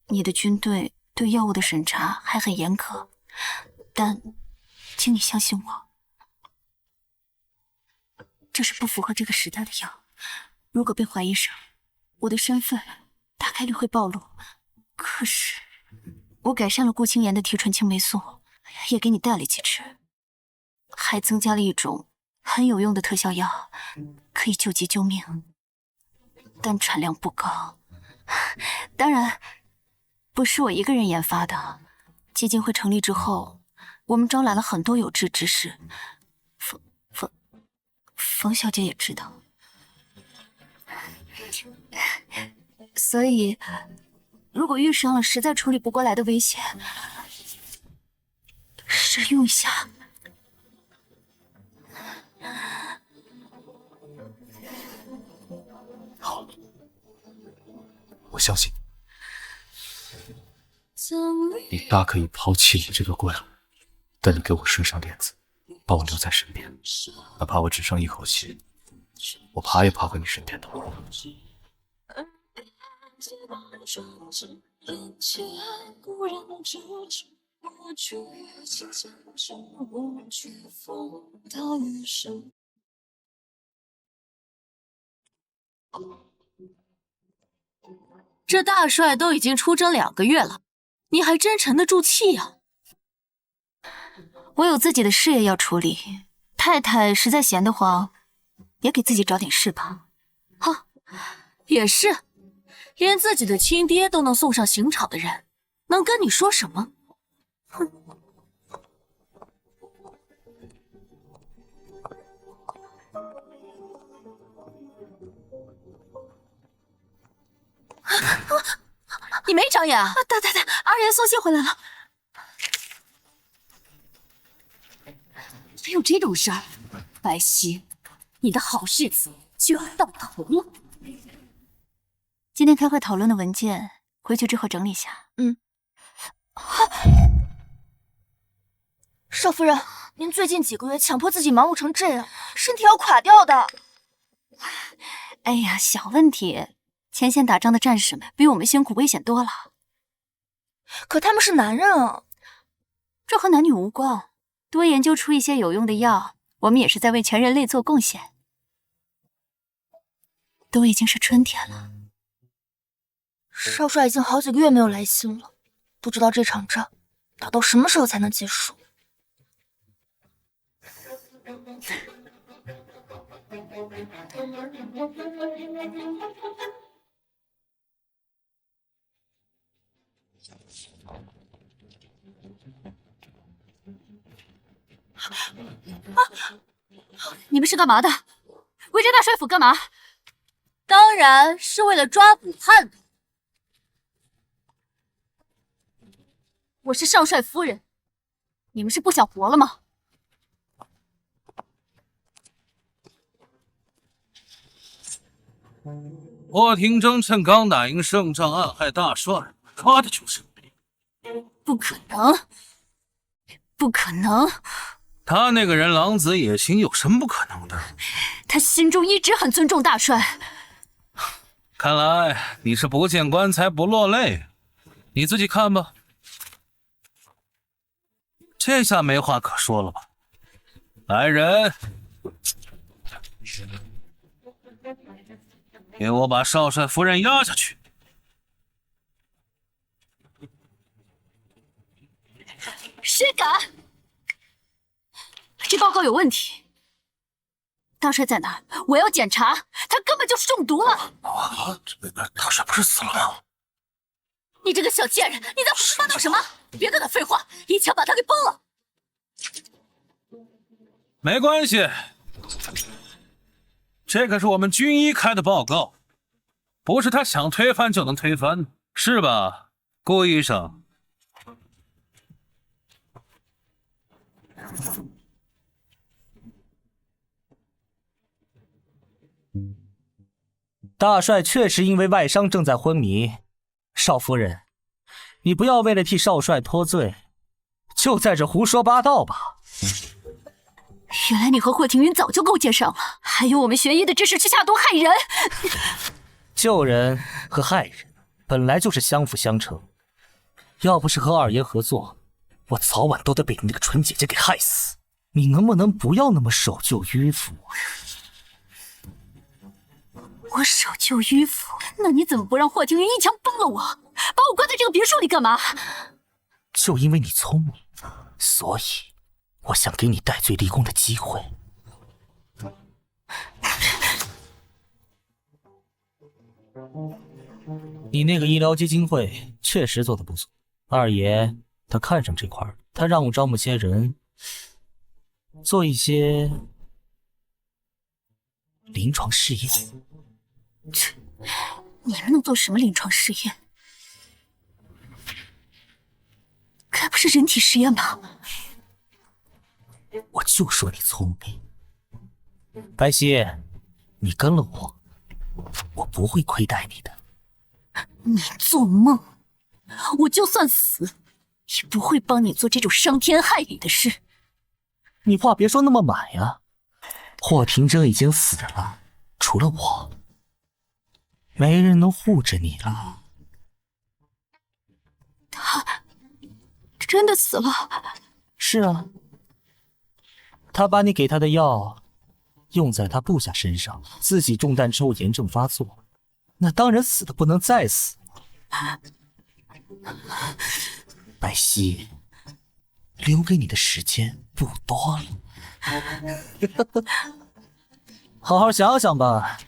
你的军队对药物的审查还很严苛，但请你相信我，这是不符合这个时代的药。如果被怀疑上，我的身份大概率会暴露。可是我改善了顾清言的提纯青霉素，也给你带了几支，还增加了一种很有用的特效药，可以救急救命。但产量不高，当然不是我一个人研发的。基金会成立之后，我们招揽了很多有志之士，冯小姐也知道，所以如果遇上了实在处理不过来的危险，使用一下。好，我相信你大可以抛弃你这个怪物，但你给我顺上链子，把我留在身边，哪怕我只剩一口气，我爬也爬回你身边的。这大帅都已经出征2个月了，你还真沉得住气呀？我有自己的事业要处理，太太实在闲得慌，也给自己找点事吧。哈，也是，连自己的亲爹都能送上刑场的人，能跟你说什么？哼！你没长眼啊！太太，二爷送信回来了。还有这种事儿，白皙，你的好日子就要到头了。今天开会讨论的文件，回去之后整理下。少夫人，您最近几个月强迫自己忙碌成这样，身体要垮掉的。哎呀，小问题。前线打仗的战士们比我们辛苦危险多了。可他们是男人啊。这和男女无关，多研究出一些有用的药，我们也是在为全人类做贡献。都已经是春天了。少帅已经好几个月没有来信了，不知道这场仗打到什么时候才能结束。你们是干嘛的？围着大帅府干嘛？当然是为了抓捕叛徒。我是少帅夫人，你们是不想活了吗？霍廷铮趁刚打赢胜仗暗害大帅，抓的就是你。不可能，不可能！他那个人狼子野心，有什么不可能的？他心中一直很尊重大帅。看来你是不见棺材不落泪，你自己看吧。这下没话可说了吧？来人，给我把少帅夫人押下去。谁敢？这报告有问题。大帅在哪儿？我要检查。他根本就是中毒了。大帅不是死了吗？你这个小贱人，你在胡说八道什么？别跟他废话，一枪把他给崩了。没关系，这可是我们军医开的报告，不是他想推翻就能推翻，是吧，顾医生？大帅确实因为外伤正在昏迷，少夫人，你不要为了替少帅脱罪，就在这胡说八道吧。原来你和霍廷云早就勾结上了，还有我们学医的知识去下毒害人。救人和害人本来就是相辅相成，要不是和二爷合作，我早晚都得被你那个纯姐姐给害死。你能不能不要那么守旧迂腐？我守旧迂腐，那你怎么不让霍廷云一枪崩了我，把我关在这个别墅里干嘛？就因为你聪明，所以我想给你戴罪立功的机会。你那个医疗基金会确实做得不错，二爷他看上这块儿，他让我招募些人，做一些临床试验。你们能做什么临床试验？该不是人体实验吧？我就说你聪明，白皙，你跟了我，我不会亏待你的。你做梦！我就算死，也不会帮你做这种伤天害理的事。你话别说那么满呀。霍廷铮已经死了，除了我，没人能护着你了。他真的死了？是啊，他把你给他的药用在他部下身上，自己中弹之后炎症发作，那当然死的不能再死。白皙，留给你的时间不多了，好好想想吧。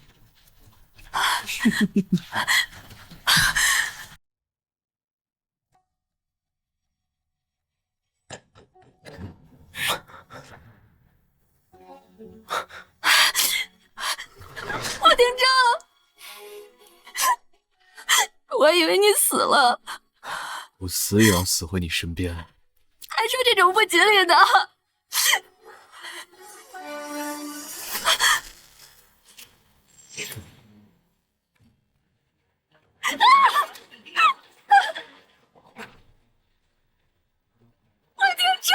霍廷铮，我以为你死了，我死也要死回你身边。还说这种不吉利的。霍廷铮！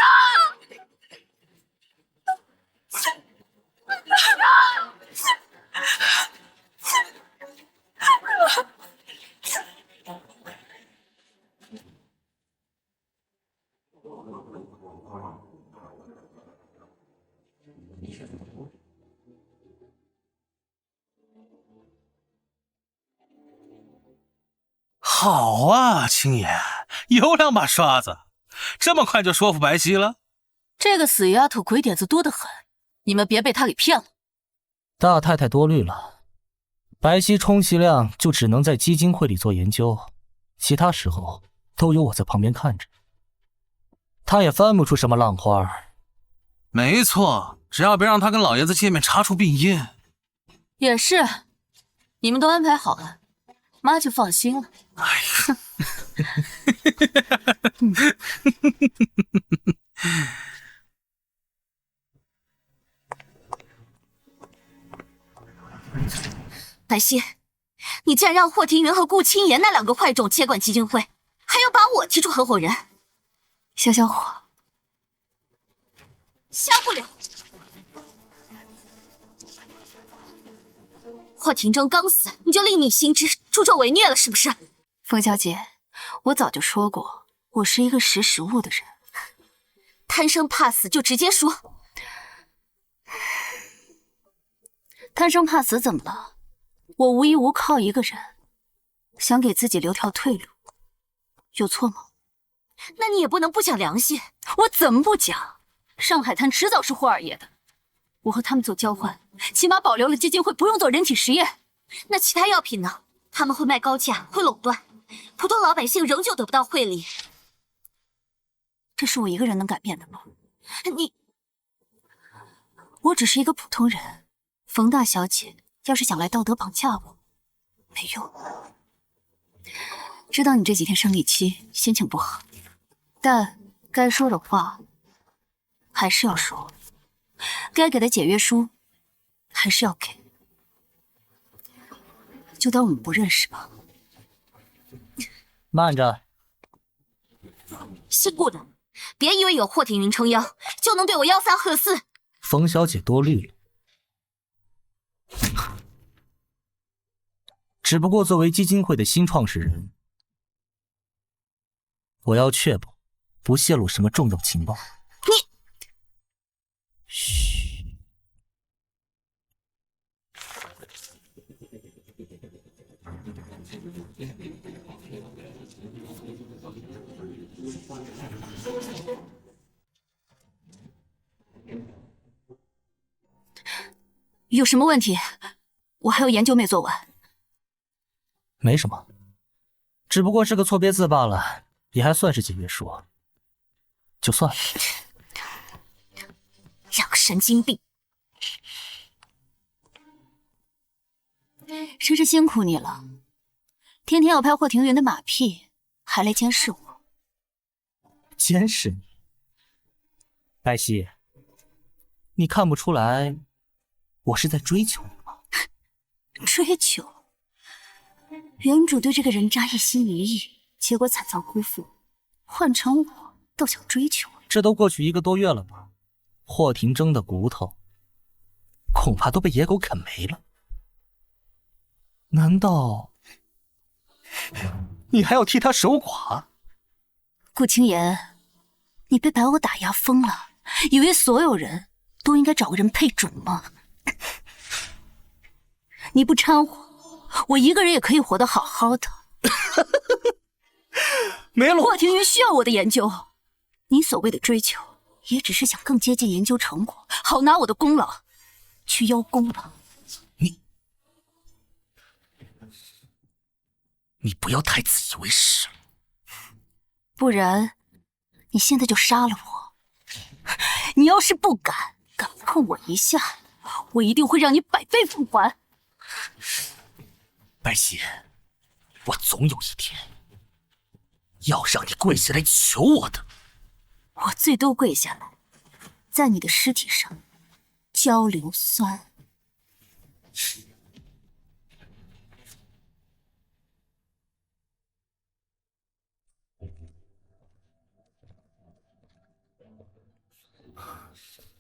好啊，青爷，有两把刷子，这么快就说服白皙了？这个死丫头鬼点子多得很，你们别被她给骗了。大太太多虑了，白皙充其量就只能在基金会里做研究，其他时候都有我在旁边看着，她也翻不出什么浪花。没错，只要别让他跟老爷子见面查出病因。也是，你们都安排好了，妈就放心了。哎呀，白皙，你竟然让霍庭云和顾青言那两个坏种接管基金会，还要把我踢出合伙人。小小伙，瞎不了。霍廷铮刚死，你就另觅新知，助纣为虐了是不是？冯小姐，我早就说过，我是一个识时务的人。贪生怕死就直接说。贪生怕死怎么了？我无依无靠一个人，想给自己留条退路，有错吗？那你也不能不讲良心。我怎么不讲？上海滩迟早是霍二爷的，我和他们做交换，起码保留了基金会不用做人体实验。那其他药品呢？他们会卖高价，会垄断，普通老百姓仍旧得不到惠利。这是我一个人能改变的吗？你，我只是一个普通人。冯大小姐要是想来道德绑架我，没用。知道你这几天生理期，心情不好，但该说的话还是要说，该给的解约书还是要给。就当我们不认识吧。慢着，姓顾的，别以为有霍庭云撑腰就能对我吆三喝四。冯小姐多虑了。只不过作为基金会的新创始人，我要确保不泄露什么重要情报。你，嘘。有什么问题？我还有研究没做完。没什么，只不过是个错别字罢了，也还算是解约书，就算了。两个神经病！真是辛苦你了，天天要拍霍庭云的马屁，还来监视我。监视你？白皙，你看不出来我是在追求你吗？追求？原主对这个人渣一心一意，结果惨遭辜负，换成我倒想追求。这都过去1个多月了吧？霍庭铮的骨头恐怕都被野狗啃没了。难道你还要替他守寡？顾青言，你被白我打压疯了，以为所有人都应该找个人配种吗？你不掺和，我一个人也可以活得好好的。没了，霍庭云需要我的研究，你所谓的追求，也只是想更接近研究成果，好拿我的功劳去邀功吧。你不要太自以为是了，不然你现在就杀了我。你要是不敢碰我一下，我一定会让你百倍奉还。白皙，我总有一天要让你跪下来求我的。我最多跪下来，在你的尸体上浇硫酸。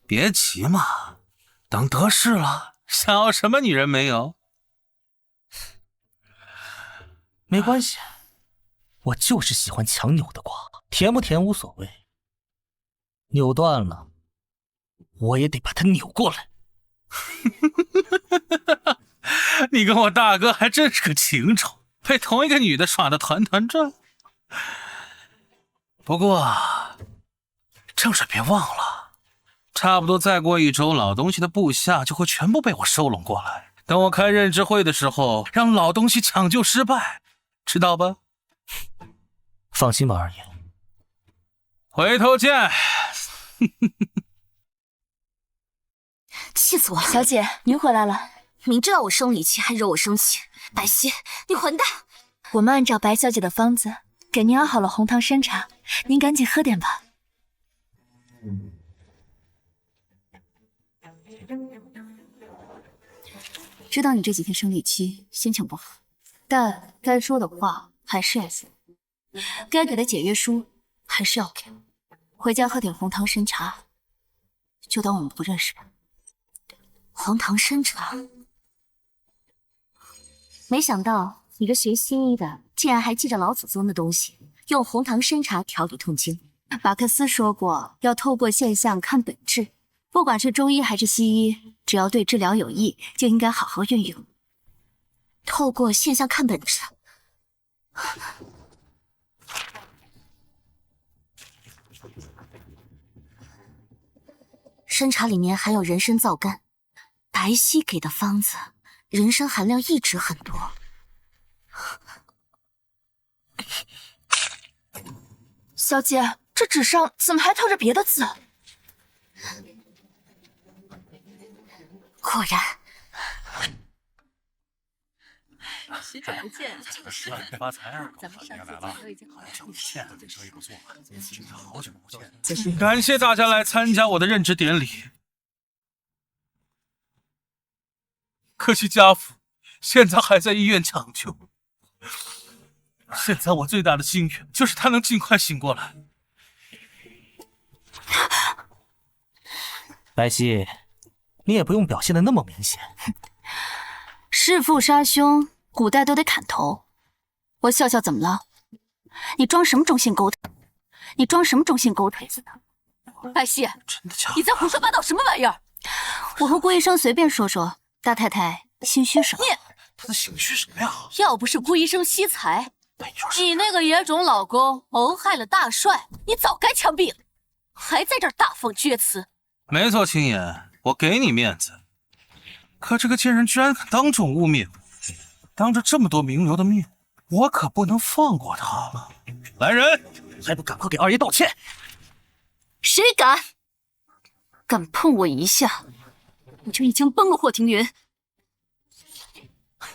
别急嘛，等得势了，想要什么女人没有？没关系，我就是喜欢强扭的瓜，甜不甜无所谓，扭断了，我也得把它扭过来。你跟我大哥还真是个情种，被同一个女的耍得团团转。不过，正事别忘了，差不多再过1周，老东西的部下就会全部被我收拢过来。等我开认知会的时候，让老东西抢救失败，知道吧？放心吧，二爷。回头见。气死我了！小姐，您回来了。明知道我生理期还惹我生气，白皙，你混蛋！我们按照白小姐的方子给您熬好了红糖参茶，您赶紧喝点吧。知道你这几天生理期，心情不好，但该说的话还是要说，该给的解约书还是要给。回家喝点红糖参茶，就当我们不认识吧。红糖参茶，没想到你这学西医的竟然还记着老祖宗的东西，用红糖参茶调理痛经。马克思说过，要透过现象看本质，不管是中医还是西医，只要对治疗有益，就应该好好运用。透过现象看本质。参茶里面含有人参皂苷，白皙给的方子，人参含量一直很多。小姐，这纸上怎么还套着别的字？果然。许久不见，发财啊！咱们上次怎么都已经好了这生意不错，真的好久不见。感谢大家来参加我的任职典礼。可惜家父现在还在医院抢救。现在我最大的心愿就是他能尽快醒过来。白皙，你也不用表现的那么明显。弑父杀兄，古代都得砍头。我笑笑怎么了？你装什么忠心狗腿？你装什么忠心狗腿子呢？白皙，真的假的？你在胡说八道什么玩意儿？我和顾医生随便说说，大太太心虚什么？他在心虚什么呀？要不是顾医生惜才，你那个野种老公谋害了大帅，你早该枪毙了，还在这儿大放厥词。没错，青岩，我给你面子，可这个贱人居然敢当众污蔑我，当着这么多名流的面，我可不能放过他。来人，还不赶快给二爷道歉！谁敢碰我一下，我就一枪崩了霍庭云。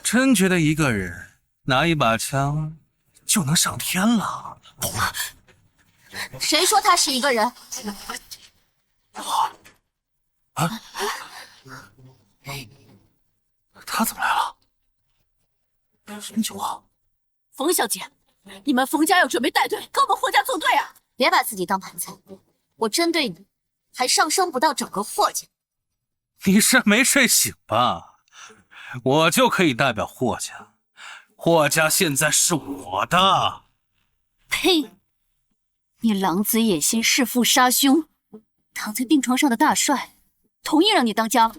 真觉得一个人拿一把枪就能上天了？谁说他是一个人？他怎么来了？什么酒啊？冯小姐，你们冯家要准备带队跟我们霍家作对啊！别把自己当盘菜，我针对你，还上升不到整个霍家。你是没睡醒吧？我就可以代表霍家，霍家现在是我的。呸！你狼子野心，弑父杀兄，躺在病床上的大帅，同意让你当家了。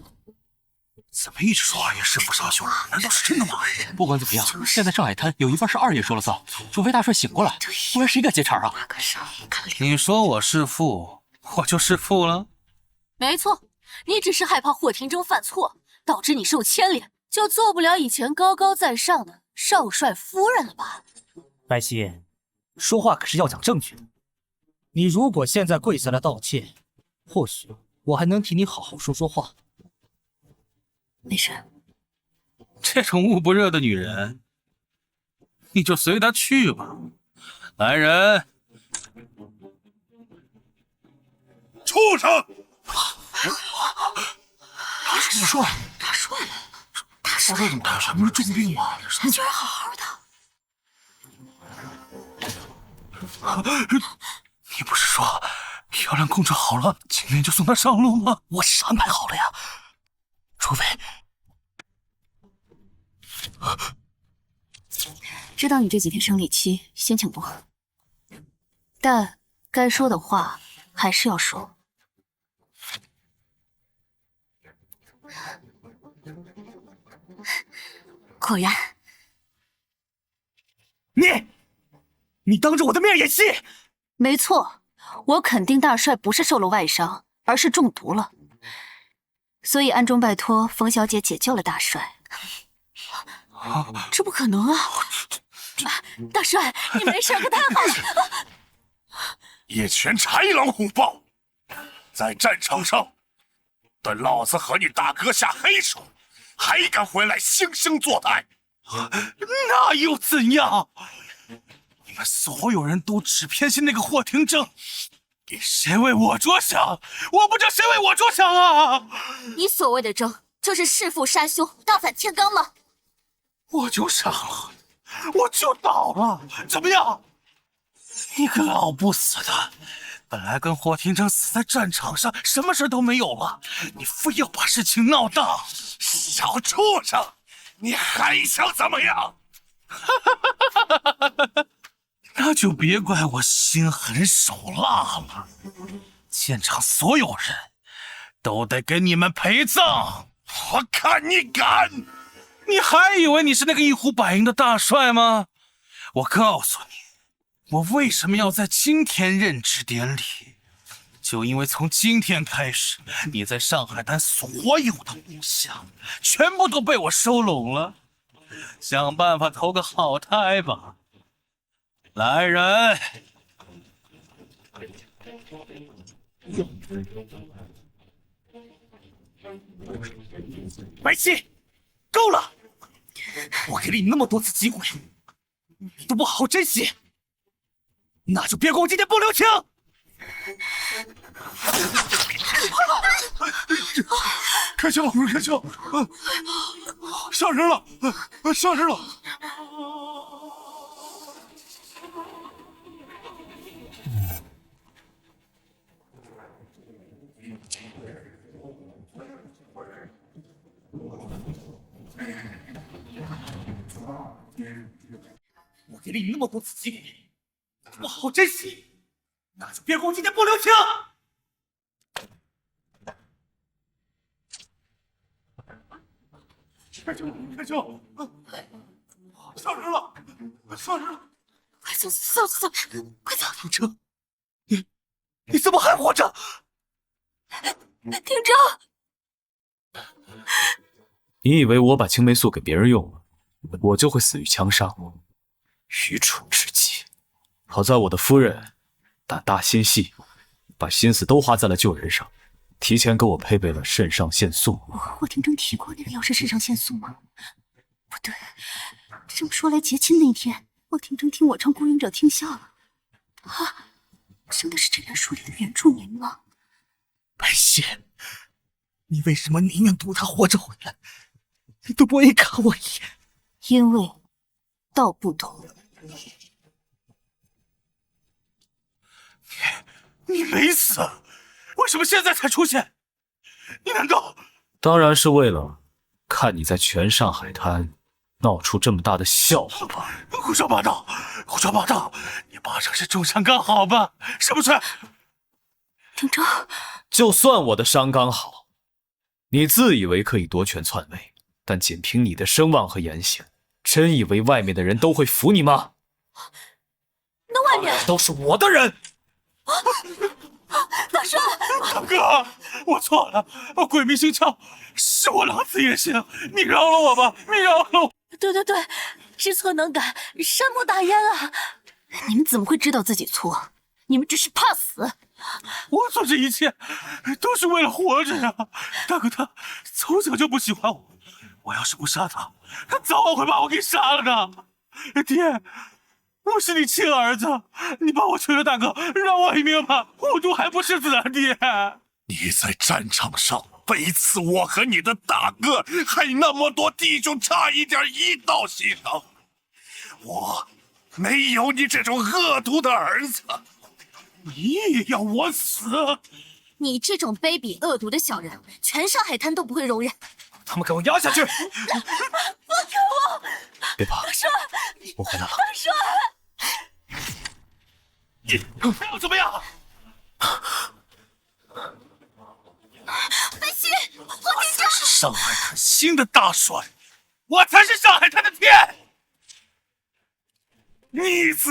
怎么一直说二爷弑父杀兄？难道是真的吗？不管怎么样，现在上海滩有一半是二爷说了算，除非大帅醒过来，不然谁敢接茬啊？你说我弑父，我就弑父了。没错，你只是害怕霍廷铮犯错，导致你受牵连，就做不了以前高高在上的少帅夫人了吧？白皙，说话可是要讲证据的。你如果现在跪下来道歉，或许我还能替你好好说说话。没事。这种捂不热的女人，你就随她去吧。来人，畜生！大帅，大帅怎么大帅不是重病吗？你居然好好的。你不是说漂亮公主好了，今天就送她上路吗？我是安排好了呀，除非知道你这几天生理期，心情不好，但该说的话还是要说。果然，你当着我的面演戏？没错，我肯定大帅不是受了外伤，而是中毒了，所以暗中拜托冯小姐解救了大帅。这不可能啊！大帅，你没事可太好了。叶全豺狼虎豹，在战场上对老子和你大哥下黑手，还敢回来惺惺作态？那又怎样？你们所有人都只偏心那个霍廷铮，谁为我着想？我不知道谁为我着想啊！你所谓的争，就是弑父杀兄，大反天罡吗？我就傻了，我就倒了，怎么样？你个老不死的，本来跟霍廷铮死在战场上，什么事都没有了，你非要把事情闹大，小畜生，你还想怎么样？那就别怪我心狠手辣了，现场所有人都得给你们陪葬，我看你敢！你还以为你是那个一呼百应的大帅吗？我告诉你，我为什么要在今天任职典礼？就因为从今天开始，你在上海滩所有的部下全部都被我收拢了。想办法投个好胎吧，来人！白起，够了！我给了你那么多次机会，你都不好好珍惜，那就别怪我今天不留情！开枪！开枪！杀人了！杀人了！我给了你那么多次机会，不好好珍惜，那就别怪我今天不留情！开枪！开枪！杀人了！杀人了！快走！走走走！快走！廷铮，你怎么还活着？廷铮，你以为我把青霉素给别人用了，我就会死于枪伤？愚蠢至极！好在我的夫人胆大心细，把心思都花在了救人上，提前给我配备了肾上腺素。我和霍廷铮提过那个药是肾上腺素吗？不对，这么说来，结亲那天，霍廷铮听我唱《孤勇者》听笑了，他真的是这片树里的原住民吗？白皙，你为什么宁愿赌他活着回来，你都不愿意看我一眼？因为道不同。你没死，为什么现在才出现？你难道……当然是为了看你在全上海滩闹出这么大的笑话吧！胡说八道！胡说八道！你八成是重伤刚好吧？是不是？廷铮，就算我的伤刚好，你自以为可以夺权篡位，但仅凭你的声望和言行，真以为外面的人都会服你吗？那外面都是我的人。大帅，大哥，我错了，我鬼迷心窍，是我狼子野心，你饶了我吧，你饶了我。对对对，知错能改，善莫大焉啊！你们怎么会知道自己错？你们只是怕死。我做这一切都是为了活着呀！大哥他从小就不喜欢我，我要是不杀他，他早晚会把我给杀了的。爹，我是你亲儿子，你把我娶了，大哥，让我一命吧，虎毒还不是子啊！爹，你在战场上背刺我和你的大哥，害那么多弟兄差一点一道牺牲。我没有你这种恶毒的儿子，你也要我死？你这种卑鄙恶毒的小人，全上海滩都不会容忍。他们给我压下去！放开我！别怕，大帅，我回来了。大帅，你要怎么样？白皙，霍我廷铮，才是上海滩新的大帅，我才是上海滩的天！逆子！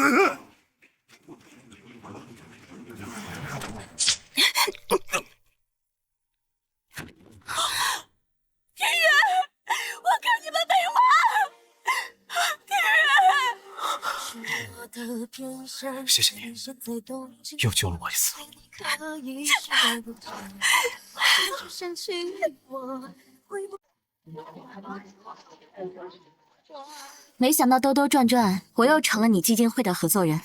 天元，我跟你们没完！天元，谢谢你，又救了我一次。没想到兜兜转转，我又成了你基金会的合作人。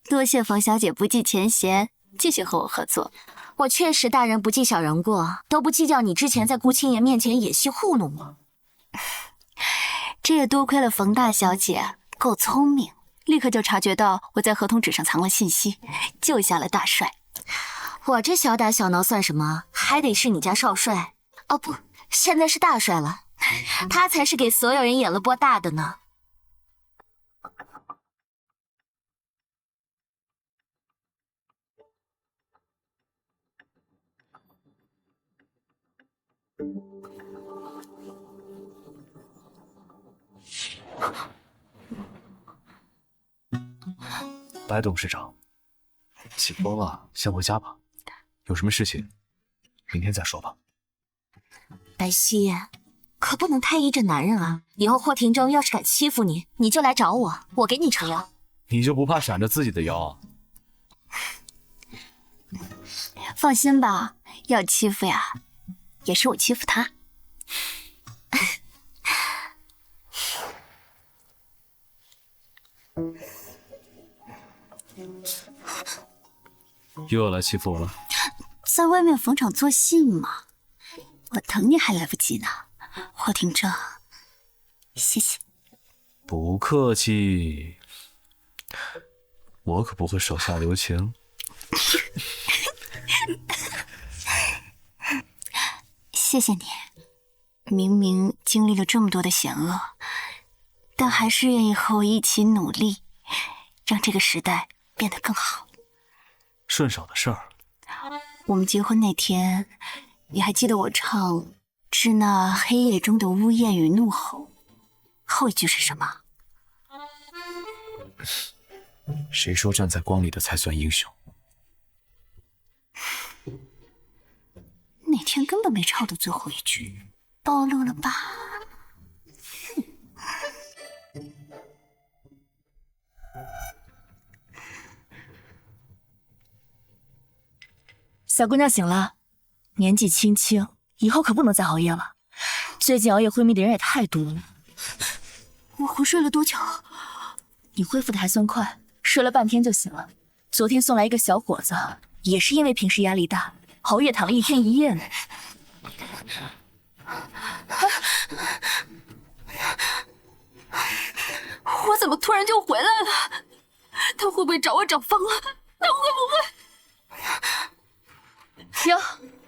多谢冯小姐不计前嫌，继续和我合作。我确实大人不计小人过，都不计较你之前在顾青言面前演戏糊弄我。这也多亏了冯大小姐够聪明，立刻就察觉到我在合同纸上藏了信息，救下了大帅。我这小打小闹算什么？还得是你家少帅。哦不，现在是大帅了，他才是给所有人演了波大的呢。白董事长，起风了，先回家吧。有什么事情，明天再说吧。白皙，可不能太依着男人啊！以后霍廷铮要是敢欺负你，你就来找我，我给你撑腰。你就不怕闪着自己的腰？放心吧，要欺负呀，也是我欺负他。又要来欺负我了？在外面逢场作戏嘛，我疼你还来不及呢。霍廷铮，谢谢。不客气，我可不会手下留情。谢谢你，明明经历了这么多的险恶，但还是愿意和我一起努力，让这个时代变得更好。顺手的事儿。我们结婚那天，你还记得我唱《致那黑夜中的呜咽与怒吼》后一句是什么？谁说站在光里的才算英雄？那天根本没唱到最后一句，暴露了吧？小姑娘醒了，年纪轻轻，以后可不能再熬夜了。最近熬夜昏迷的人也太多了。我昏睡了多久？你恢复的还算快，睡了半天就醒了。昨天送来一个小伙子，也是因为平时压力大，熬夜躺了1天1夜呢。我怎么突然就回来了？他会不会找我找疯了？他会不会？哟，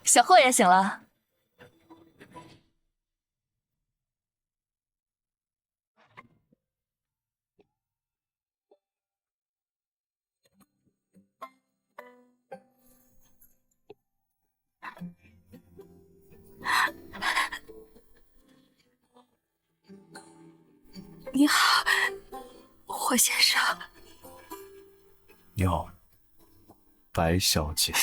小霍也醒了。你好，霍先生。你好，白小姐。